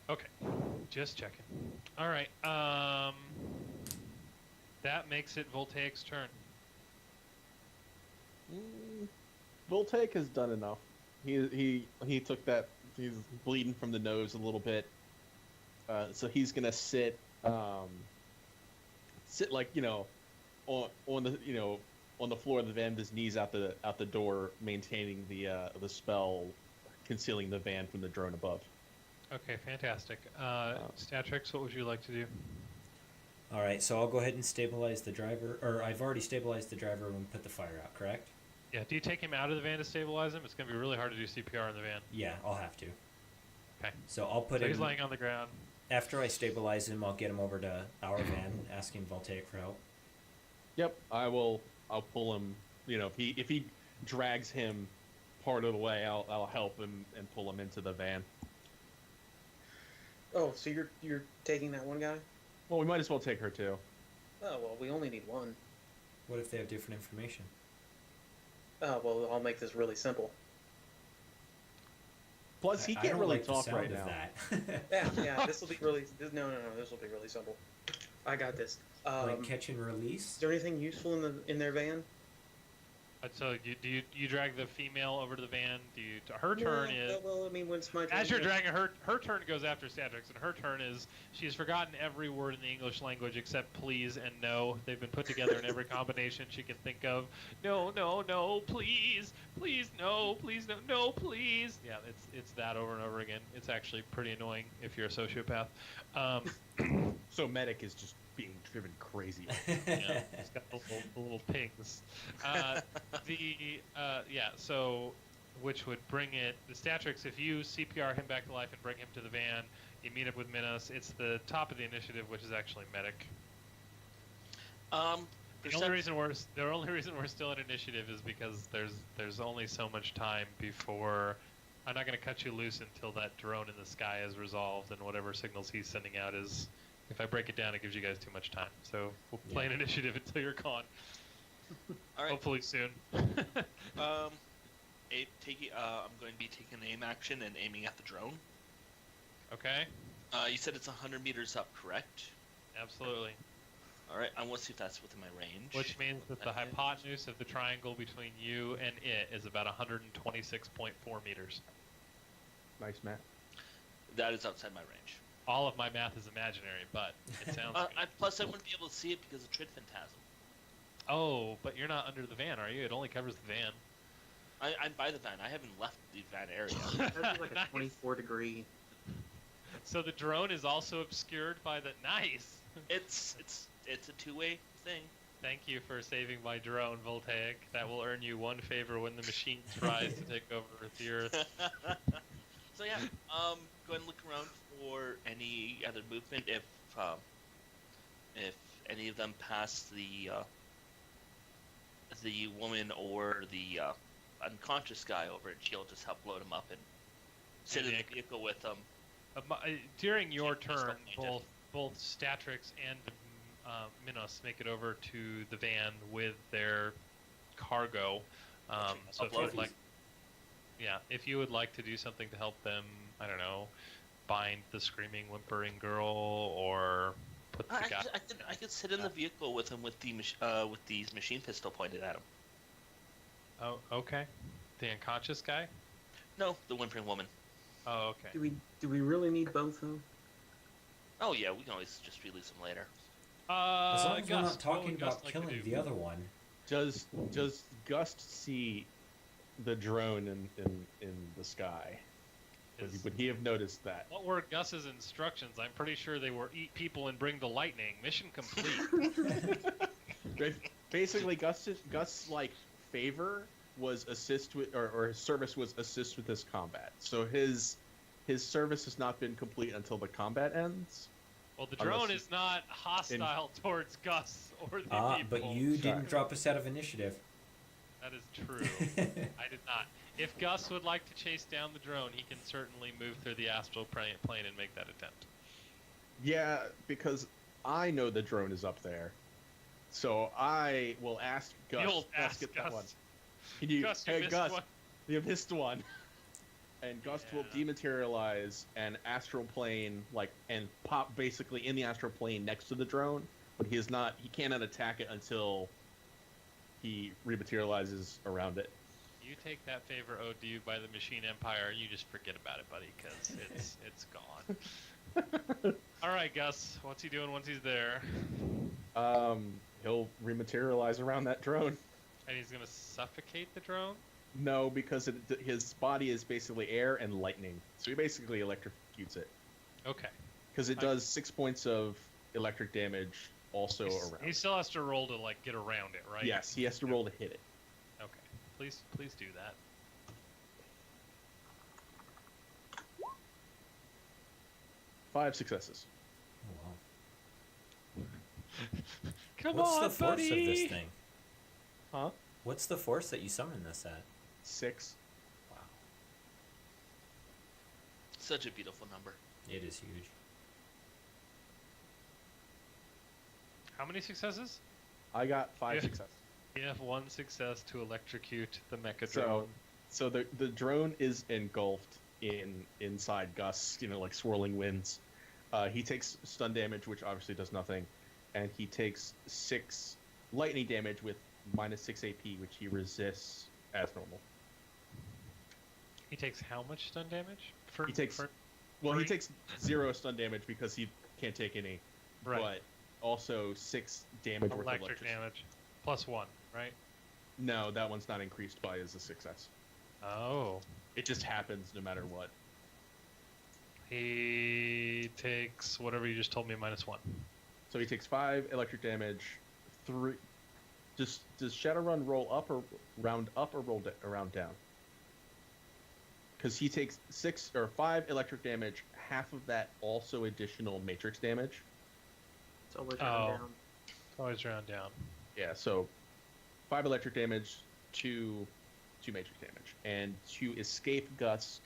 [SPEAKER 1] Okay, just checking. All right, that makes it Voltaic's turn.
[SPEAKER 3] Voltaic has done enough. He took that. He's bleeding from the nose a little bit, so he's gonna sit like on the floor of the van with his knees out the door, maintaining the spell, concealing the van from the drone above.
[SPEAKER 1] Okay, fantastic. Statrix, what would you like to do?
[SPEAKER 5] All right, so I'll go ahead and stabilize the driver, or I've already stabilized the driver when we put the fire out, correct?
[SPEAKER 1] Yeah, do you take him out of the van to stabilize him? It's going to be really hard to do CPR in the van.
[SPEAKER 5] Yeah, I'll have to.
[SPEAKER 1] Okay.
[SPEAKER 5] So I'll put
[SPEAKER 1] So
[SPEAKER 5] him.
[SPEAKER 1] he's laying on the ground.
[SPEAKER 5] After I stabilize him, I'll get him over to our van, asking Voltaic for help.
[SPEAKER 3] Yep, I'll pull him. If he drags him part of the way, I'll help him and pull him into the van.
[SPEAKER 2] Oh, so you're taking that one guy?
[SPEAKER 3] Well, we might as well take her too.
[SPEAKER 2] Oh, well, we only need one.
[SPEAKER 5] What if they have different information?
[SPEAKER 2] Oh, well, I'll make this really simple.
[SPEAKER 3] Plus, he
[SPEAKER 5] I
[SPEAKER 3] can't
[SPEAKER 5] don't
[SPEAKER 3] really
[SPEAKER 5] like
[SPEAKER 3] talk
[SPEAKER 5] the sound
[SPEAKER 3] right
[SPEAKER 5] of
[SPEAKER 3] now.
[SPEAKER 5] that.
[SPEAKER 2] Yeah, this will be really... No, this will be really simple. I got this.
[SPEAKER 5] Like
[SPEAKER 2] Is
[SPEAKER 5] catch and release?
[SPEAKER 2] there anything useful in their van?
[SPEAKER 1] So you drag the female over to the van? Her turn is
[SPEAKER 2] Well, I mean, when it's my turn...
[SPEAKER 1] as you're dragging her turn goes after Statrix, and her turn is she's forgotten every word in the English language except please and no. They've been put together in every combination she can think of. No, please, no, please, no, please. Yeah, it's that over and over again. It's actually pretty annoying if you're a sociopath.
[SPEAKER 3] So medic is just being driven crazy.
[SPEAKER 1] Yeah, he's got the little pings. So which would bring it the Statrix. If you CPR him back to life and bring him to the van, you meet up with Minos. It's the top of the initiative, which is actually medic. The only reason we're still in initiative is because there's only so much time before. I'm not going to cut you loose until that drone in the sky is resolved and whatever signals he's sending out is. If I break it down, it gives you guys too much time. So we'll play an initiative until you're gone.
[SPEAKER 4] All right.
[SPEAKER 1] Hopefully soon.
[SPEAKER 4] I'm going to be taking an aim action and aiming at the drone.
[SPEAKER 1] Okay.
[SPEAKER 4] You said it's 100 meters up, correct?
[SPEAKER 1] Absolutely.
[SPEAKER 4] All right. I want to see if that's within my range.
[SPEAKER 1] Which means that the hypotenuse of the triangle between you and it is about 126.4 meters.
[SPEAKER 3] Nice, Matt.
[SPEAKER 4] That is outside my range.
[SPEAKER 1] All of my math is imaginary, but it sounds good.
[SPEAKER 4] Plus, I wouldn't be able to see it because of Trid Phantasm.
[SPEAKER 1] Oh, but you're not under the van, are you? It only covers the van.
[SPEAKER 4] I'm by the van. I haven't left the van area.
[SPEAKER 2] That'd be like a
[SPEAKER 1] Nice.
[SPEAKER 2] 24-degree...
[SPEAKER 1] So the drone is also obscured by the... Nice!
[SPEAKER 4] It's a two-way thing.
[SPEAKER 1] Thank you for saving my drone, Voltaic. That will earn you one favor when the machine tries to take over the Earth.
[SPEAKER 4] So yeah, go ahead and look around for any other movement. If any of them pass the woman or the unconscious guy over, and she'll just help load him up and sit in the vehicle with them.
[SPEAKER 1] During your
[SPEAKER 4] Keep this
[SPEAKER 1] turn,
[SPEAKER 4] going,
[SPEAKER 1] both Statrix and Minos make it over to the van with their cargo. So if you would like, if you would like to do something to help them, I don't know, bind the screaming, whimpering girl, or put the guy.
[SPEAKER 4] I could sit in the vehicle with him with the machine pistol pointed at him.
[SPEAKER 1] Oh, okay. The unconscious guy.
[SPEAKER 4] No, the whimpering woman.
[SPEAKER 1] Oh, okay.
[SPEAKER 2] Do we really need both, though?
[SPEAKER 4] Oh yeah, we can always just release them later.
[SPEAKER 5] As long as we're not talking
[SPEAKER 1] Gus
[SPEAKER 5] about
[SPEAKER 1] like to
[SPEAKER 5] killing
[SPEAKER 1] do?
[SPEAKER 5] the other one.
[SPEAKER 3] Does Gust see the drone in the sky? Would he have noticed that?
[SPEAKER 1] What were Gus's instructions? I'm pretty sure they were eat people and bring the lightning. Mission complete.
[SPEAKER 3] Basically, Gus' like favor was assist with, or his service was assist with this combat. So his service has not been complete until the combat ends.
[SPEAKER 1] Well, the drone is not hostile towards Gus or the people.
[SPEAKER 5] But you didn't drop us out of initiative.
[SPEAKER 1] That is true. I did not. If Gus would like to chase down the drone, he can certainly move through the astral plane and make that attempt.
[SPEAKER 3] Yeah, because I know the drone is up there. So I will ask Gus.
[SPEAKER 1] You'll
[SPEAKER 3] Let's
[SPEAKER 1] ask
[SPEAKER 3] get that
[SPEAKER 1] Gus.
[SPEAKER 3] one. Can you,
[SPEAKER 1] Gus, you
[SPEAKER 3] hey
[SPEAKER 1] missed
[SPEAKER 3] Gus,
[SPEAKER 1] one.
[SPEAKER 3] you missed one. And Gus will dematerialize an astral plane, and pop basically in the astral plane next to the drone, but he cannot attack it until he rematerializes around it.
[SPEAKER 1] You take that favor owed to you by the Machine Empire, you just forget about it, buddy, because it's gone. All right, Gus, what's he doing once he's there?
[SPEAKER 3] He'll rematerialize around that drone.
[SPEAKER 1] And he's gonna suffocate the drone?
[SPEAKER 3] No, because his body is basically air and lightning, so he basically electrocutes it.
[SPEAKER 1] Okay.
[SPEAKER 3] Because it does 6 points of electric damage also around.
[SPEAKER 1] He still has to roll to get around it, right?
[SPEAKER 3] Yes, he has to roll to hit it.
[SPEAKER 1] Okay. Please do that.
[SPEAKER 3] 5 successes.
[SPEAKER 5] Oh, wow.
[SPEAKER 1] Come
[SPEAKER 5] What's
[SPEAKER 1] on,
[SPEAKER 5] the force
[SPEAKER 1] buddy!
[SPEAKER 5] of this thing?
[SPEAKER 3] Huh?
[SPEAKER 5] What's the force that you summon this at?
[SPEAKER 3] 6.
[SPEAKER 5] Wow.
[SPEAKER 4] Such a beautiful number.
[SPEAKER 5] It is huge.
[SPEAKER 1] How many successes?
[SPEAKER 3] I got 5
[SPEAKER 1] Yeah.
[SPEAKER 3] successes.
[SPEAKER 1] You have 1 success to electrocute the mecha
[SPEAKER 3] So-
[SPEAKER 1] drone.
[SPEAKER 3] So the drone is engulfed inside gusts, like swirling winds. He takes stun damage, which obviously does nothing, and he takes 6 lightning damage with -6 AP, which he resists as normal.
[SPEAKER 1] He takes how much stun damage?
[SPEAKER 3] He takes he takes 0 stun damage because he can't take any,
[SPEAKER 1] Right.
[SPEAKER 3] but also 6 damage worth of
[SPEAKER 1] electric
[SPEAKER 3] electricity.
[SPEAKER 1] damage. Plus 1, right?
[SPEAKER 3] No, that one's not increased by as a success.
[SPEAKER 1] Oh.
[SPEAKER 3] It just happens no matter what.
[SPEAKER 1] He takes whatever you just told me -1.
[SPEAKER 3] So he takes 5 electric damage. 3. Does Shadowrun roll up or round round down? Because he takes 6 or 5 electric damage. Half of that also additional matrix damage.
[SPEAKER 2] It's always round
[SPEAKER 1] Oh.
[SPEAKER 2] down.
[SPEAKER 1] It's always round down.
[SPEAKER 3] Yeah, so 5 electric damage, 2 matrix damage, and to escape Gust,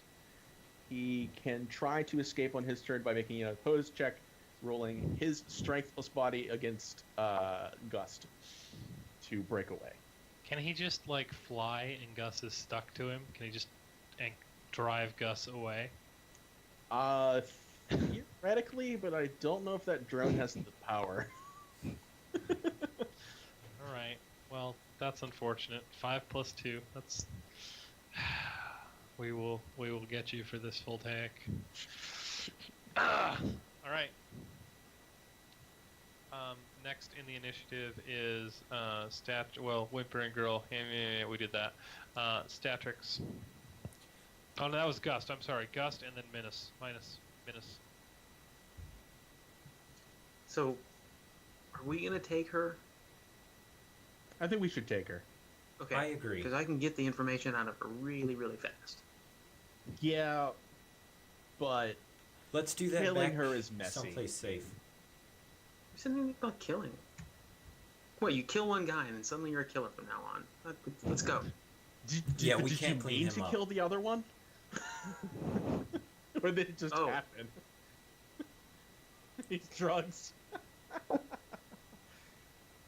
[SPEAKER 3] he can try to escape on his turn by making an opposed check, rolling his strength plus body against Gust to break away.
[SPEAKER 1] Can he just like fly and Gus is stuck to him? Can he just drive Gus away?
[SPEAKER 3] Theoretically, but I don't know if that drone has the power.
[SPEAKER 1] All right. Well, that's unfortunate. 5 plus 2. That's. We will get you for this full take. All right. Next in the initiative is Whimpering Girl. Yeah, we did that. Statrix. Oh, no, that was Gust. I'm sorry. Gust and then Minus.
[SPEAKER 2] So, are we gonna take her?
[SPEAKER 3] I think we should take her.
[SPEAKER 2] Okay.
[SPEAKER 5] I agree.
[SPEAKER 2] Because I can get the information out of her really, really fast.
[SPEAKER 3] Yeah, but
[SPEAKER 5] Let's do that.
[SPEAKER 3] killing
[SPEAKER 5] back
[SPEAKER 3] her is messy.
[SPEAKER 5] someplace safe.
[SPEAKER 2] You said anything about killing. What, you kill one guy and then suddenly you're a killer from now on. Let's go.
[SPEAKER 5] Yeah, we
[SPEAKER 3] did
[SPEAKER 5] can't
[SPEAKER 3] you
[SPEAKER 5] clean
[SPEAKER 3] mean
[SPEAKER 5] him
[SPEAKER 3] to
[SPEAKER 5] up.
[SPEAKER 3] kill the other one? Or did it just
[SPEAKER 2] Oh.
[SPEAKER 3] happen? These drugs.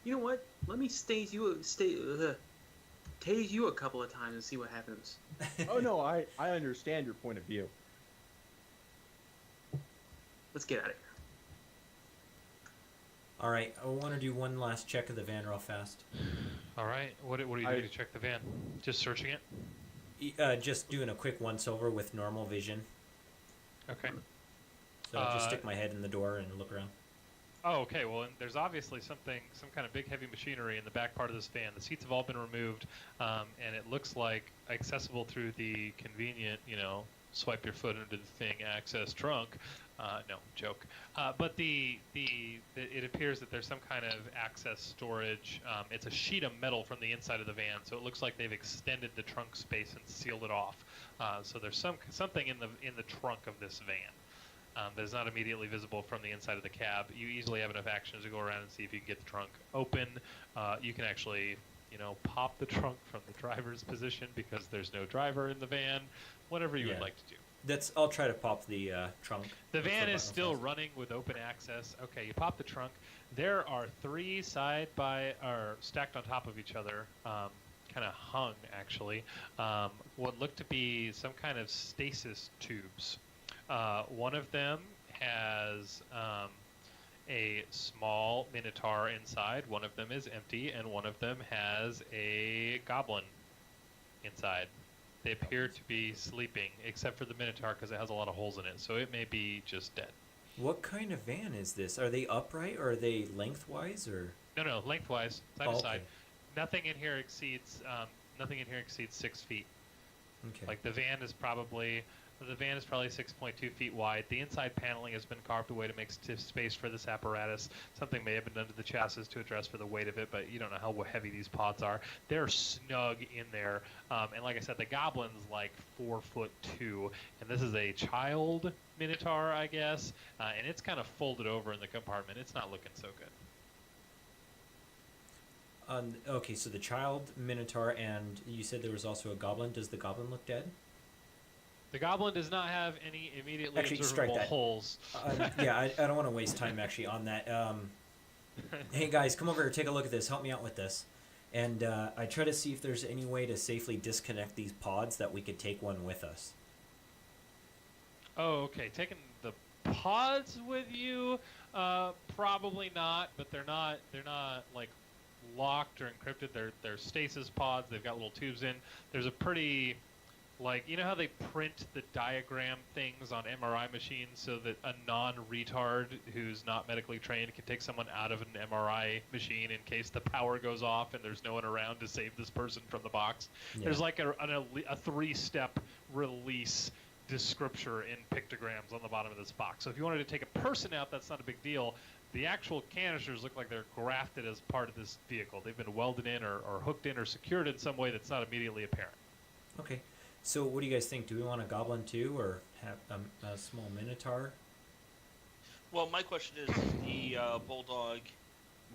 [SPEAKER 2] You know what? Let me tase you a couple of times and see what happens.
[SPEAKER 3] Oh no, I understand your point of view.
[SPEAKER 2] Let's get out of here.
[SPEAKER 5] All right, I want to do one last check of the van real fast.
[SPEAKER 1] All right. What are you doing to check the van? Just searching it?
[SPEAKER 5] Just doing a quick once-over with normal vision.
[SPEAKER 1] Okay.
[SPEAKER 5] So I'll just stick my head in the door and look around.
[SPEAKER 1] Oh, okay. Well, and there's obviously some kind of big heavy machinery in the back part of this van. The seats have all been removed, and it looks like accessible through the convenient, swipe your foot into the thing access trunk. No, joke. But it appears that there's some kind of access storage. It's a sheet of metal from the inside of the van, so it looks like they've extended the trunk space and sealed it off. So there's something in the trunk of this van. That is not immediately visible from the inside of the cab. You easily have enough actions to go around and see if you can get the trunk open. You can actually, pop the trunk from the driver's position because there's no driver in the van. Whatever you would
[SPEAKER 5] Yeah.
[SPEAKER 1] like to do.
[SPEAKER 5] I'll try to pop the trunk.
[SPEAKER 1] The van
[SPEAKER 5] button
[SPEAKER 1] is still
[SPEAKER 5] fast.
[SPEAKER 1] running with open access. Okay, you pop the trunk. There are 3 stacked on top of each other, kind of hung actually. What look to be some kind of stasis tubes. One of them has a small minotaur inside. One of them is empty, and one of them has a goblin inside. They appear to be sleeping, except for the minotaur because it has a lot of holes in it, so it may be just dead.
[SPEAKER 5] What kind of van is this? Are they upright or are they lengthwise or?
[SPEAKER 1] No, lengthwise, side
[SPEAKER 5] Oh,
[SPEAKER 1] to side.
[SPEAKER 5] okay.
[SPEAKER 1] Nothing in here exceeds 6 feet.
[SPEAKER 5] Okay.
[SPEAKER 1] Like the van is probably 6.2 feet wide. The inside paneling has been carved away to make space for this apparatus. Something may have been done to the chassis to address for the weight of it, but you don't know how heavy these pods are. They're snug in there, and like I said, the goblin's like 4'2", and this is a child minotaur, I guess, and it's kind of folded over in the compartment. It's not looking so good.
[SPEAKER 5] Okay, so the child minotaur, and you said there was also a goblin. Does the goblin look dead?
[SPEAKER 1] The goblin does not have any immediately
[SPEAKER 5] Actually, strike
[SPEAKER 1] observable
[SPEAKER 5] that.
[SPEAKER 1] holes.
[SPEAKER 5] Yeah, I don't want to waste time actually on that. Hey guys, come over here, take a look at this. Help me out with this. And I try to see if there's any way to safely disconnect these pods that we could take one with us.
[SPEAKER 1] Oh, okay. Taking the pods with you? Probably not. But they're not. They're not like locked or encrypted. They're stasis pods. They've got little tubes in. There's a pretty like you know how they print the diagram things on MRI machines so that a non-retard who's not medically trained can take someone out of an MRI machine in case the power goes off and there's no one around to save this person from the box.
[SPEAKER 5] Yeah.
[SPEAKER 1] There's like a 3-step release descriptor in pictograms on the bottom of this box. So if you wanted to take a person out, that's not a big deal. The actual canisters look like they're grafted as part of this vehicle. They've been welded in or hooked in or secured in some way that's not immediately apparent.
[SPEAKER 5] Okay. So what do you guys think? Do we want a goblin too, or have a small minotaur?
[SPEAKER 4] Well, my question is the bulldog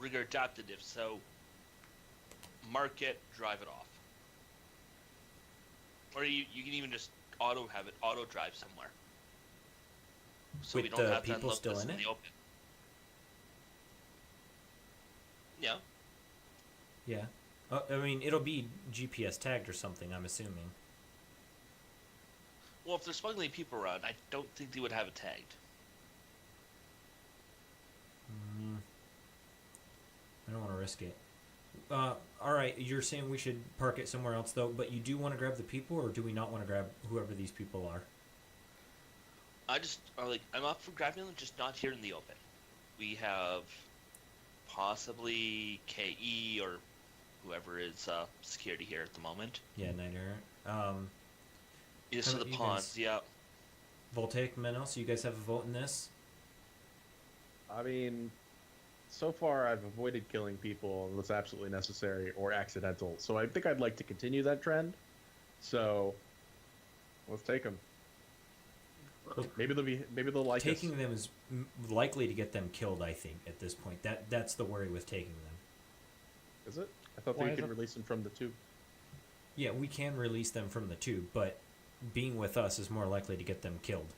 [SPEAKER 4] rigger adapted? If so, mark it, drive it off, or you can even just have it auto drive somewhere, so
[SPEAKER 5] With
[SPEAKER 4] we don't
[SPEAKER 5] the
[SPEAKER 4] have to
[SPEAKER 5] people
[SPEAKER 4] unload
[SPEAKER 5] still
[SPEAKER 4] this
[SPEAKER 5] in
[SPEAKER 4] in
[SPEAKER 5] it?
[SPEAKER 4] the open. Yeah.
[SPEAKER 5] Yeah. I mean, it'll be GPS tagged or something, I'm assuming.
[SPEAKER 4] Well, if they're smuggling people around, I don't think they would have it tagged.
[SPEAKER 5] I don't want to risk it. All right, you're saying we should park it somewhere else, though, but you do want to grab the people, or do we not want to grab whoever these people are?
[SPEAKER 4] I'm up for grabbing them, just not here in the open. We have possibly KE or whoever is security here at the moment.
[SPEAKER 5] Yeah, Night Errant.
[SPEAKER 4] Yes,
[SPEAKER 5] How
[SPEAKER 4] to the
[SPEAKER 5] about you
[SPEAKER 4] ponds.
[SPEAKER 5] guys?
[SPEAKER 4] Yeah.
[SPEAKER 5] Voltaic Menos, you guys have a vote in this?
[SPEAKER 3] I mean, so far I've avoided killing people unless absolutely necessary or accidental. So I think I'd like to continue that trend. So let's take them. Maybe they'll like
[SPEAKER 5] Taking
[SPEAKER 3] us.
[SPEAKER 5] them is likely to get them killed, I think, at this point. That's the worry with taking them.
[SPEAKER 3] Is it? I thought
[SPEAKER 1] Why
[SPEAKER 3] they
[SPEAKER 1] is
[SPEAKER 3] could
[SPEAKER 1] it?
[SPEAKER 3] release them from the tube.
[SPEAKER 5] Yeah, we can release them from the tube, but being with us is more likely to get them killed.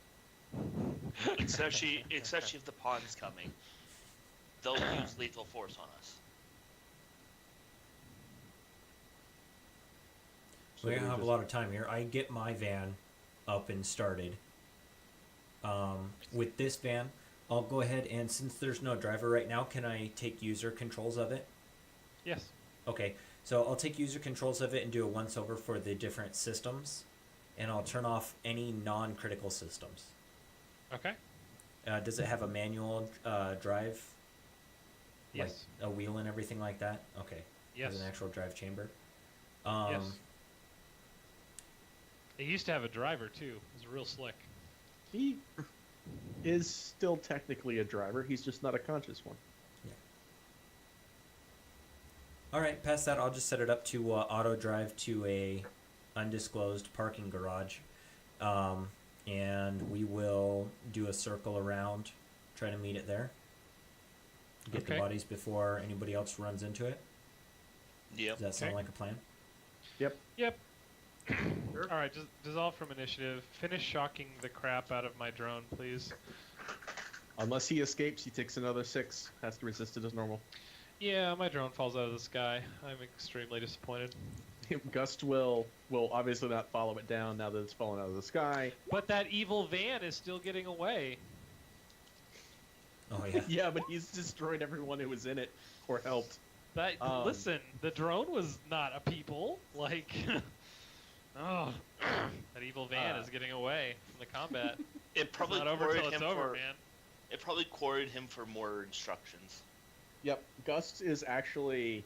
[SPEAKER 4] especially if the pond's coming. They'll use lethal force on us.
[SPEAKER 3] So
[SPEAKER 5] We're gonna
[SPEAKER 3] we
[SPEAKER 5] have a
[SPEAKER 3] just-
[SPEAKER 5] lot of time here. I get my van up and started. With this van, I'll go ahead and since there's no driver right now, can I take user controls of it?
[SPEAKER 1] Yes.
[SPEAKER 5] Okay, so I'll take user controls of it and do a once over for the different systems, and I'll turn off any non-critical systems.
[SPEAKER 1] Okay.
[SPEAKER 5] Does it have a manual drive?
[SPEAKER 1] Yes.
[SPEAKER 5] Like a wheel and everything like that? Okay.
[SPEAKER 1] Yes.
[SPEAKER 5] Has an actual drive chamber.
[SPEAKER 1] Yes. It used to have a driver too. It was real slick.
[SPEAKER 3] He is still technically a driver. He's just not a conscious one.
[SPEAKER 5] All right, past that, I'll just set it up to auto drive to a undisclosed parking garage, and we will do a circle around, try to meet it there. Get the
[SPEAKER 1] Okay.
[SPEAKER 5] bodies before anybody else runs into it.
[SPEAKER 4] Yep.
[SPEAKER 5] Does that sound
[SPEAKER 1] Okay.
[SPEAKER 5] like a plan?
[SPEAKER 3] Yep.
[SPEAKER 1] Yep.
[SPEAKER 2] Sure.
[SPEAKER 1] All right. Just dissolve from initiative. Finish shocking the crap out of my drone, please.
[SPEAKER 3] Unless he escapes, he takes another 6. Has to resist it as normal.
[SPEAKER 1] Yeah, my drone falls out of the sky. I'm extremely disappointed.
[SPEAKER 3] Gust will obviously not follow it down now that it's fallen out of the sky.
[SPEAKER 1] But that evil van is still getting away.
[SPEAKER 5] Oh yeah.
[SPEAKER 3] Yeah, but he's destroyed everyone who was in it or helped.
[SPEAKER 1] That listen, the drone was not a people. Like, oh, that evil van is getting away from the combat.
[SPEAKER 4] It
[SPEAKER 1] It's
[SPEAKER 4] probably
[SPEAKER 1] not over
[SPEAKER 4] quarried
[SPEAKER 1] till it's
[SPEAKER 4] him
[SPEAKER 1] over,
[SPEAKER 4] for.
[SPEAKER 1] man.
[SPEAKER 4] It probably quarried him for more instructions.
[SPEAKER 3] Yep, Gust is actually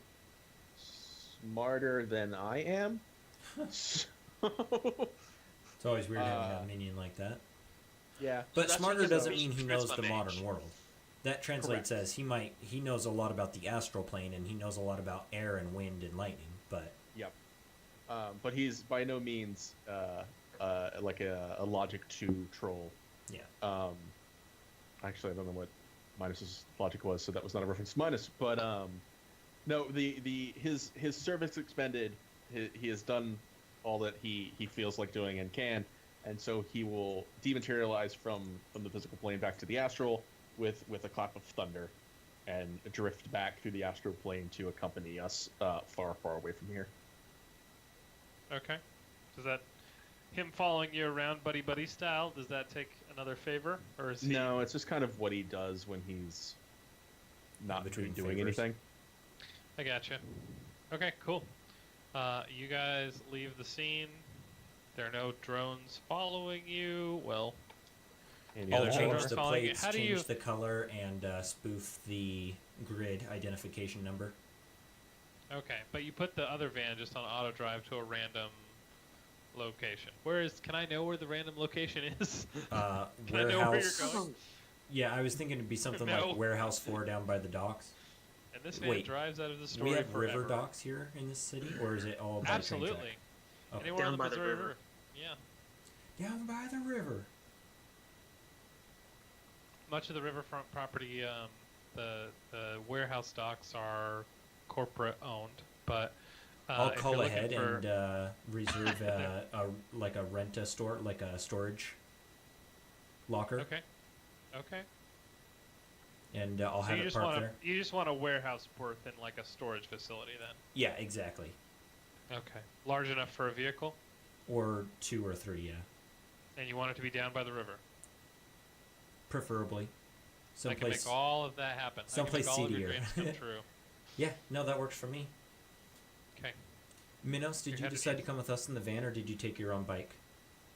[SPEAKER 3] smarter than I am. So,
[SPEAKER 5] It's always weird having a minion like that.
[SPEAKER 3] yeah.
[SPEAKER 5] But
[SPEAKER 4] that's
[SPEAKER 5] smarter
[SPEAKER 4] because
[SPEAKER 5] doesn't
[SPEAKER 4] of
[SPEAKER 5] mean he
[SPEAKER 4] Chris
[SPEAKER 5] knows the
[SPEAKER 4] Mage.
[SPEAKER 5] modern world. That translates
[SPEAKER 3] Correct.
[SPEAKER 5] as he knows a lot about the astral plane and he knows a lot about air and wind and lightning. But
[SPEAKER 3] Yep. But he's by no means like a logic 2 troll.
[SPEAKER 5] yeah,
[SPEAKER 3] Actually, I don't know what Minus's logic was, so that was not a reference to Minus. But no, his service expended. He has done all that he feels like doing and can, and so he will dematerialize from the physical plane back to the astral with a clap of thunder, and drift back through the astral plane to accompany us far, far away from here.
[SPEAKER 1] Okay. Does that him following you around buddy buddy style, does that take another favor? Or is he
[SPEAKER 3] No, it's just kind of what he does when he's not
[SPEAKER 5] Between
[SPEAKER 3] doing
[SPEAKER 5] favors.
[SPEAKER 3] anything.
[SPEAKER 1] I gotcha. Okay, cool. You guys leave the scene. There are no drones following you. Well,
[SPEAKER 3] And
[SPEAKER 5] I'll
[SPEAKER 1] Yeah,
[SPEAKER 5] change
[SPEAKER 1] drones
[SPEAKER 5] the
[SPEAKER 1] following you.
[SPEAKER 5] plates,
[SPEAKER 1] How do
[SPEAKER 5] change
[SPEAKER 1] you-
[SPEAKER 5] the color, and spoof the grid identification number.
[SPEAKER 1] okay, but you put the other van just on auto drive to a random location. Can I know where the random location is? Can I know where you're
[SPEAKER 5] Warehouse.
[SPEAKER 1] going?
[SPEAKER 5] Yeah, I was thinking it'd be something
[SPEAKER 1] No.
[SPEAKER 5] like Warehouse 4 down by the docks.
[SPEAKER 1] And this van
[SPEAKER 5] Wait,
[SPEAKER 1] drives out of the
[SPEAKER 5] Do
[SPEAKER 1] story
[SPEAKER 5] we have
[SPEAKER 1] forever.
[SPEAKER 5] river docks here in this city, or is it all by train track?
[SPEAKER 1] Absolutely.
[SPEAKER 5] Okay.
[SPEAKER 1] Anywhere on
[SPEAKER 2] Down
[SPEAKER 1] the
[SPEAKER 2] by the
[SPEAKER 1] Missouri
[SPEAKER 2] river.
[SPEAKER 1] River. Yeah.
[SPEAKER 5] Down by the river.
[SPEAKER 1] Much of the riverfront property, the warehouse docks are corporate owned, but
[SPEAKER 5] I'll
[SPEAKER 1] if
[SPEAKER 5] call
[SPEAKER 1] you're looking
[SPEAKER 5] ahead
[SPEAKER 1] for-
[SPEAKER 5] and reserve a rent a store, like a storage locker,
[SPEAKER 1] Okay. Okay.
[SPEAKER 5] and I'll
[SPEAKER 1] So
[SPEAKER 5] have
[SPEAKER 1] you
[SPEAKER 5] it
[SPEAKER 1] just
[SPEAKER 5] parked
[SPEAKER 1] want
[SPEAKER 5] there.
[SPEAKER 1] you just want a warehouse berth in like a storage facility then.
[SPEAKER 5] Yeah, exactly.
[SPEAKER 1] Okay. Large enough for a vehicle,
[SPEAKER 5] Or 2 or 3, yeah,
[SPEAKER 1] and you want it to be down by the river.
[SPEAKER 5] preferably.
[SPEAKER 1] I can make all of that happen.
[SPEAKER 5] someplace
[SPEAKER 1] I can make all of your
[SPEAKER 5] seedier.
[SPEAKER 1] dreams come true.
[SPEAKER 5] Yeah, no, that works for me.
[SPEAKER 1] Okay.
[SPEAKER 5] Minos, did
[SPEAKER 1] You're
[SPEAKER 5] you
[SPEAKER 1] headed
[SPEAKER 5] decide to
[SPEAKER 1] east.
[SPEAKER 5] come with us in the van, or did you take your own bike?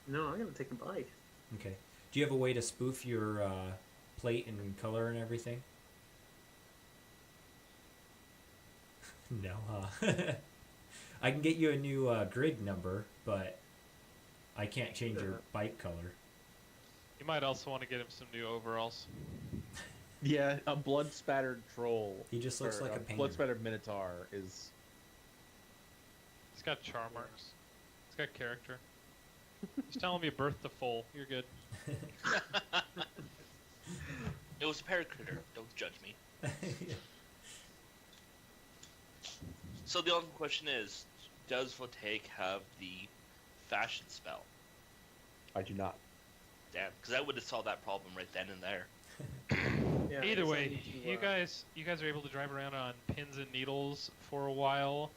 [SPEAKER 2] No, I'm gonna take a bike.
[SPEAKER 5] Okay. Do you have a way to spoof your plate and color and everything? No, huh? I can get you a new grid number, but I can't change your bike color.
[SPEAKER 1] You might also want to get him some new overalls.
[SPEAKER 3] Yeah, a blood spattered troll.
[SPEAKER 5] He just looks
[SPEAKER 3] or
[SPEAKER 5] like a painter.
[SPEAKER 3] blood spattered minotaur is.
[SPEAKER 1] He's got char marks. He's got character. Just tell him you birthed the foal. You're good.
[SPEAKER 4] It was a paracritter. Don't judge me. So the only question is, does Voltaic have the fashion spell?
[SPEAKER 3] I do not.
[SPEAKER 4] Damn, because I would have solved that problem right then and there.
[SPEAKER 2] Yeah,
[SPEAKER 1] Either
[SPEAKER 2] I
[SPEAKER 1] way,
[SPEAKER 2] need to,
[SPEAKER 1] you guys are able to drive around on pins and needles for a while,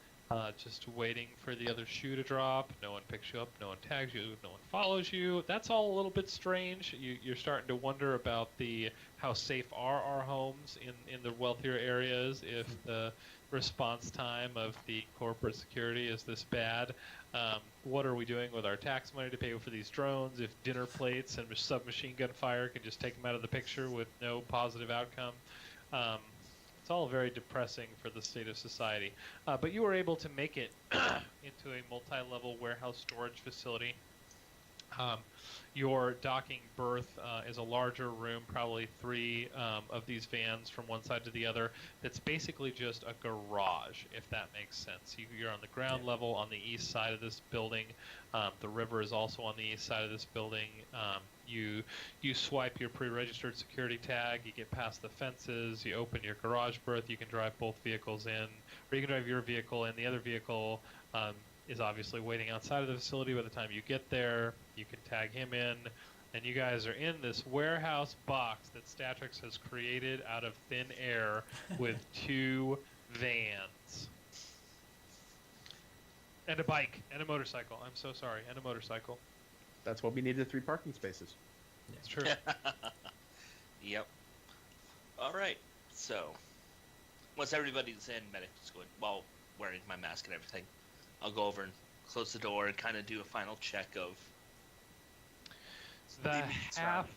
[SPEAKER 1] just waiting for the other shoe to drop. No one picks you up, no one tags you, no one follows you. That's all a little bit strange. You're starting to wonder about how safe are our homes in the wealthier areas if the response time of the corporate security is this bad. What are we doing with our tax money to pay for these drones if dinner plates and submachine gun fire can just take them out of the picture with no positive outcome? It's all very depressing for the state of society. But you were able to make it into a multi-level warehouse storage facility. Your docking berth is a larger room, probably 3 of these vans from one side to the other. That's basically just a garage, if that makes sense. You're on the ground level on the east side of this building. The river is also on the east side of this building. You swipe your pre-registered security tag, you get past the fences, you open your garage berth, you can drive both vehicles in, or you can drive your vehicle in. The other vehicle is obviously waiting outside of the facility. By the time you get there, you can tag him in, and you guys are in this warehouse box that Statrix has created out of thin air with 2 vans. And a bike, and a motorcycle. I'm so sorry, and a motorcycle.
[SPEAKER 3] That's what we needed 3 parking spaces.
[SPEAKER 1] It's true.
[SPEAKER 4] Yep. All right. So, once everybody's in, medic's going, well, wearing my mask and everything, I'll go over and close the door and kind of do a final check of
[SPEAKER 1] The
[SPEAKER 4] immediate
[SPEAKER 1] half
[SPEAKER 4] surroundings.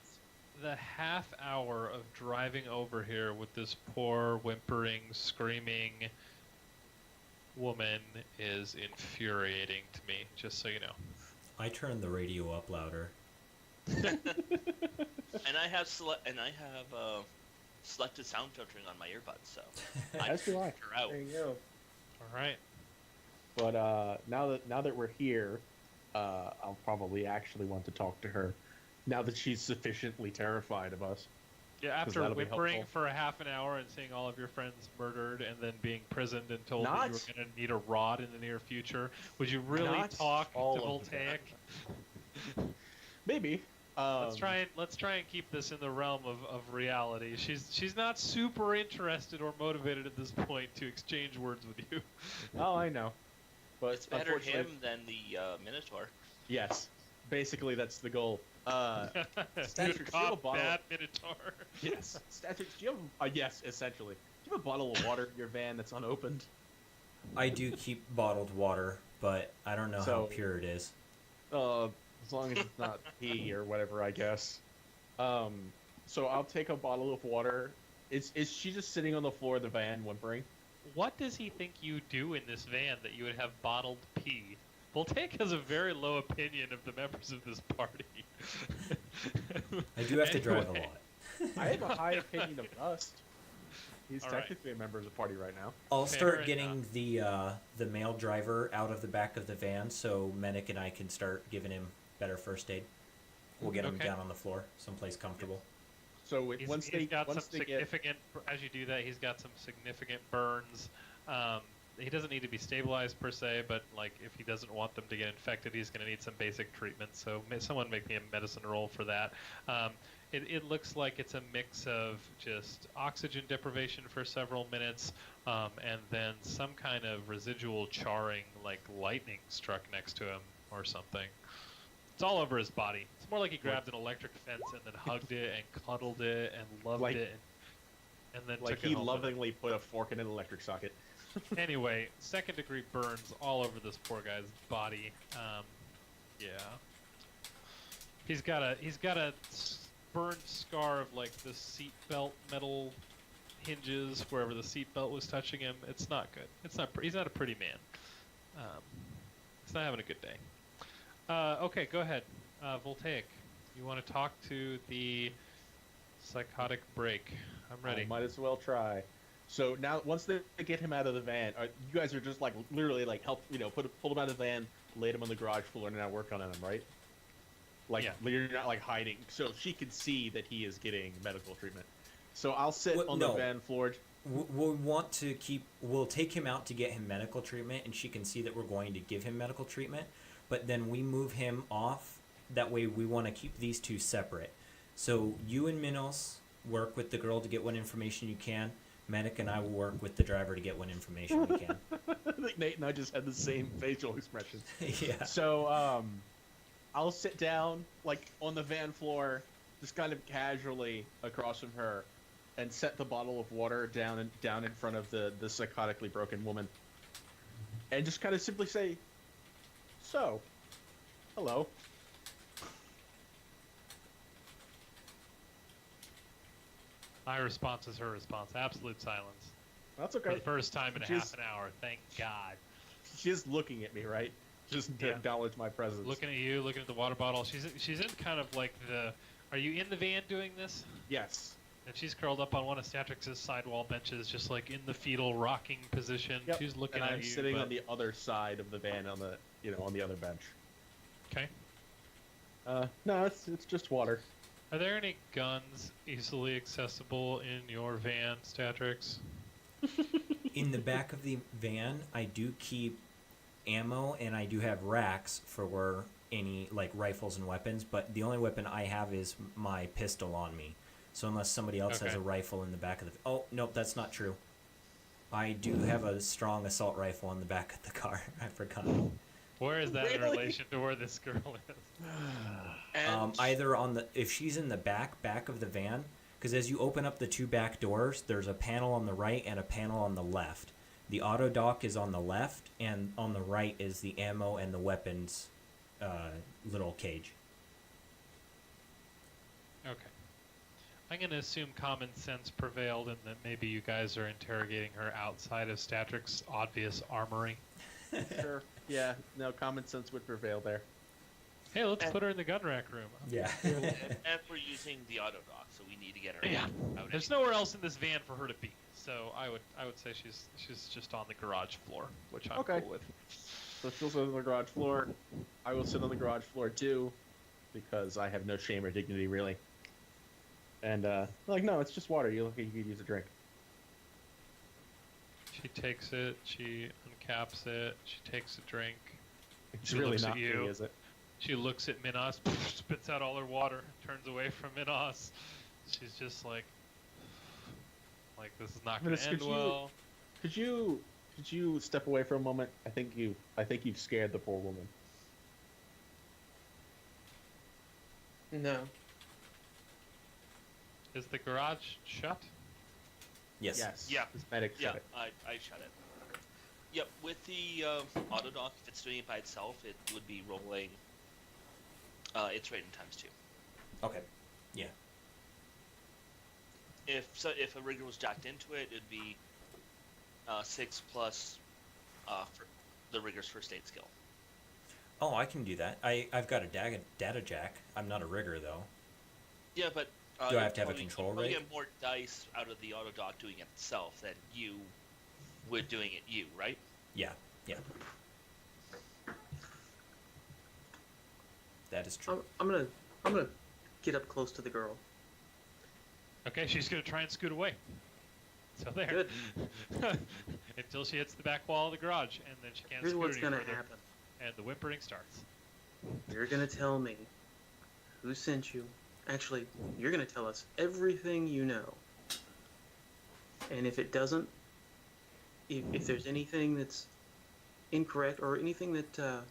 [SPEAKER 1] the half hour of driving over here with this poor whimpering, screaming woman is infuriating to me, just so you know.
[SPEAKER 5] I turned the radio up louder.
[SPEAKER 4] And I have selected sound filtering on my earbuds, so I
[SPEAKER 3] As do I.
[SPEAKER 4] filter out.
[SPEAKER 2] There you go.
[SPEAKER 1] All right.
[SPEAKER 3] But now that we're here, I'll probably actually want to talk to her. Now that she's sufficiently terrified of us.
[SPEAKER 1] Yeah, after
[SPEAKER 3] that'll be
[SPEAKER 1] whimpering
[SPEAKER 3] helpful.
[SPEAKER 1] for a half an hour and seeing all of your friends murdered and then being prisoned and told that you
[SPEAKER 3] Not-
[SPEAKER 1] were going to need a rod in the near future, would you really
[SPEAKER 3] Not
[SPEAKER 1] talk to
[SPEAKER 3] all of
[SPEAKER 1] Voltaic?
[SPEAKER 3] Maybe.
[SPEAKER 1] Let's try and keep this in the realm of reality. She's not super interested or motivated at this point to exchange words with you.
[SPEAKER 3] Oh, I know. But
[SPEAKER 4] It's better
[SPEAKER 3] unfortunately-
[SPEAKER 4] him than the Minotaur.
[SPEAKER 3] Yes. Basically, that's the goal. Statrix, do you have a
[SPEAKER 1] Cop
[SPEAKER 3] bottle?
[SPEAKER 1] that Minotaur.
[SPEAKER 3] Yes. Statrix, do you have? Yes, essentially. Do you have a bottle of water in your van that's unopened?
[SPEAKER 5] I do keep bottled water, but I don't know how
[SPEAKER 3] So-
[SPEAKER 5] pure it is.
[SPEAKER 3] As long as it's not pee or whatever, I guess. So I'll take a bottle of water. Is she just sitting on the floor of the van whimpering?
[SPEAKER 1] What does he think you do in this van that you would have bottled pee? Voltaic has a very low opinion of the members of this party.
[SPEAKER 5] I do have to drive a
[SPEAKER 1] Anyway.
[SPEAKER 5] lot.
[SPEAKER 3] I have a high opinion of Dust. He's
[SPEAKER 1] All right.
[SPEAKER 3] technically a member of the party right now.
[SPEAKER 5] I'll
[SPEAKER 1] Fair
[SPEAKER 5] start
[SPEAKER 1] enough.
[SPEAKER 5] getting the male driver out of the back of the van so Medic and I can start giving him better first aid. We'll get him
[SPEAKER 1] Okay.
[SPEAKER 5] down on the floor, someplace comfortable.
[SPEAKER 3] So
[SPEAKER 1] He's got some significant. As you do that, he's got some significant burns. He doesn't need to be stabilized per se, but like if he doesn't want them to get infected, he's going to need some basic treatment. So someone make me a medicine roll for that. It looks like it's a mix of just oxygen deprivation for several minutes, and then some kind of residual charring, like lightning struck next to him or something. It's all over his body. It's more like he grabbed an electric fence and then hugged it and cuddled it and loved
[SPEAKER 3] Like-
[SPEAKER 1] it, and then
[SPEAKER 3] Like
[SPEAKER 1] took it
[SPEAKER 3] he
[SPEAKER 1] home.
[SPEAKER 3] lovingly put a fork in an electric socket.
[SPEAKER 1] Anyway, second-degree burns all over this poor guy's body. Yeah, he's got a burned scar of like the seatbelt metal hinges wherever the seatbelt was touching him. It's not good. It's not. He's not a pretty man. He's not having a good day. Okay, go ahead, Voltaic. You want to talk to the psychotic break? I'm ready.
[SPEAKER 3] I might as well try. So now, once they get him out of the van, you guys are just like literally like help, pull him out of the van, laid him on the garage floor, and now work on him, right? Like
[SPEAKER 1] Yeah.
[SPEAKER 3] you're not like hiding, so she can see that he is getting medical treatment. So I'll sit
[SPEAKER 5] What-
[SPEAKER 3] on
[SPEAKER 5] no.
[SPEAKER 3] the van floor.
[SPEAKER 5] We'll take him out to get him medical treatment, and she can see that we're going to give him medical treatment. But then we move him off. That way, we want to keep these two separate. So you and Minos work with the girl to get what information you can. Medic and I will work with the driver to get what information we can.
[SPEAKER 3] I think Nate and I just had the same facial expression.
[SPEAKER 5] Yeah.
[SPEAKER 3] So I'll sit down like on the van floor, just kind of casually across from her, and set the bottle of water down in front of the psychotically broken woman, and just kind of simply say, "So, hello."
[SPEAKER 1] My response is her response. Absolute silence.
[SPEAKER 3] That's
[SPEAKER 1] For
[SPEAKER 3] okay.
[SPEAKER 1] the first time in
[SPEAKER 3] She's-
[SPEAKER 1] half an hour. Thank God.
[SPEAKER 3] She's looking at me, right? Just to
[SPEAKER 1] Yeah.
[SPEAKER 3] acknowledge my presence.
[SPEAKER 1] Looking at you, looking at the water bottle. She's in kind of like the. Are you in the van doing this?
[SPEAKER 3] Yes.
[SPEAKER 1] And she's curled up on one of Statrix's sidewall benches, just like in the fetal rocking position.
[SPEAKER 3] Yep.
[SPEAKER 1] She's looking
[SPEAKER 3] And
[SPEAKER 1] at
[SPEAKER 3] I'm
[SPEAKER 1] you.
[SPEAKER 3] sitting
[SPEAKER 1] but-
[SPEAKER 3] on the other side of the van, on the on the other bench.
[SPEAKER 1] Okay.
[SPEAKER 3] No, it's just water.
[SPEAKER 1] Are there any guns easily accessible in your van, Statrix?
[SPEAKER 5] In the back of the van, I do keep ammo, and I do have racks for any like rifles and weapons. But the only weapon I have is my pistol on me. So unless somebody else has
[SPEAKER 1] Okay.
[SPEAKER 5] a rifle in the back of the oh nope, that's not true. I do have a strong assault rifle in the back of the car. I forgot.
[SPEAKER 1] Where is that in
[SPEAKER 3] Really?
[SPEAKER 1] relation to where this girl is?
[SPEAKER 4] And
[SPEAKER 5] Either on the if she's in the back of the van, because as you open up the two back doors, there's a panel on the right and a panel on the left. The auto dock is on the left, and on the right is the ammo and the weapons little cage.
[SPEAKER 1] Okay. I'm going to assume common sense prevailed and that maybe you guys are interrogating her outside of Statrix's obvious armory.
[SPEAKER 3] Sure. Yeah. No, common sense would prevail there.
[SPEAKER 1] Hey, let's
[SPEAKER 4] And-
[SPEAKER 1] put her in the gun rack room.
[SPEAKER 5] Yeah.
[SPEAKER 4] and we're using the auto dock, so we need to get her
[SPEAKER 1] Yeah.
[SPEAKER 4] out.
[SPEAKER 1] There's nowhere else in this van for her to be, so I would say she's just on the garage floor, which I'm
[SPEAKER 3] Okay.
[SPEAKER 1] cool with.
[SPEAKER 3] So she'll sit on the garage floor. I will sit on the garage floor too, because I have no shame or dignity really. And like, no, it's just water. You look like you could use a drink.
[SPEAKER 1] She takes it, she uncaps it, she takes a drink.
[SPEAKER 3] It's
[SPEAKER 1] She
[SPEAKER 3] really
[SPEAKER 1] looks at
[SPEAKER 3] not
[SPEAKER 1] you.
[SPEAKER 3] me, is it?
[SPEAKER 1] She looks at Minos, spits out all her water, turns away from Minos. She's just like this is not going
[SPEAKER 3] Minos,
[SPEAKER 1] to end well.
[SPEAKER 3] Could you step away for a moment? I think you've scared the poor woman.
[SPEAKER 2] No.
[SPEAKER 1] Is the garage shut?
[SPEAKER 5] Yes.
[SPEAKER 3] Yes.
[SPEAKER 4] Yeah.
[SPEAKER 3] This medic
[SPEAKER 4] Yeah,
[SPEAKER 3] shut it.
[SPEAKER 4] I shut it. Yep, with the auto dock, if it's doing it by itself, it would be rolling its rating times 2.
[SPEAKER 5] Okay. Yeah.
[SPEAKER 4] If a rigger was jacked into it, it'd be 6 plus for the rigger's first aid skill.
[SPEAKER 5] Oh, I can do that. I've got a data jack. I'm not a rigger though.
[SPEAKER 4] Yeah, but
[SPEAKER 5] Do I have to have a control
[SPEAKER 4] you
[SPEAKER 5] rate?
[SPEAKER 4] get more dice out of the auto dock doing it itself than you would doing it right?
[SPEAKER 5] Yeah. Yeah. That is true.
[SPEAKER 2] I'm gonna get up close to the girl.
[SPEAKER 1] Okay, she's going to try and scoot away. So there.
[SPEAKER 2] Good.
[SPEAKER 1] Until she hits the back wall of the garage, and then she can't
[SPEAKER 2] Here's
[SPEAKER 1] scoot
[SPEAKER 2] what's
[SPEAKER 1] any
[SPEAKER 2] gonna
[SPEAKER 1] further,
[SPEAKER 2] happen.
[SPEAKER 1] and the whimpering starts.
[SPEAKER 2] You're gonna tell me who sent you. Actually, you're gonna tell us everything you know. And if it doesn't, if there's anything that's incorrect or anything that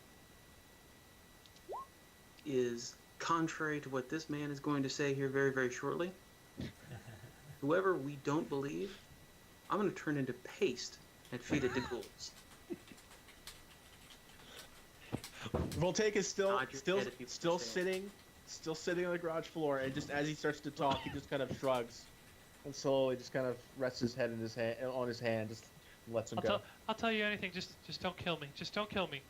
[SPEAKER 2] is contrary to what this man is going to say here very, very shortly, whoever we don't believe, I'm going to turn into paste and feed it to ghouls.
[SPEAKER 3] Voltaic is still
[SPEAKER 2] Nod your head if you understand.
[SPEAKER 3] sitting on the garage floor, and just as he starts to talk, he just kind of shrugs and slowly just kind of rests his head on his hand, just lets him go.
[SPEAKER 1] I'll tell you anything. Just don't kill me. Just don't kill me.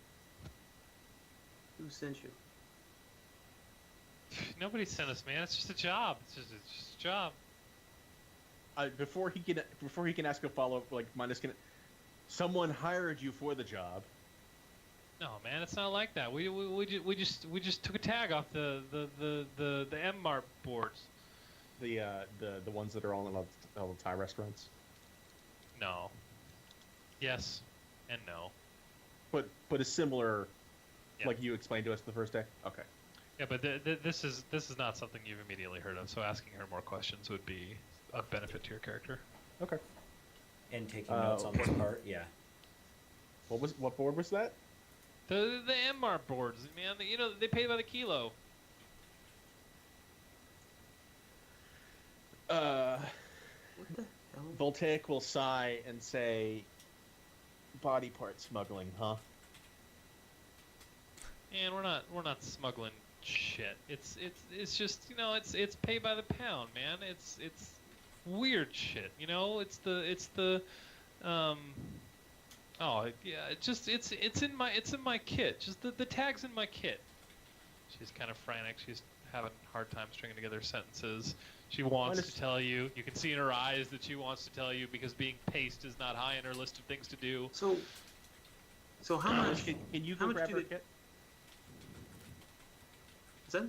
[SPEAKER 2] Who sent you?
[SPEAKER 1] Nobody sent us, man. It's just a job. It's just a job.
[SPEAKER 3] Before he can ask a follow up, like Minus can, someone hired you for the job.
[SPEAKER 1] No, man, it's not like that. We just took a tag off the M-Mart boards.
[SPEAKER 3] The ones that are all in all the Thai restaurants.
[SPEAKER 1] No. Yes, and no.
[SPEAKER 3] But a similar,
[SPEAKER 1] Yeah.
[SPEAKER 3] like you explained to us the first day. Okay.
[SPEAKER 1] Yeah, but this is not something you've immediately heard of. So asking her more questions would be of benefit to your character.
[SPEAKER 3] Okay.
[SPEAKER 5] And taking notes on this part, yeah.
[SPEAKER 3] What board was that?
[SPEAKER 1] The M-Mart boards, man. They pay by the kilo.
[SPEAKER 2] What the hell?
[SPEAKER 3] Voltaic will sigh and say, "Body part smuggling, huh?"
[SPEAKER 1] And we're not smuggling shit. It's just it's pay by the pound, man. It's weird shit. Oh yeah, it's in my kit. Just the tag's in my kit. She's kind of frantic. She's having a hard time stringing together sentences. She wants to tell you. You can see in her eyes that she wants to tell you because being paste is not high on her list of things to do.
[SPEAKER 2] So how much?
[SPEAKER 3] Can you
[SPEAKER 2] how
[SPEAKER 3] go
[SPEAKER 2] much
[SPEAKER 3] grab
[SPEAKER 2] do
[SPEAKER 3] her
[SPEAKER 2] they-
[SPEAKER 3] kit?
[SPEAKER 2] Is that?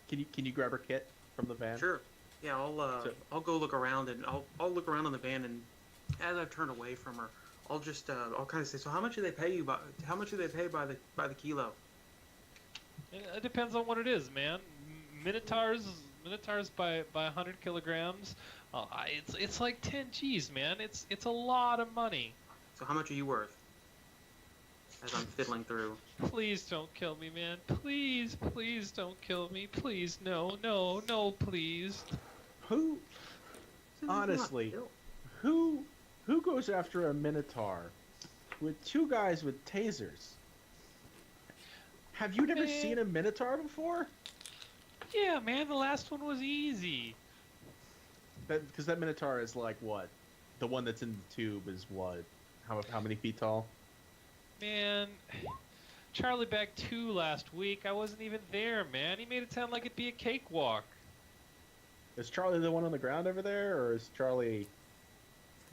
[SPEAKER 3] Can you grab her kit from the van?
[SPEAKER 2] Sure. Yeah, I'll go look around and I'll look around on the van, and as I've turned away from her, I'll just I'll kind of say, so how much do they pay you by? How much do they pay by the kilo?
[SPEAKER 1] It depends on what it is, man. Minotaurs by 100 kilograms. It's like 10 G's, man. It's a lot of money.
[SPEAKER 2] So how much are you worth? As I'm fiddling through.
[SPEAKER 1] Please don't kill me, man. Please don't kill me. Please, no, please.
[SPEAKER 3] Who, honestly, who goes after a Minotaur with two guys with tasers? Have you never
[SPEAKER 1] Man.
[SPEAKER 3] seen a Minotaur before?
[SPEAKER 1] Yeah, man. The last one was easy.
[SPEAKER 3] Because that Minotaur is like what? The one that's in the tube is what? How many feet tall?
[SPEAKER 1] Man, Charlie bagged 2 last week. I wasn't even there, man. He made it sound like it'd be a cakewalk.
[SPEAKER 3] Is Charlie the one on the ground over there, or is Charlie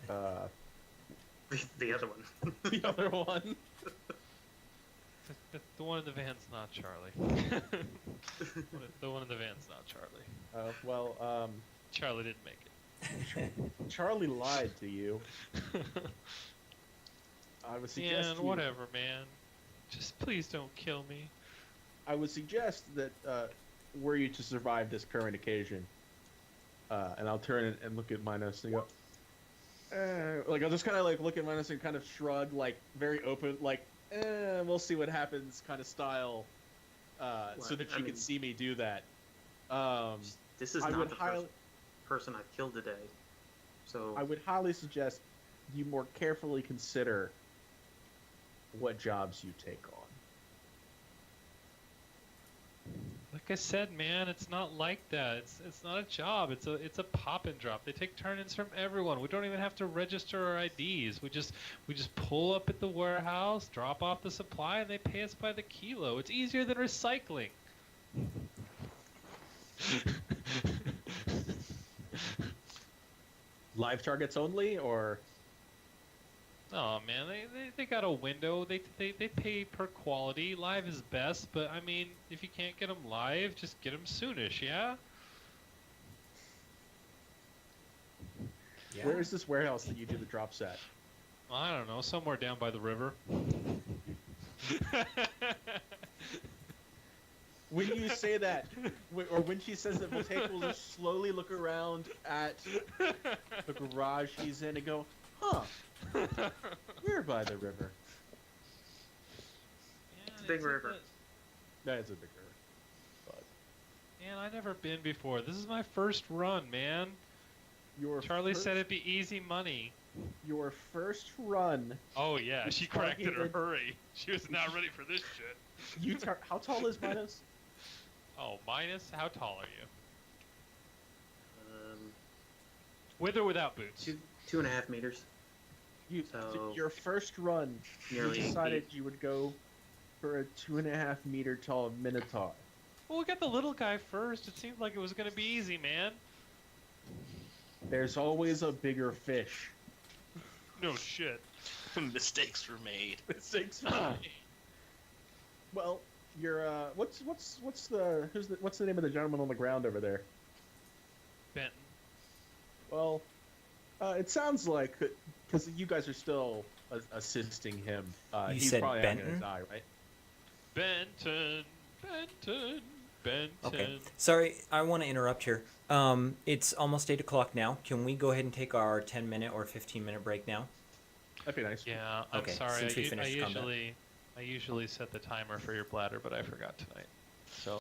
[SPEAKER 2] The other one.
[SPEAKER 3] the other one?
[SPEAKER 1] The one in the van's not Charlie. The one in the van's not Charlie. Charlie didn't make it.
[SPEAKER 3] Charlie lied to you. I would suggest
[SPEAKER 1] Yeah, whatever, man. Just please don't kill me.
[SPEAKER 3] I would suggest that were you to survive this current occasion, and I'll turn and look at Minos and go, like I'll just kind of like look at Minos and kind of shrug, like very open, like, we'll see what happens, kind of style, so that you can see me do that.
[SPEAKER 2] This is
[SPEAKER 3] I
[SPEAKER 2] not
[SPEAKER 3] would
[SPEAKER 2] the
[SPEAKER 3] highly,
[SPEAKER 2] person I've killed today. So
[SPEAKER 3] I would highly suggest you more carefully consider what jobs you take on.
[SPEAKER 1] Like I said, man, it's not like that. It's not a job. It's a pop and drop. They take turn-ins from everyone. We don't even have to register our IDs. We just pull up at the warehouse, drop off the supply, and they pay us by the kilo. It's easier than recycling.
[SPEAKER 3] Live targets only, or
[SPEAKER 1] Oh man, they got a window. They pay per quality. Live is best, but I mean, if you can't get them live, just get them soonish, yeah?
[SPEAKER 5] Yeah.
[SPEAKER 3] where is this warehouse that you do the drops at?
[SPEAKER 1] I don't know, somewhere down by the river.
[SPEAKER 3] When you say that, or when she says that, Voltaic will just slowly look around at the garage he's in and go, huh, we're by the river.
[SPEAKER 2] It's a big river.
[SPEAKER 3] That is a big river. But
[SPEAKER 1] Man, I never been before. This is my first run, man. Charlie said it'd be easy money.
[SPEAKER 3] Your first run.
[SPEAKER 1] Oh yeah, she cracked in a
[SPEAKER 3] targeted-
[SPEAKER 1] hurry. She was not ready for this shit.
[SPEAKER 3] How tall is Minos?
[SPEAKER 1] Oh, Minus, how tall are you?
[SPEAKER 2] um,
[SPEAKER 1] With or without boots?
[SPEAKER 2] 2.5 meters. So-
[SPEAKER 3] Your first run, you
[SPEAKER 2] Nearly 8
[SPEAKER 3] decided
[SPEAKER 2] feet.
[SPEAKER 3] you would go for a 2.5 meter tall Minotaur.
[SPEAKER 1] Well, we got the little guy first. It seemed like it was gonna be easy, man.
[SPEAKER 3] There's always a bigger fish.
[SPEAKER 1] No shit.
[SPEAKER 4] Mistakes were made.
[SPEAKER 3] Mistakes. Well, you're what's the name of the gentleman on the ground over there?
[SPEAKER 1] Benton.
[SPEAKER 3] Well, it sounds like because you guys are still assisting him.
[SPEAKER 5] You
[SPEAKER 3] He's
[SPEAKER 5] said
[SPEAKER 3] probably not gonna
[SPEAKER 5] Benton?
[SPEAKER 3] die, right?
[SPEAKER 1] Benton.
[SPEAKER 5] Okay. Sorry, I want to interrupt here. It's almost 8 o'clock now. Can we go ahead and take our 10-minute or 15-minute break now?
[SPEAKER 3] That'd be nice.
[SPEAKER 1] Yeah, I'm
[SPEAKER 5] Okay,
[SPEAKER 1] sorry.
[SPEAKER 5] since we finished combat.
[SPEAKER 1] I usually set the timer for your bladder, but I forgot tonight. So